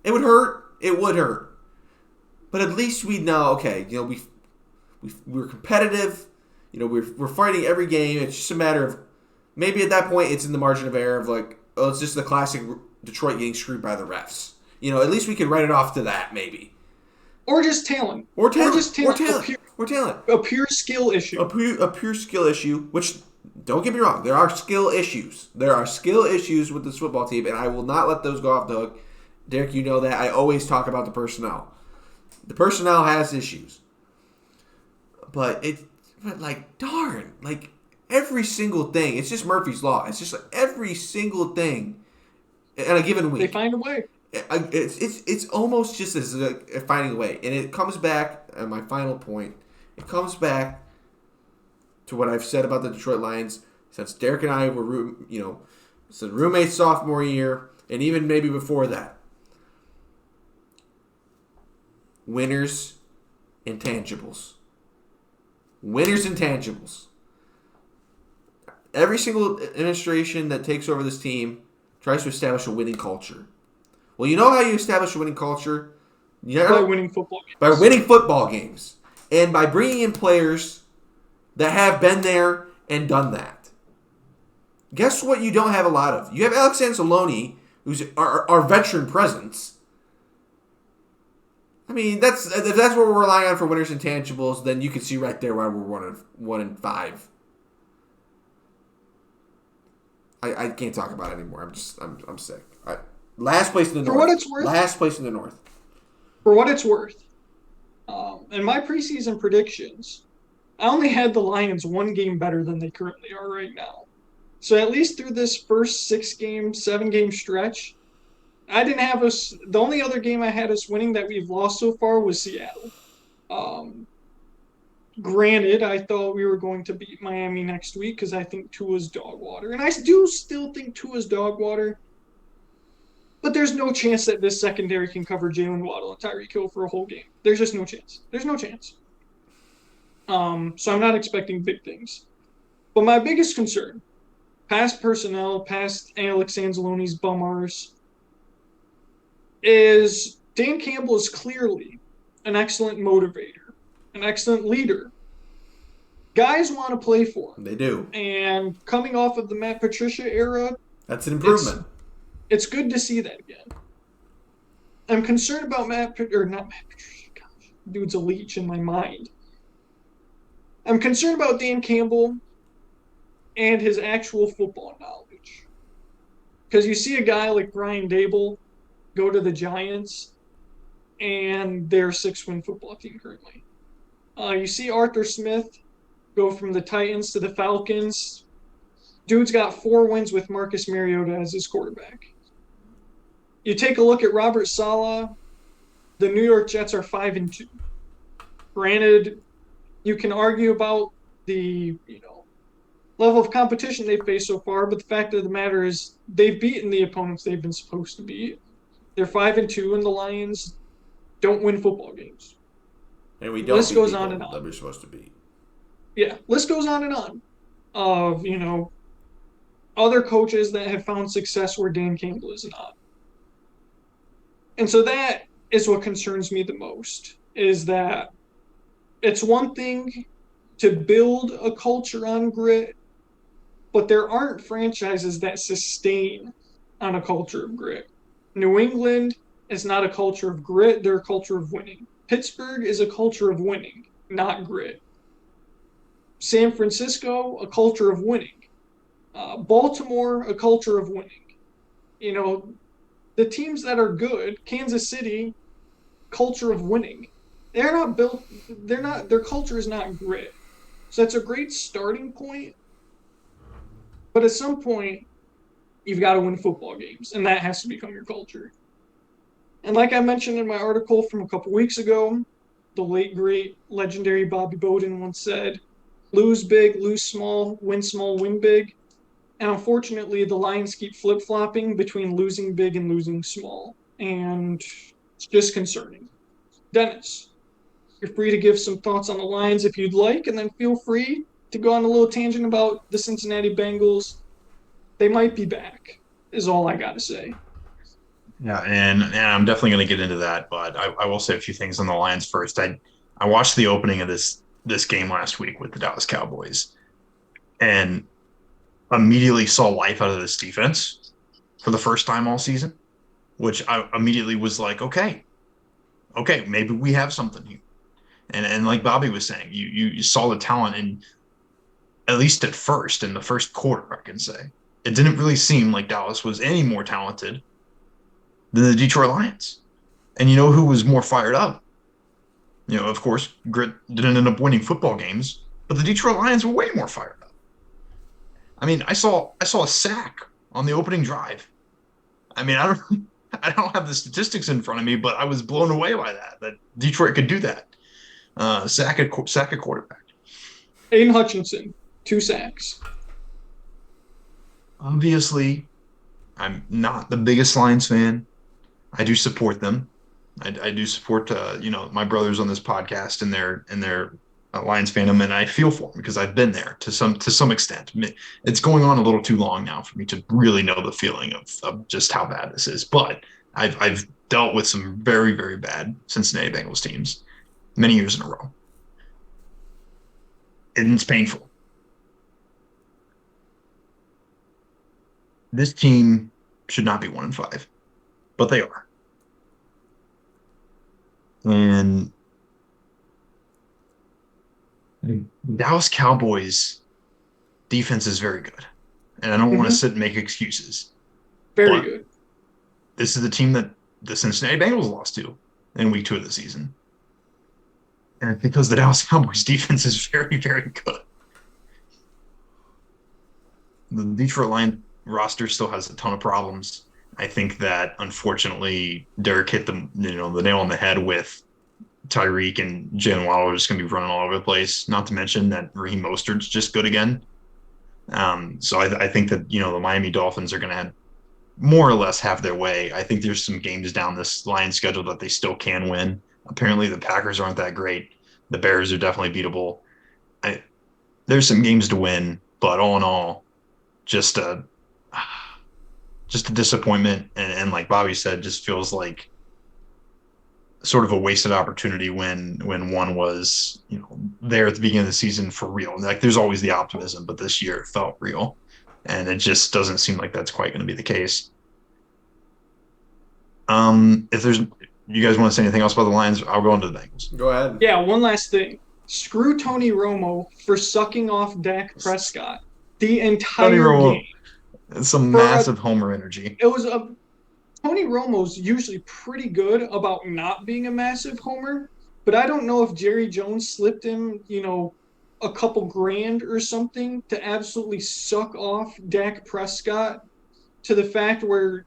Speaker 3: it would hurt. It would hurt. But at least we know, okay, we're competitive. We're fighting every game. It's just a matter of, maybe at that point it's in the margin of error of like, oh, it's just the classic Detroit getting screwed by the refs. At least we could write it off to that, maybe.
Speaker 1: Or just talent.
Speaker 3: Or talent.
Speaker 1: A pure skill issue.
Speaker 3: A pure skill issue, which, don't get me wrong, there are skill issues. There are skill issues with this football team, and I will not let those go off the hook. Derek, you know that. I always talk about the personnel. The personnel has issues. But darn, every single thing, it's just Murphy's Law. It's just like every single thing in a given week.
Speaker 1: They find a way.
Speaker 3: It's almost just as finding a way. And it comes back, at my final point, it comes back to what I've said about the Detroit Lions since Derek and I were, since roommates sophomore year, and even maybe before that. Winners, intangibles. Winners, intangibles. Every single administration that takes over this team tries to establish a winning culture. Well, you know how you establish a winning culture?
Speaker 1: By winning football games.
Speaker 3: By winning football games. And by bringing in players that have been there and done that. Guess what you don't have a lot of? You have Alex Anzalone, who's our veteran presence. I mean, if that's what we're relying on for winners and intangibles, then you can see right there why we're 1-5. I can't talk about it anymore. I'm sick. All right. Last place in the North.
Speaker 1: For what it's worth.
Speaker 3: Last place in the North.
Speaker 1: For what it's worth, in my preseason predictions, I only had the Lions one game better than they currently are right now. So at least through this first 7-game stretch, I didn't have us. The only other game I had us winning that we've lost so far was Seattle. Granted, I thought we were going to beat Miami next week because I think Tua's dog water. And I do still think Tua's dog water. But there's no chance that this secondary can cover Jalen Waddle and Tyreek Hill for a whole game. There's just no chance. There's no chance. So I'm not expecting big things. But my biggest concern, past personnel, past Alex Anzalone's bummers, is Dan Campbell is clearly an excellent motivator, an excellent leader. Guys want to play for him.
Speaker 3: They do.
Speaker 1: And coming off of the Matt Patricia era,
Speaker 3: that's an improvement.
Speaker 1: It's good to see that again. I'm concerned about not Matt Patricia. Gosh, dude's a leech in my mind. I'm concerned about Dan Campbell and his actual football knowledge. Because you see a guy like Brian Dable go to the Giants, and they're a 6-win football team currently. You see Arthur Smith go from the Titans to the Falcons. Dude's got 4 wins with Marcus Mariota as his quarterback. You take a look at Robert Saleh. The New York Jets are 5-2. Granted, you can argue about the level of competition they've faced so far, but the fact of the matter is they've beaten the opponents they've been supposed to beat. They're 5-2, and the Lions don't win football games.
Speaker 3: And we don't
Speaker 1: List
Speaker 3: beat
Speaker 1: goes
Speaker 3: people
Speaker 1: on and on.
Speaker 3: that we're supposed to beat.
Speaker 1: Yeah, list goes on and on. Of other coaches that have found success where Dan Campbell is not. And so that is what concerns me the most, is that it's one thing to build a culture on grit, but there aren't franchises that sustain on a culture of grit. New England is not a culture of grit, they're a culture of winning. Pittsburgh is a culture of winning, not grit. San Francisco, a culture of winning. Baltimore, a culture of winning. The teams that are good, Kansas City, culture of winning. Their culture is not grit. So that's a great starting point. But at some point, you've got to win football games, and that has to become your culture. And like I mentioned in my article from a couple weeks ago, the late, great, legendary Bobby Bowden once said, lose big, lose small, win big. And unfortunately, the Lions keep flip-flopping between losing big and losing small. And it's just concerning. Dennis, you're free to give some thoughts on the Lions if you'd like, and then feel free to go on a little tangent about the Cincinnati Bengals. They might be back, is all I got to say.
Speaker 2: Yeah, and I'm definitely going to get into that, but I will say a few things on the Lions first. I watched the opening of this game last week with the Dallas Cowboys, and immediately saw life out of this defense for the first time all season, which I immediately was like, okay, maybe we have something here. And like Bobby was saying, you saw the talent in, at least at first, in the first quarter, I can say. It didn't really seem like Dallas was any more talented than the Detroit Lions. And you know who was more fired up? Of course, Grit didn't end up winning football games, but the Detroit Lions were way more fired up. I mean, I saw a sack on the opening drive. I mean, I don't have the statistics in front of me, but I was blown away by that Detroit could do that. Sack a quarterback.
Speaker 1: Aiden Hutchinson, 2 sacks.
Speaker 2: Obviously, I'm not the biggest Lions fan. I do support them. I do support my brothers on this podcast and their Lions fandom, and I feel for them because I've been there to some extent. It's going on a little too long now for me to really know the feeling of just how bad this is. But I've dealt with some very, very bad Cincinnati Bengals teams many years in a row, and it's painful. This team should not be 1-5, but they are. And the Dallas Cowboys defense is very good. And I don't want to sit and make excuses.
Speaker 1: Very good.
Speaker 2: This is the team that the Cincinnati Bengals lost to in week 2 of the season. And because the Dallas Cowboys defense is very, very good. The Detroit Lions roster still has a ton of problems. I think that, unfortunately, Derek hit the nail on the head with Tyreek and Jalen Waddle are just going to be running all over the place. Not to mention that Raheem Mostert's just good again. So I think that, the Miami Dolphins are going to more or less have their way. I think there's some games down this Lions schedule that they still can win. Apparently the Packers aren't that great. The Bears are definitely beatable. There's some games to win, but all in all, just a disappointment. And like Bobby said, just feels like sort of a wasted opportunity when one was, there at the beginning of the season for real. Like there's always the optimism, but this year it felt real. And it just doesn't seem like that's quite going to be the case. If you guys want to say anything else about the Lions, I'll go into the Bengals.
Speaker 3: Go ahead.
Speaker 1: Yeah, one last thing. Screw Tony Romo for sucking off Dak Prescott the entire game.
Speaker 2: Some massive homer energy.
Speaker 1: It was Tony Romo's usually pretty good about not being a massive homer, but I don't know if Jerry Jones slipped him, a couple grand or something to absolutely suck off Dak Prescott to the fact where,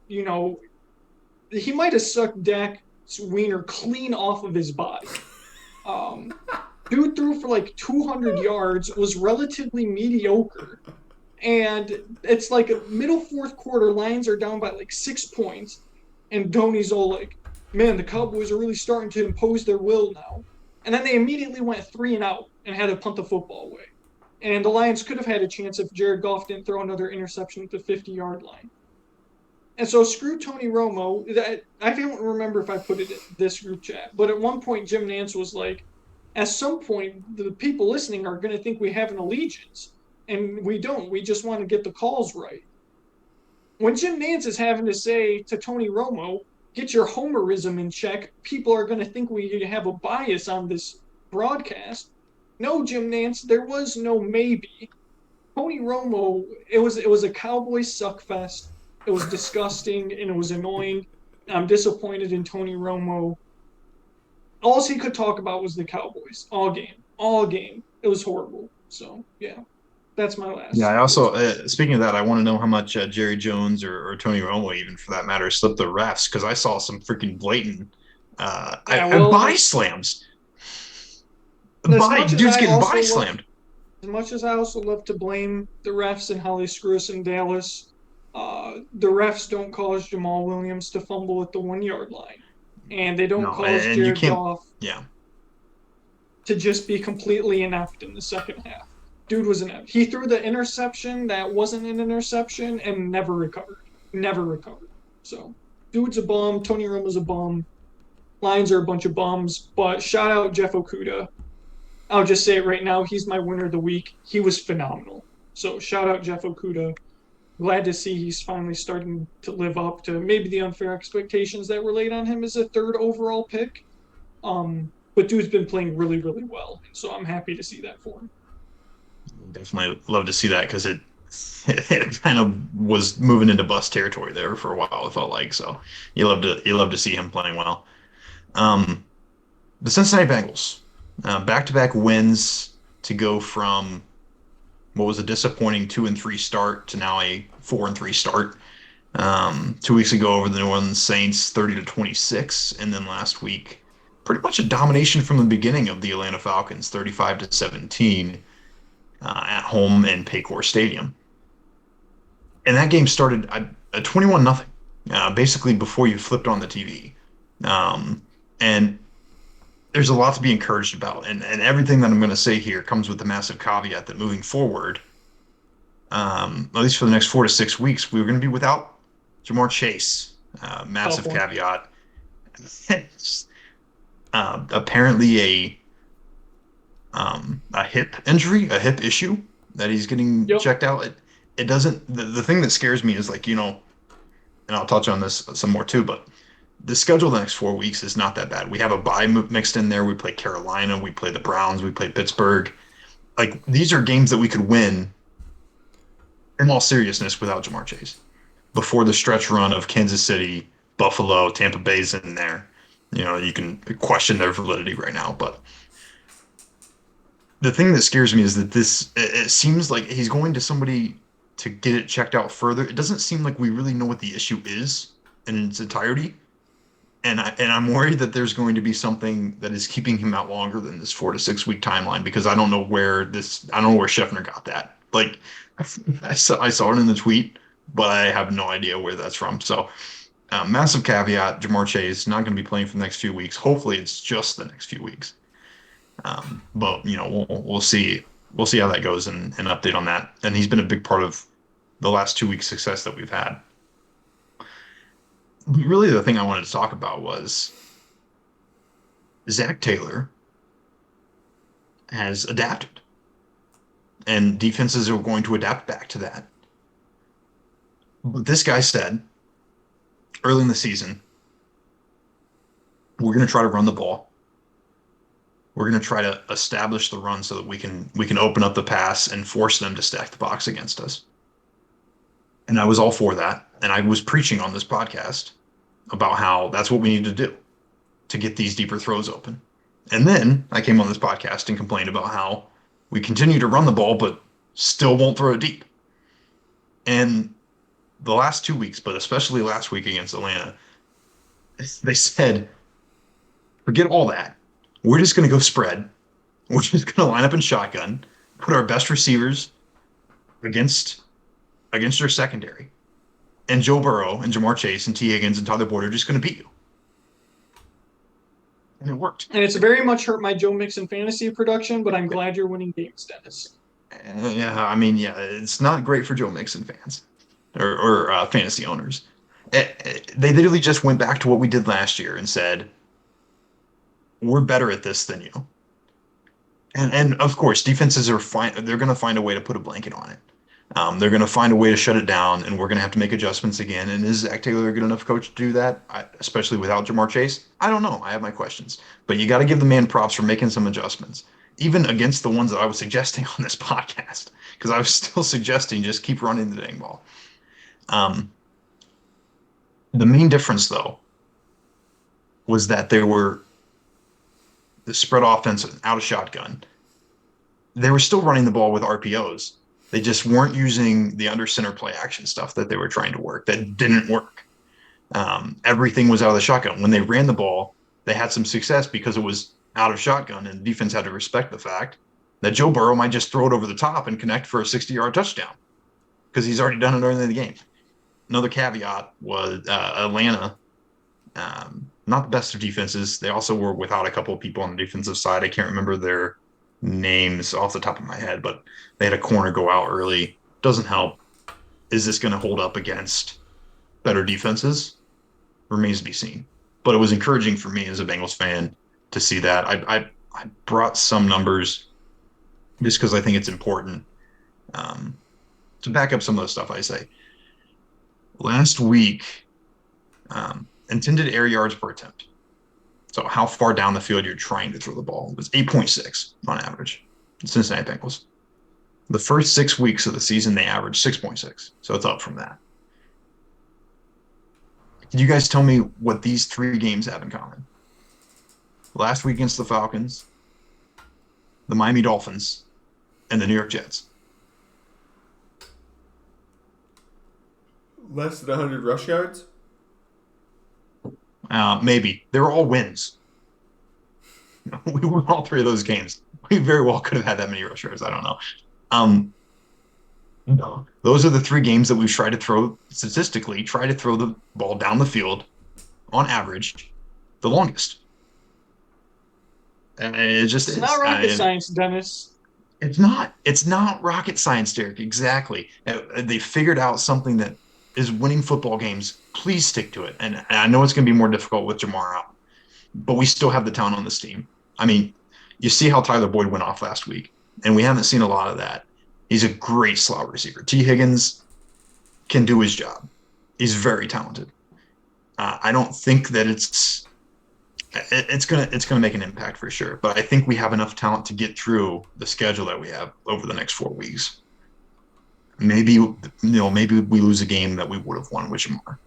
Speaker 1: he might have sucked Dak's wiener clean off of his body. Um, Dude threw for like 200 yards, was relatively mediocre. And it's like a middle fourth quarter, Lions are down by like 6 points. And Tony's all like, man, the Cowboys are really starting to impose their will now. And then they immediately went 3-and-out and had to punt the football away. And the Lions could have had a chance if Jared Goff didn't throw another interception at the 50-yard line. And so screw Tony Romo. I don't remember if I put it in this group chat, but at one point Jim Nantz was like, at some point the people listening are going to think we have an allegiance, and we don't. We just want to get the calls right. When Jim Nantz is having to say to Tony Romo, get your homerism in check, people are going to think we have a bias on this broadcast. No, Jim Nantz, there was no maybe. Tony Romo, it was a Cowboys suck fest. It was disgusting and it was annoying. I'm disappointed in Tony Romo. All he could talk about was the Cowboys all game, all game. It was horrible. So yeah, that's my last.
Speaker 2: Yeah, I also speaking of that, I want to know how much Jerry Jones or Tony Romo, even for that matter, slipped the refs, because I saw some freaking blatant body slams. Dude's getting body slammed.
Speaker 1: As much as I also love to blame the refs and how they screw us in Dallas, the refs don't cause Jamal Williams to fumble at the 1-yard line, and they don't cause Jared Goff to just be completely inept in the second half. Dude was inept. He threw the interception that wasn't an interception and never recovered. Never recovered. So, dude's a bum. Tony Romo's a bum. Lions are a bunch of bums. But shout out Jeff Okudah. I'll just say it right now. He's my winner of the week. He was phenomenal. So shout out Jeff Okudah. Glad to see he's finally starting to live up to maybe the unfair expectations that were laid on him as a third overall pick. But dude's been playing really, really well. So I'm happy to see that for him.
Speaker 2: Definitely love to see that, because it kind of was moving into bust territory there for a while, it felt like. So you love to see him playing well. The Cincinnati Bengals, back-to-back wins to go from what was a disappointing 2-3 start to now a 4-3 start. 2 weeks ago over the New Orleans Saints, 30-26, and then last week, pretty much a domination from the beginning of the Atlanta Falcons, 35-17 at home in Paycor Stadium. And that game started at 21-0, basically before you flipped on the TV. And there's a lot to be encouraged about. And everything that I'm going to say here comes with the massive caveat that moving forward, at least for the next 4 to 6 weeks, we're going to be without Jamar Chase. Massive caveat. Apparently a hip injury, a hip issue that he's getting checked out. It doesn't, the thing that scares me is, like, and I'll touch on this some more too, but the schedule the next 4 weeks is not that bad. We have a bye mixed in there. We play Carolina, we play the Browns, we play Pittsburgh. Like, these are games that we could win in all seriousness without Jamar Chase before the stretch run of Kansas City, Buffalo, Tampa Bay's in there. You can question their validity right now, but the thing that scares me is that it seems like he's going to somebody to get it checked out further. It doesn't seem like we really know what the issue is in its entirety. And I'm worried that there's going to be something that is keeping him out longer than this 4 to 6 week timeline, because I don't know where Scheffner got that. Like, I saw it in the tweet, but I have no idea where that's from. So, massive caveat: Jamar Chase not going to be playing for the next few weeks. Hopefully, it's just the next few weeks. But we'll see. We'll see how that goes and update on that. And he's been a big part of the last 2 weeks' success that we've had. Really, the thing I wanted to talk about was Zach Taylor has adapted, and defenses are going to adapt back to that. But this guy said early in the season, we're going to try to run the ball. We're going to try to establish the run so that we can open up the pass and force them to stack the box against us. And I was all for that. And I was preaching on this podcast about how that's what we need to do to get these deeper throws open. And then I came on this podcast and complained about how we continue to run the ball, but still won't throw it deep. And the last 2 weeks, but especially last week against Atlanta, They said, forget all that. We're just going to go spread. We're just going to line up in shotgun, put our best receivers against their secondary, and Joe Burrow and Jamar Chase and T. Higgins and Tyler Boyd are just going to beat you. And it worked.
Speaker 1: And it's very much hurt my Joe Mixon fantasy production, but I'm glad you're winning games, Dennis.
Speaker 2: Yeah, I mean, yeah, it's not great for Joe Mixon fans or fantasy owners. They literally just went back to what we did last year and said, we're better at this than you. And of course, defenses are fine. They're going to find a way to put a blanket on it. They're going to find a way to shut it down, and we're going to have to make adjustments again. And is Zach Taylor a good enough coach to do that, especially without Jamar Chase? I don't know. I have my questions. But you got to give the man props for making some adjustments, even against the ones that I was suggesting on this podcast, because I was still suggesting just keep running the dang ball. The main difference, though, was that they were the spread offense out of shotgun. They were still running the ball with RPOs. They just weren't using the under center play action stuff that they were trying to work. That didn't work. Everything was out of the shotgun. When they ran the ball, they had some success because it was out of shotgun, and the defense had to respect the fact that Joe Burrow might just throw it over the top and connect for a 60-yard touchdown because he's already done it early in the game. Another caveat was Atlanta, not the best of defenses. They also were without a couple of people on the defensive side. I can't remember their names off the top of my head, but they had a corner go out early. Doesn't help. Is this going to hold up against better defenses? Remains to be seen. But it was encouraging for me as a Bengals fan to see that. I brought some numbers just because I think it's important to back up some of the stuff I say. Last week, intended air yards per attempt. So how far down the field you're trying to throw the ball. It was 8.6 on average. Cincinnati Bengals. The first 6 weeks of the season, they averaged 6.6. So it's up from that. Can you guys tell me what these 3 games have in common? Last week against the Falcons, the Miami Dolphins, and the New York Jets.
Speaker 3: Less than 100 rush yards?
Speaker 2: Maybe. They were all wins. We won all 3 of those games. We very well could have had that many rush yards. I don't know. No. Those are the 3 games that we've tried to throw, statistically, try to throw the ball down the field, on average, the longest. And it just
Speaker 1: It's
Speaker 2: is.
Speaker 1: not rocket science, Dennis.
Speaker 2: It's not. It's not rocket science, Derek. Exactly. They figured out something that is winning football games. Please stick to it. And I know it's going to be more difficult with Jamar out, but we still have the talent on this team. I mean, you see how Tyler Boyd went off last week, and we haven't seen a lot of that. He's a great slot receiver. T. Higgins can do his job. He's very talented. I don't think that it's gonna make an impact for sure, but I think we have enough talent to get through the schedule that we have over the next 4 weeks. Maybe we lose a game that we would have won with Jamar,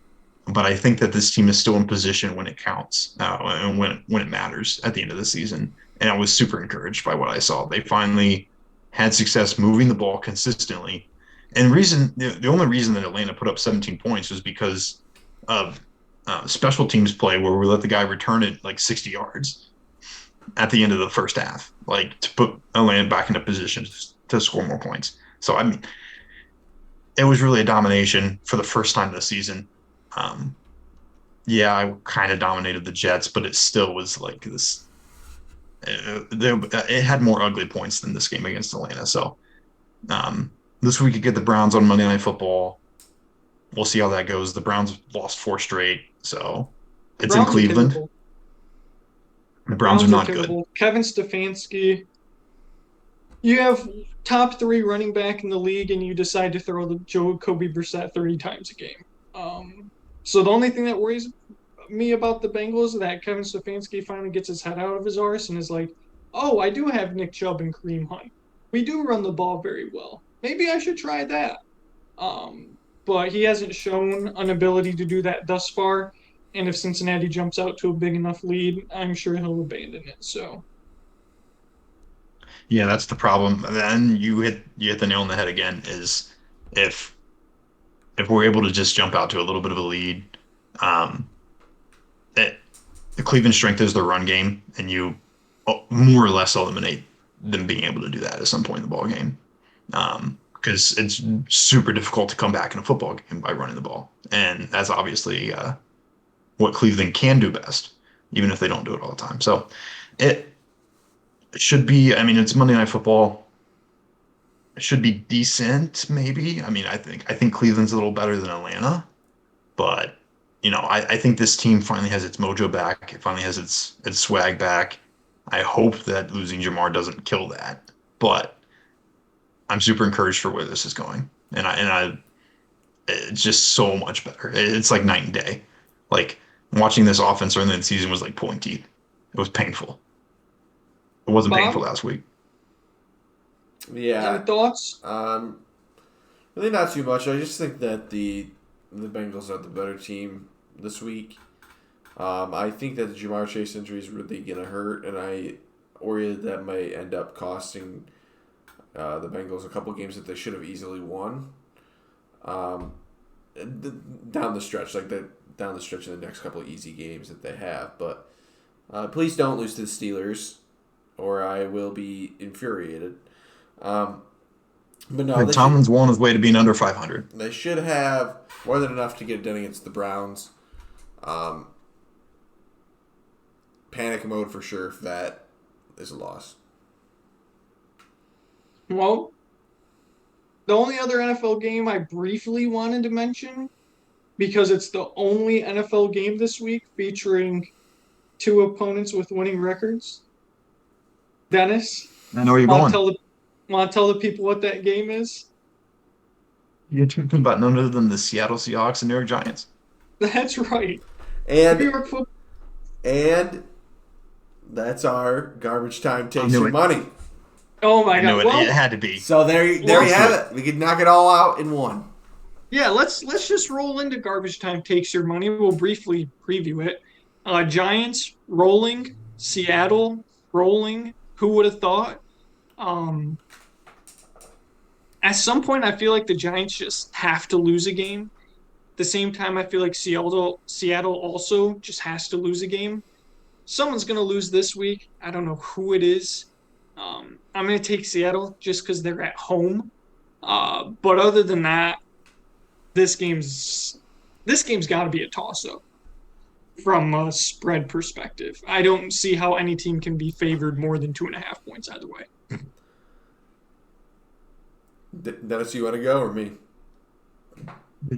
Speaker 2: but I think that this team is still in position when it counts and when it matters at the end of the season. And I was super encouraged by what I saw. They finally had success moving the ball consistently, and the only reason that Atlanta put up 17 points was because of special teams play where we let the guy return it like 60 yards at the end of the first half, like to put Atlanta back into position to score more points. So I mean, it was really a domination for the first time this season. Yeah, I kind of dominated the Jets, but it still was like this. It had more ugly points than this game against Atlanta. So this week you get the Browns on Monday Night Football. We'll see how that goes. The Browns lost 4 straight, so it's in Cleveland. The Browns are not good.
Speaker 1: Kevin Stefanski. You have top 3 running back in the league, and you decide to throw the Jacoby Brissett 30 times a game. So the only thing that worries me about the Bengals is that Kevin Stefanski finally gets his head out of his arse and is like, oh, I do have Nick Chubb and Kareem Hunt. We do run the ball very well. Maybe I should try that. But he hasn't shown an ability to do that thus far. And if Cincinnati jumps out to a big enough lead, I'm sure he'll abandon it. So,
Speaker 2: yeah, that's the problem. Then you hit the nail on the head again. Is if we're able to just jump out to a little bit of a lead, Cleveland's strength is their run game, and you more or less eliminate them being able to do that at some point in the ball game. Because it's super difficult to come back in a football game by running the ball. And that's obviously what Cleveland can do best, even if they don't do it all the time. So it should be, I mean, it's Monday Night Football. It should be decent, maybe. I mean, I think Cleveland's a little better than Atlanta, but I think this team finally has its mojo back. It finally has its swag back. I hope that losing Jamar doesn't kill that, but I'm super encouraged for where this is going, and it's just so much better. It's like night and day. Like watching this offense early in the season was like pulling teeth. It was painful. It wasn't
Speaker 1: Bob?
Speaker 2: painful last week.
Speaker 3: Yeah.
Speaker 1: Any thoughts?
Speaker 3: Really not too much. I just think that the Bengals are the better team this week. I think that the Jamar Chase injury is really going to hurt, and I worry that might end up costing the Bengals a couple games that they should have easily won. Down the stretch, down the stretch in the next couple of easy games that they have. But please don't lose to the Steelers, or I will be infuriated. But no,
Speaker 2: Tomlin's well on his way to being under 500.
Speaker 3: They should have more than enough to get it done against the Browns. Panic mode for sure if that is a loss.
Speaker 1: Well, the only other NFL game I briefly wanted to mention, because it's the only NFL game this week featuring two opponents with winning records. Dennis,
Speaker 2: I know where you're
Speaker 1: want
Speaker 2: going.
Speaker 1: to tell the people what that game is?
Speaker 2: You're talking about none other than the Seattle Seahawks and New York Giants.
Speaker 1: That's right.
Speaker 3: And
Speaker 1: New York football.
Speaker 3: And that's our garbage time takes
Speaker 2: knew
Speaker 3: your
Speaker 2: it.
Speaker 3: money.
Speaker 1: Oh my
Speaker 2: I knew
Speaker 1: God!
Speaker 2: it.
Speaker 1: Well,
Speaker 2: It had to be.
Speaker 3: So there you have it. We could knock it all out in one.
Speaker 1: yeah. Let's just roll into garbage time takes your money. We'll briefly preview it. Giants rolling, Seattle rolling. Who would have thought? At some point, I feel like the Giants just have to lose a game. At the same time, I feel like Seattle also just has to lose a game. Someone's going to lose this week. I don't know who it is. I'm going to take Seattle just because they're at home. But other than that, this game's got to be a toss-up from a spread perspective. I don't see how any team can be favored more than 2.5 points either way.
Speaker 3: Dennis, you want to go or me?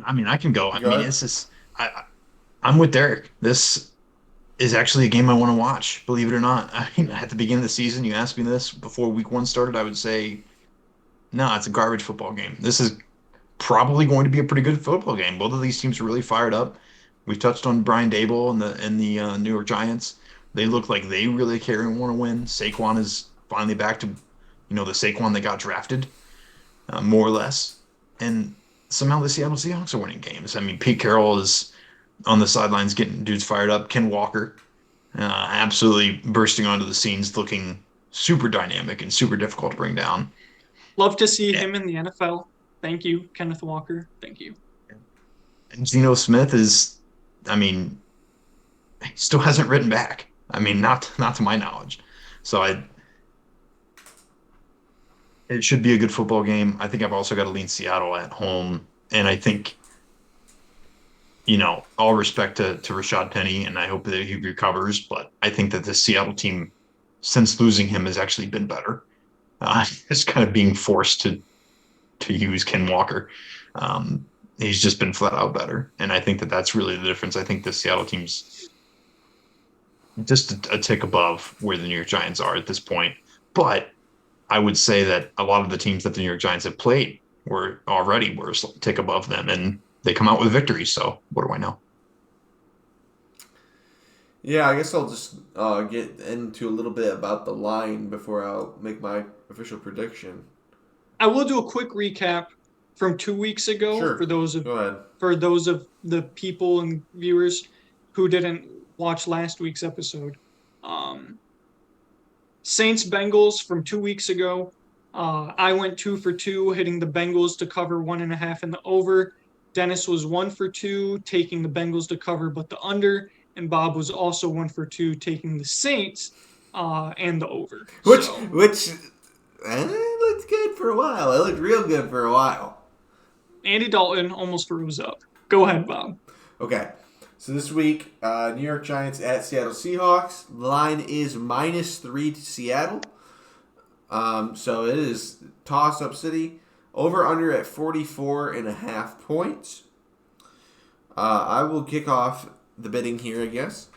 Speaker 2: I mean, I can go. I
Speaker 3: Go
Speaker 2: mean,
Speaker 3: ahead.
Speaker 2: this is. I'm with Derek. This is actually a game I want to watch. Believe it or not. I mean, at the beginning of the season, you asked me this before Week 1 started. I would say, no, it's a garbage football game. This is probably going to be a pretty good football game. Both of these teams are really fired up. We've touched on Brian Dable and the New York Giants. They look like they really care and want to win. Saquon is finally back to, the Saquon that got drafted, more or less. And somehow the Seattle Seahawks are winning games. I mean, Pete Carroll is on the sidelines getting dudes fired up. Ken Walker, absolutely bursting onto the scenes, looking super dynamic and super difficult to bring down.
Speaker 1: Love to see him in the NFL. Thank you, Kenneth Walker. Thank you.
Speaker 2: And Geno Smith is, I mean, he still hasn't written back. I mean, not to my knowledge. So it should be a good football game. I think I've also got to lean Seattle at home. And I think, all respect to Rashad Penny, and I hope that he recovers. But I think that the Seattle team, since losing him, has actually been better. It's kind of being forced to use Ken Walker. He's just been flat out better. And I think that that's really the difference. I think the Seattle team's just a tick above where the New York Giants are at this point. But I would say that a lot of the teams that the New York Giants have played were a tick above them, and they come out with victories. So what do I know?
Speaker 3: Yeah, I guess I'll just get into a little bit about the line before I'll make my official prediction.
Speaker 1: I will do a quick recap from 2 weeks ago
Speaker 3: Sure.
Speaker 1: for those
Speaker 3: Go ahead.
Speaker 1: of the people and viewers who didn't watch last week's episode. Saints Bengals from 2 weeks ago. I went 2 for 2, hitting the Bengals to cover 1.5 in the over. Dennis was 1 for 2, taking the Bengals to cover but the under. and Bob was also 1 for 2 taking the Saints and the over.
Speaker 3: Which
Speaker 1: So,
Speaker 3: looked good for a while. It looked real good for a while.
Speaker 1: Andy Dalton almost rose up. Go ahead, Bob.
Speaker 3: Okay. So this week, New York Giants at Seattle Seahawks. The line is -3 to Seattle. So it is toss-up city. Over under at 44.5 points. I will kick off the bidding here, I guess.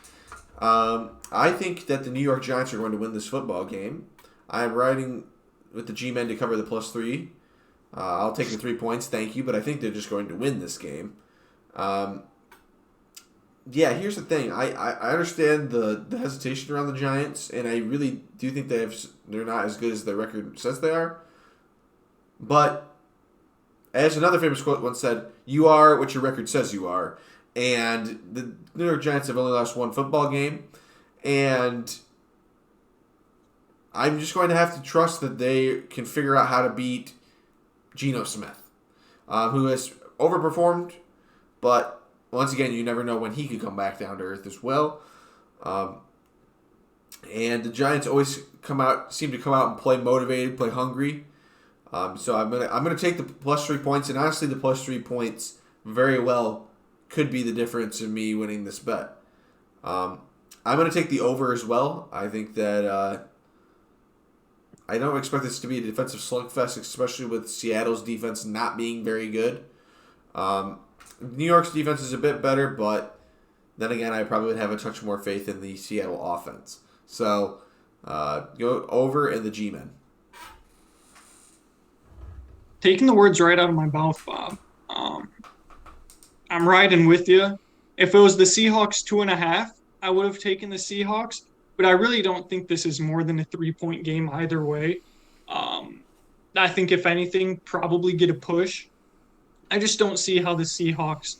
Speaker 3: I think that the New York Giants are going to win this football game. I am riding with the G-Men to cover the +3. I'll take the 3 points, thank you, but I think they're just going to win this game. Yeah, here's the thing. I understand the hesitation around the Giants, and I really do think they're not as good as their record says they are. But as another famous quote once said, "You are what your record says you are." And the New York Giants have only lost 1 football game, and I'm just going to have to trust that they can figure out how to beat Geno Smith, who has overperformed, but once again, you never know when he could come back down to earth as well. And the Giants always seem to come out and play motivated, play hungry. So I'm gonna take the +3 points, and honestly, the +3 points very well could be the difference in me winning this bet. I'm gonna take the over as well. I think that I don't expect this to be a defensive slugfest, especially with Seattle's defense not being very good. New York's defense is a bit better, but then again, I probably would have a touch more faith in the Seattle offense. So go over in the G-Men.
Speaker 1: Taking the words right out of my mouth, Bob. I'm riding with you. If it was the Seahawks 2.5, I would have taken the Seahawks, but I really don't think this is more than a 3-point game either way. I think if anything, probably get a push. I just don't see how the Seahawks.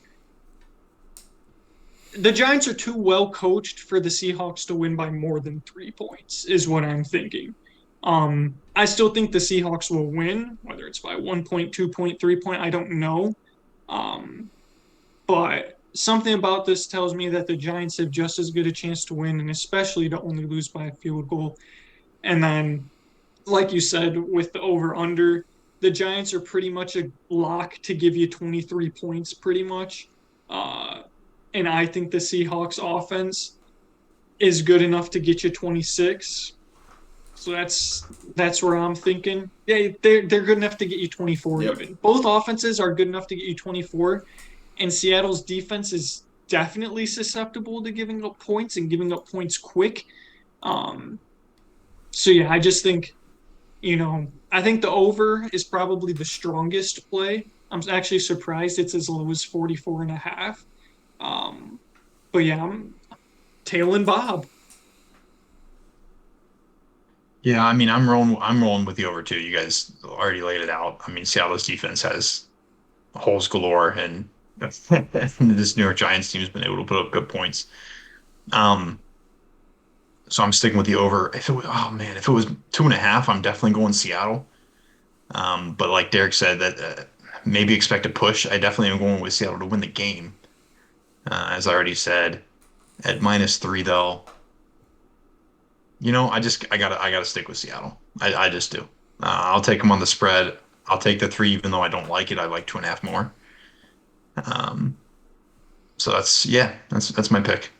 Speaker 1: The Giants are too well coached for the Seahawks to win by more than 3 points, is what I'm thinking. I still think the Seahawks will win, whether it's by 1 point, 2 point, 3 point, I don't know. But something about this tells me that the Giants have just as good a chance to win, and especially to only lose by a field goal. And then, like you said, with the over-under, the Giants are pretty much a lock to give you 23 points, pretty much. And I think the Seahawks offense is good enough to get you 26. So that's where I'm thinking. Yeah, they're good enough to get you 24 even. Both offenses are good enough to get you 24. And Seattle's defense is definitely susceptible to giving up points and giving up points quick. So, yeah, I just think, I think the over is probably the strongest play. I'm actually surprised it's as low as 44.5. But, yeah, I'm tailing Bob.
Speaker 2: Yeah, I mean, I'm rolling with the over too. You guys already laid it out. I mean, Seattle's defense has holes galore, and this New York Giants team has been able to put up good points. So I'm sticking with the over. If it was 2.5, I'm definitely going Seattle. But like Derek said, that maybe expect a push. I definitely am going with Seattle to win the game. As I already said, at -3 though. I gotta stick with Seattle. I just do. I'll take them on the spread. I'll take the 3, even though I don't like it. I like 2.5 more. So that's my pick.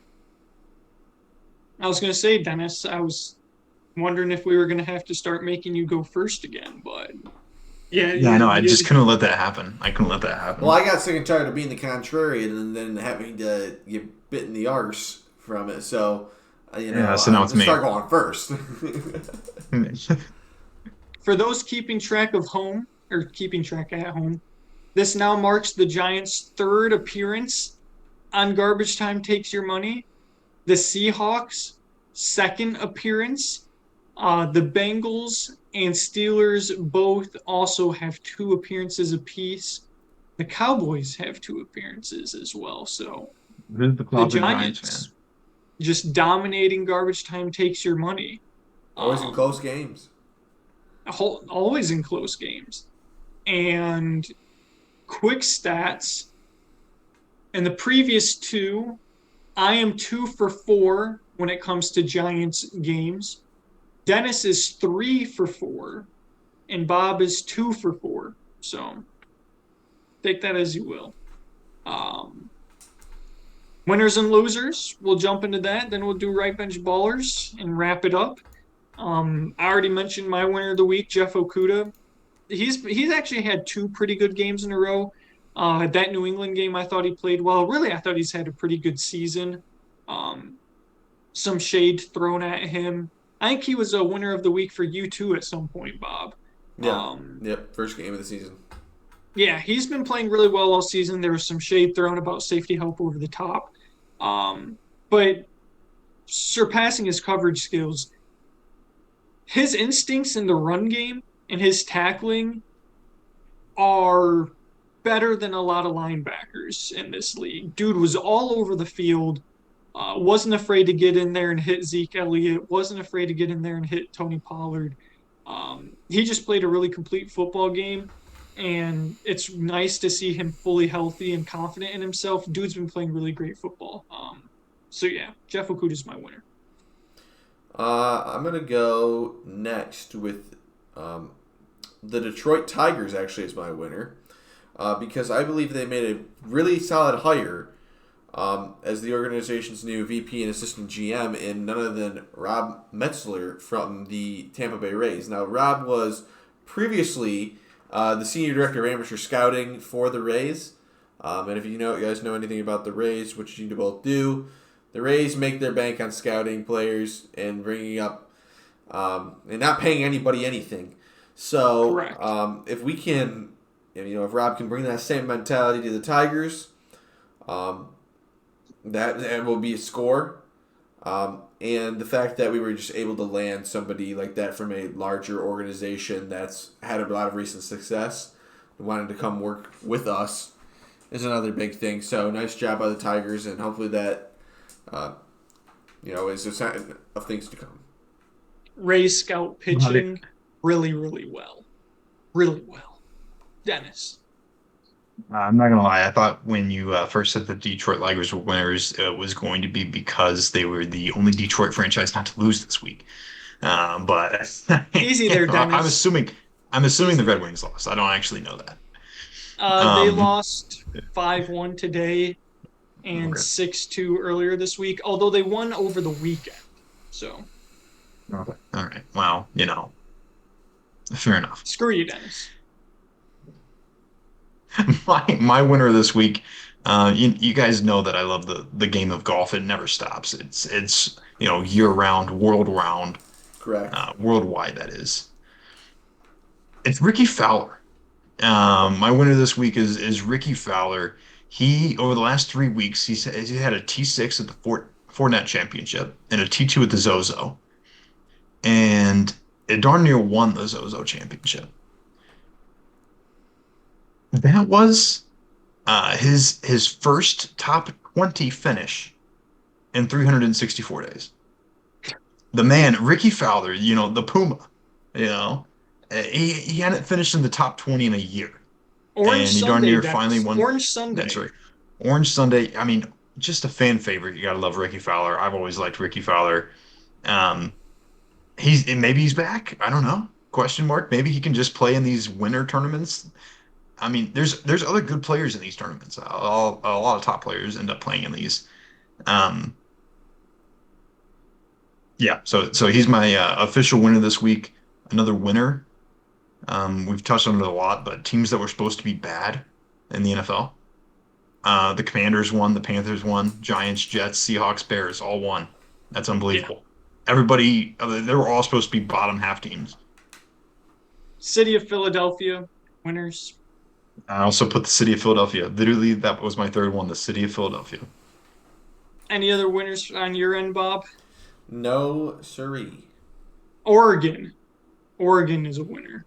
Speaker 1: I was gonna say, Dennis, I was wondering if we were gonna have to start making you go first again, but
Speaker 2: yeah, I know. I just couldn't let that happen.
Speaker 3: Well, I got sick and tired of being the contrarian and then having to get bit in the arse from it. So,
Speaker 2: so now it's me.
Speaker 3: Start going first.
Speaker 1: For those keeping track at home, this now marks the Giants' 3rd appearance on Garbage Time Takes Your Money. The Seahawks' 2nd appearance. The Bengals and Steelers both also have 2 appearances apiece. The Cowboys have 2 appearances as well. So
Speaker 2: the
Speaker 1: Giants just dominating Garbage Time Takes Your Money.
Speaker 3: Always in close games.
Speaker 1: Always in close games. And quick stats. In the previous 2, I am 2 for 4 when it comes to Giants games. Dennis is 3 for 4, and Bob is 2 for 4. So take that as you will. Um, Winners and losers. We'll jump into that. Then we'll do right bench ballers and wrap it up. I already mentioned my winner of the week, Jeff Okuda. He's actually had 2 pretty good games in a row. That New England game, I thought he played well. Really, I thought he's had a pretty good season. Um, some shade thrown at him. I think he was a winner of the week for you too at some point, Bob.
Speaker 3: Yeah.
Speaker 1: Um,
Speaker 3: Yep. First game of the season.
Speaker 1: yeah, he's been playing really well all season. There was some shade thrown about safety help over the top. But surpassing his coverage skills, his instincts in the run game and his tackling are better than a lot of linebackers in this league. Dude was all over the field, wasn't afraid to get in there and hit Zeke Elliott, wasn't afraid to get in there and hit Tony Pollard. He just played a really complete football game, and it's nice to see him fully healthy and confident in himself. Dude's been playing really great football. So yeah, Jeff Okuda's my winner.
Speaker 3: I'm gonna go next with the Detroit Tigers. Actually, is my winner because I believe they made a really solid hire as the organization's new VP and assistant GM in none other than Rob Metzler from the Tampa Bay Rays. Now, Rob was previously the senior director of amateur scouting for the Rays, and if you guys know anything about the Rays, which you both do. The Rays make their bank on scouting players and bringing up and not paying anybody anything. So if we can, if Rob can bring that same mentality to the Tigers, that will be a score. And the fact that we were just able to land somebody like that from a larger organization that's had a lot of recent success and wanted to come work with us is another big thing. So nice job by the Tigers, and hopefully that is a sign of things to come.
Speaker 1: Rays scout pitching really, really well. Really well. Dennis.
Speaker 2: I'm not gonna lie. I thought when you first said the Detroit Tigers were winners, it was going to be because they were the only Detroit franchise not to lose this week. But
Speaker 1: easy there, Dennis.
Speaker 2: I'm assuming the Red Wings lost. I don't actually know that.
Speaker 1: They lost 5-1 today and 6-2 earlier this week, although they won over the weekend. So.
Speaker 2: Okay. All right. Well, fair enough.
Speaker 1: Screw you, Dennis.
Speaker 2: My winner this week, you guys know that I love the game of golf. It never stops. It's year round, world round,
Speaker 3: correct,
Speaker 2: worldwide. That is. It's Ricky Fowler. My winner this week is Ricky Fowler. He, over the last 3 weeks, he had a T6 at the Fortnite Championship and a T2 at the Zozo, and it darn near won the Zozo Championship. That was his first top 20 finish in 364 days. The man, Ricky Fowler, the Puma, he hadn't finished in the top 20 in a year.
Speaker 1: Orange
Speaker 2: Sunday,
Speaker 1: darn near
Speaker 2: finally won.
Speaker 1: Orange Sunday.
Speaker 2: That's right. Orange Sunday. I mean, just a fan favorite. You gotta love Ricky Fowler. I've always liked Ricky Fowler. Maybe he's back. I don't know. Question mark. Maybe he can just play in these winter tournaments. I mean, there's other good players in these tournaments. A lot of top players end up playing in these. Yeah. So he's my official winner this week. Another winner. We've touched on it a lot, but teams that were supposed to be bad in the NFL. The Commanders won, the Panthers won, Giants, Jets, Seahawks, Bears all won. That's unbelievable. Yeah. Everybody, they were all supposed to be bottom half teams.
Speaker 1: City of Philadelphia, winners.
Speaker 2: I also put the City of Philadelphia. Literally, that was my third one, the City of Philadelphia.
Speaker 1: Any other winners on your end, Bob?
Speaker 3: No, siree.
Speaker 1: Oregon. Oregon is a winner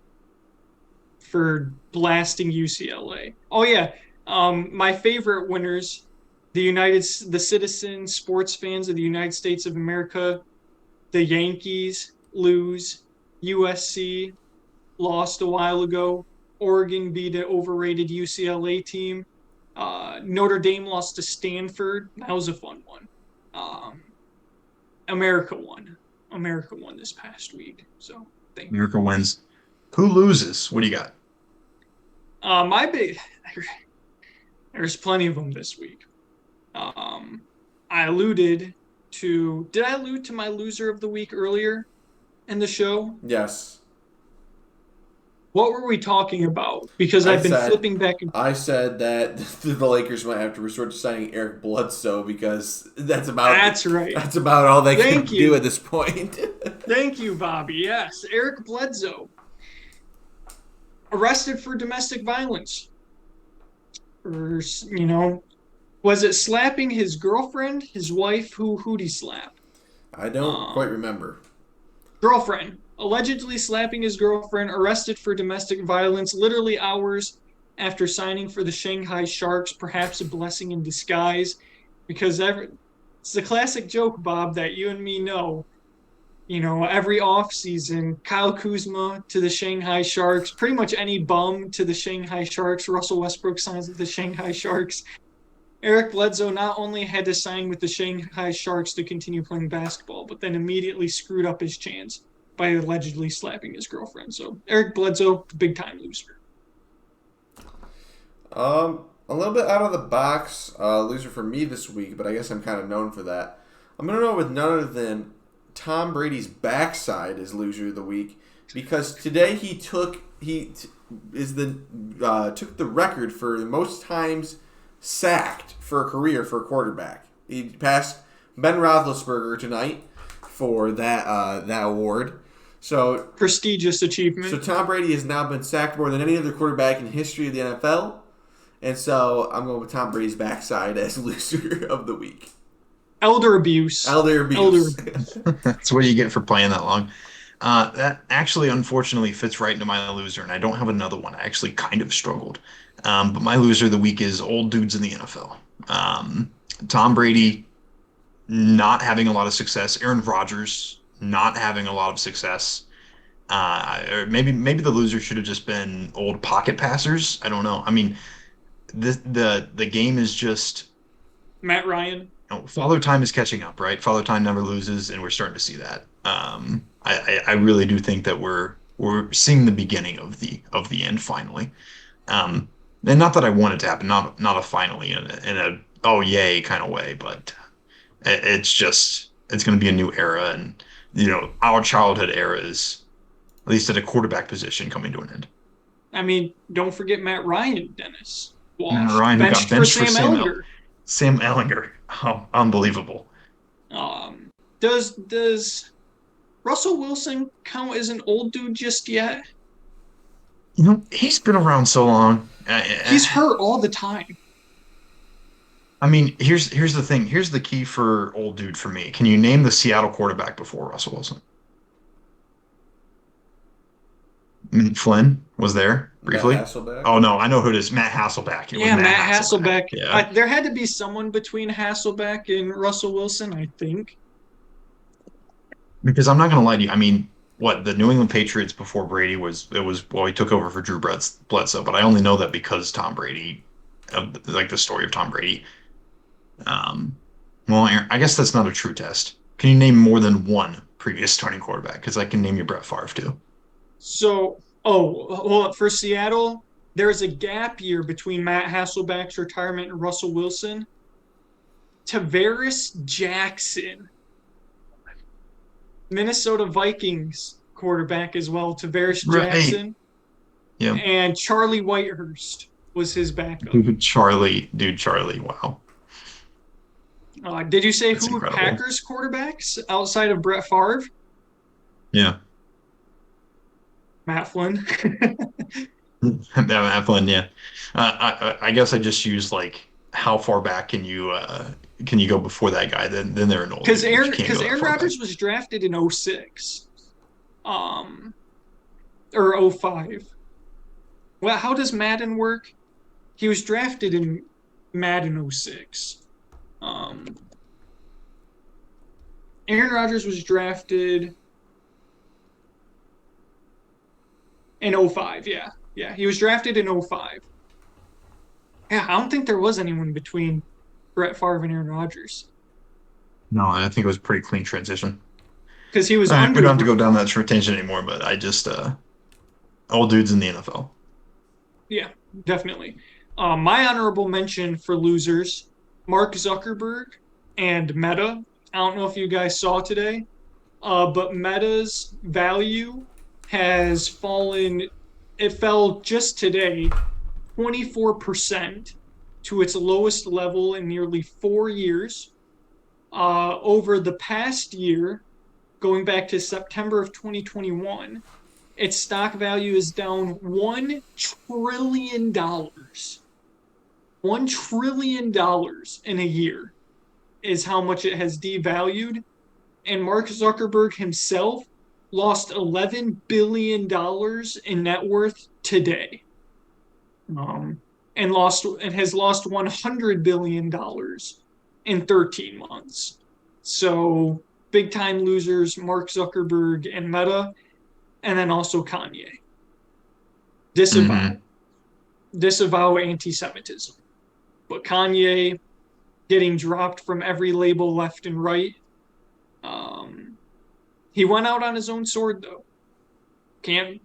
Speaker 1: for blasting UCLA. Oh yeah, my favorite winners, the citizen sports fans of the United States of America. The Yankees lose. USC lost a while ago. Oregon beat an overrated UCLA team. Notre Dame lost to Stanford. That was a fun one. Um, America won. America won this past week. So thank you.
Speaker 2: America wins. Who loses? What do you got?
Speaker 1: My big there's plenty of them this week. Um, I alluded to. Did I allude to my loser of the week earlier in the show?
Speaker 3: Yes.
Speaker 1: What were we talking about? Because I've been flipping back and
Speaker 3: I said that the Lakers might have to resort to signing Eric Bledsoe because that's about
Speaker 1: right.
Speaker 3: That's about all they can do at this point.
Speaker 1: Thank you, Bobby. Yes, Eric Bledsoe arrested for domestic violence. For, was it slapping his girlfriend, his wife? Who'd he slap?
Speaker 3: I don't quite remember.
Speaker 1: Girlfriend. Allegedly slapping his girlfriend, arrested for domestic violence literally hours after signing for the Shanghai Sharks, perhaps a blessing in disguise. Because it's the classic joke, Bob, that you and me know. Every offseason, Kyle Kuzma to the Shanghai Sharks, pretty much any bum to the Shanghai Sharks. Russell Westbrook signs with the Shanghai Sharks. Eric Bledsoe not only had to sign with the Shanghai Sharks to continue playing basketball, but then immediately screwed up his chance by allegedly slapping his girlfriend. So Eric Bledsoe, big time loser.
Speaker 3: A little bit out of the box loser for me this week, but I guess I'm kind of known for that. I'm going to go with none other than Tom Brady's backside as loser of the week because today he took the record for the most times sacked for a career for a quarterback. He passed Ben Roethlisberger tonight for that award. So
Speaker 1: prestigious achievement.
Speaker 3: So Tom Brady has now been sacked more than any other quarterback in history of the NFL, and so I'm going with Tom Brady's backside as loser of the week.
Speaker 1: Elder abuse.
Speaker 2: That's what you get for playing that long. That actually, unfortunately, fits right into my loser, and I don't have another one. I actually kind of struggled. But my loser of the week is old dudes in the NFL. Tom Brady not having a lot of success. Aaron Rodgers not having a lot of success. Or maybe the loser should have just been old pocket passers. I don't know. I mean, the game is just
Speaker 1: Matt Ryan.
Speaker 2: Father Time is catching up, right? Father Time never loses, and we're starting to see that. I really do think that we're seeing the beginning of the end finally. And not that I want it to happen, not a finally in a oh yay kind of way, but it's going to be a new era, and our childhood era is at least at a quarterback position coming to an end. I
Speaker 1: mean, don't forget Matt Ryan, Dennis.
Speaker 2: Matt Ryan got benched for Sam Ellinger. Sam Ellinger, unbelievable.
Speaker 1: Does Russell Wilson count as an old dude just yet?
Speaker 2: He's been around so long.
Speaker 1: He's hurt all the time.
Speaker 2: I mean, here's the thing. Here's the key for old dude for me. Can you name the Seattle quarterback before Russell Wilson? Flynn was there briefly.
Speaker 3: Matt Hasselbeck?
Speaker 2: Oh no, I know who it is. Matt Hasselbeck.
Speaker 1: Matt Hasselbeck.
Speaker 2: Yeah.
Speaker 1: There had to be someone between Hasselbeck and Russell Wilson, I think.
Speaker 2: Because I'm not going to lie to you. I mean, the New England Patriots before Brady he took over for Drew Bledsoe, but I only know that because Tom Brady, like the story of Tom Brady. Well, I guess that's not a true test. Can you name more than one previous starting quarterback? Because I can name you Brett Favre too.
Speaker 1: So, for Seattle, there's a gap year between Matt Hasselbeck's retirement and Russell Wilson. Tavares Jackson, Minnesota Vikings quarterback as well. Tavares Jackson.
Speaker 2: Yeah.
Speaker 1: And Charlie Whitehurst was his backup.
Speaker 2: Charlie, wow.
Speaker 1: Did you say
Speaker 2: That's
Speaker 1: who
Speaker 2: incredible.
Speaker 1: were Packers quarterbacks outside of Brett Favre?
Speaker 2: Yeah.
Speaker 1: Matt Flynn.
Speaker 2: Matt Flynn, yeah. I guess I just use how far back can you go before that guy? Then they're an old.
Speaker 1: Because Aaron Rodgers was drafted in 06, or 05. Well, how does Madden work? He was drafted in Madden 06. Aaron Rodgers was drafted in 05, yeah. Yeah, he was drafted in 05. Yeah, I don't think there was anyone between Brett Favre and Aaron Rodgers.
Speaker 2: No, I think it was a pretty clean transition.
Speaker 1: Because he was
Speaker 2: All right, we
Speaker 1: under.
Speaker 2: don't have to go down that tangent anymore, but I just old dudes in the NFL.
Speaker 1: Yeah, definitely. My honorable mention for losers: Mark Zuckerberg and Meta. I don't know if you guys saw today, but Meta's value has fallen. It fell just today 24% to its lowest level in nearly 4 years. Over the past year, going back to September of 2021, its stock value is down $1 trillion. $1 trillion in a year is how much it has devalued. And Mark Zuckerberg himself lost $11 billion in net worth today. And has lost $100 billion in 13 months. So big time losers, Mark Zuckerberg and Meta, and then also Kanye. Disavow.
Speaker 2: Mm-hmm.
Speaker 1: Disavow anti-Semitism. But Kanye getting dropped from every label left and right. He went out on his own sword though. Can't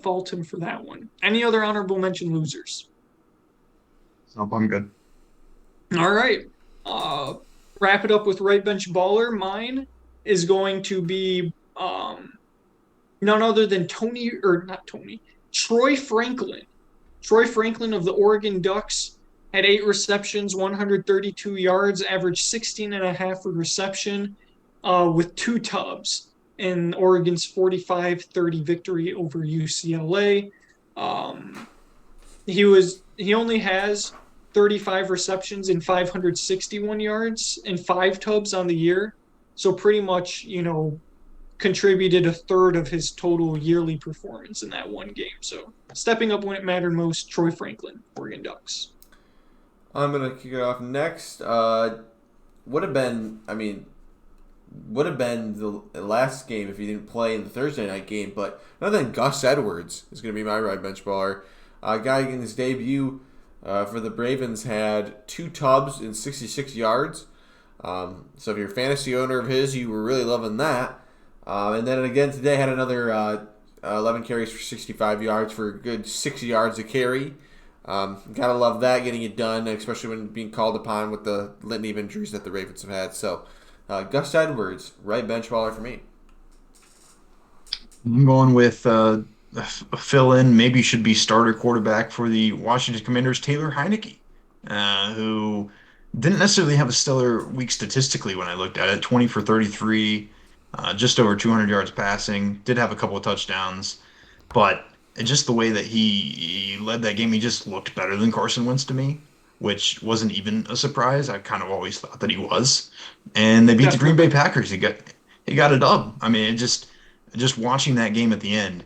Speaker 1: fault him for that one. Any other honorable mention losers?
Speaker 2: Nope, I'm good.
Speaker 1: All right. Uh, Wrap it up with right bench baller. Mine is going to be none other than Troy Franklin. Troy Franklin of the Oregon Ducks had 8 receptions, 132 yards, averaged 16 and a half a reception with 2 tubs in Oregon's 45-30 victory over UCLA. Um, he only has 35 receptions and 561 yards and 5 tubs on the year. So pretty much, contributed a third of his total yearly performance in that one game. So stepping up when it mattered most, Troy Franklin, Oregon Ducks.
Speaker 3: I'm gonna kick it off next. Would have been, the last game if he didn't play in the Thursday night game. But other than Gus Edwards is gonna be my right bench baller. Guy in his debut for the Ravens had 2 tubs and 66 yards. So if you're a fantasy owner of his, you were really loving that. And then again today had another 11 carries for 65 yards for a good 6 yards a carry. Gotta love that, getting it done, especially when being called upon with the litany of injuries that the Ravens have had. So Gus Edwards, right bench baller for me.
Speaker 2: I'm going with a fill-in, maybe should be starter quarterback for the Washington Commanders, Taylor Heineke, who didn't necessarily have a stellar week statistically when I looked at it. 20 for 33, just over 200 yards passing. Did have a couple of touchdowns, but just the way that he led that game, he just looked better than Carson Wentz to me, which wasn't even a surprise. I kind of always thought that he was. And they beat the Green Bay
Speaker 1: Definitely.
Speaker 2: Packers. He got a dub. I mean, just watching that game at the end,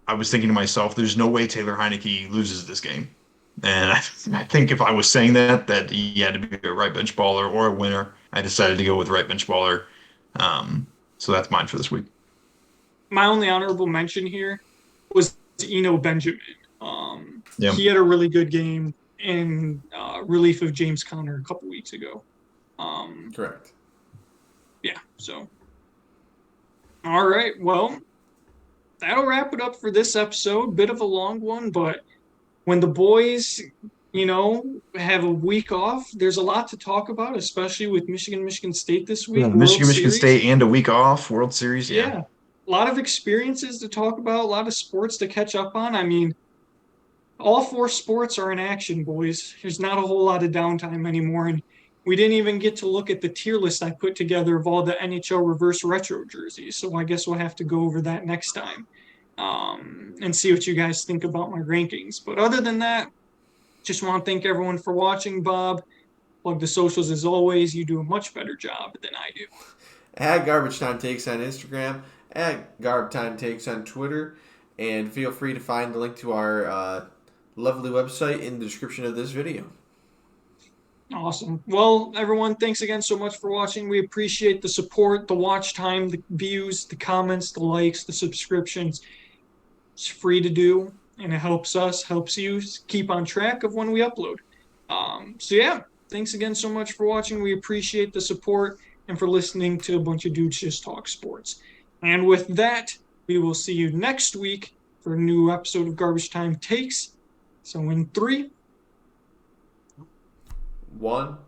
Speaker 2: I was thinking to myself, there's no way Taylor Heineke loses this game. And I think if I was saying that he had to be a right bench baller or a winner, I decided to go with right bench baller. So that's mine for this week.
Speaker 1: My only honorable mention here was Eno Benjamin.
Speaker 2: Yeah.
Speaker 1: He had a really good game in relief of James Conner a couple weeks ago.
Speaker 3: Correct.
Speaker 1: Yeah, so. All right, well, that'll wrap it up for this episode. Bit of a long one, but when the boys, have a week off, there's a lot to talk about, especially with Michigan State this
Speaker 2: Yeah,
Speaker 1: week, World
Speaker 2: Michigan
Speaker 1: Series.
Speaker 2: State and a week off, World Series. Yeah.
Speaker 1: Yeah, a lot of experiences to talk about, a lot of sports to catch up on. I mean, all 4 sports are in action, boys. There's not a whole lot of downtime anymore, and we didn't even get to look at the tier list I put together of all the NHL reverse retro jerseys. So I guess we'll have to go over that next time and see what you guys think about my rankings. But other than that, just want to thank everyone for watching, Bob. Plug the socials as always. You do a much better job than I do.
Speaker 3: At Garbage Time Takes on Instagram, at Garb Time Takes on Twitter, and feel free to find the link to our lovely website in the description of this video.
Speaker 1: Awesome. Well, everyone, thanks again so much for watching. We appreciate the support, the watch time, the views, the comments, the likes, the subscriptions. It's free to do, and it helps us, helps you keep on track of when we upload. So yeah, thanks again so much for watching. We appreciate the support and for listening to a bunch of dudes just talk sports. And with that, we will see you next week for a new episode of Garbage Time Takes. So in 3,
Speaker 3: 1,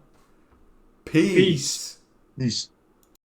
Speaker 3: peace.
Speaker 2: Peace.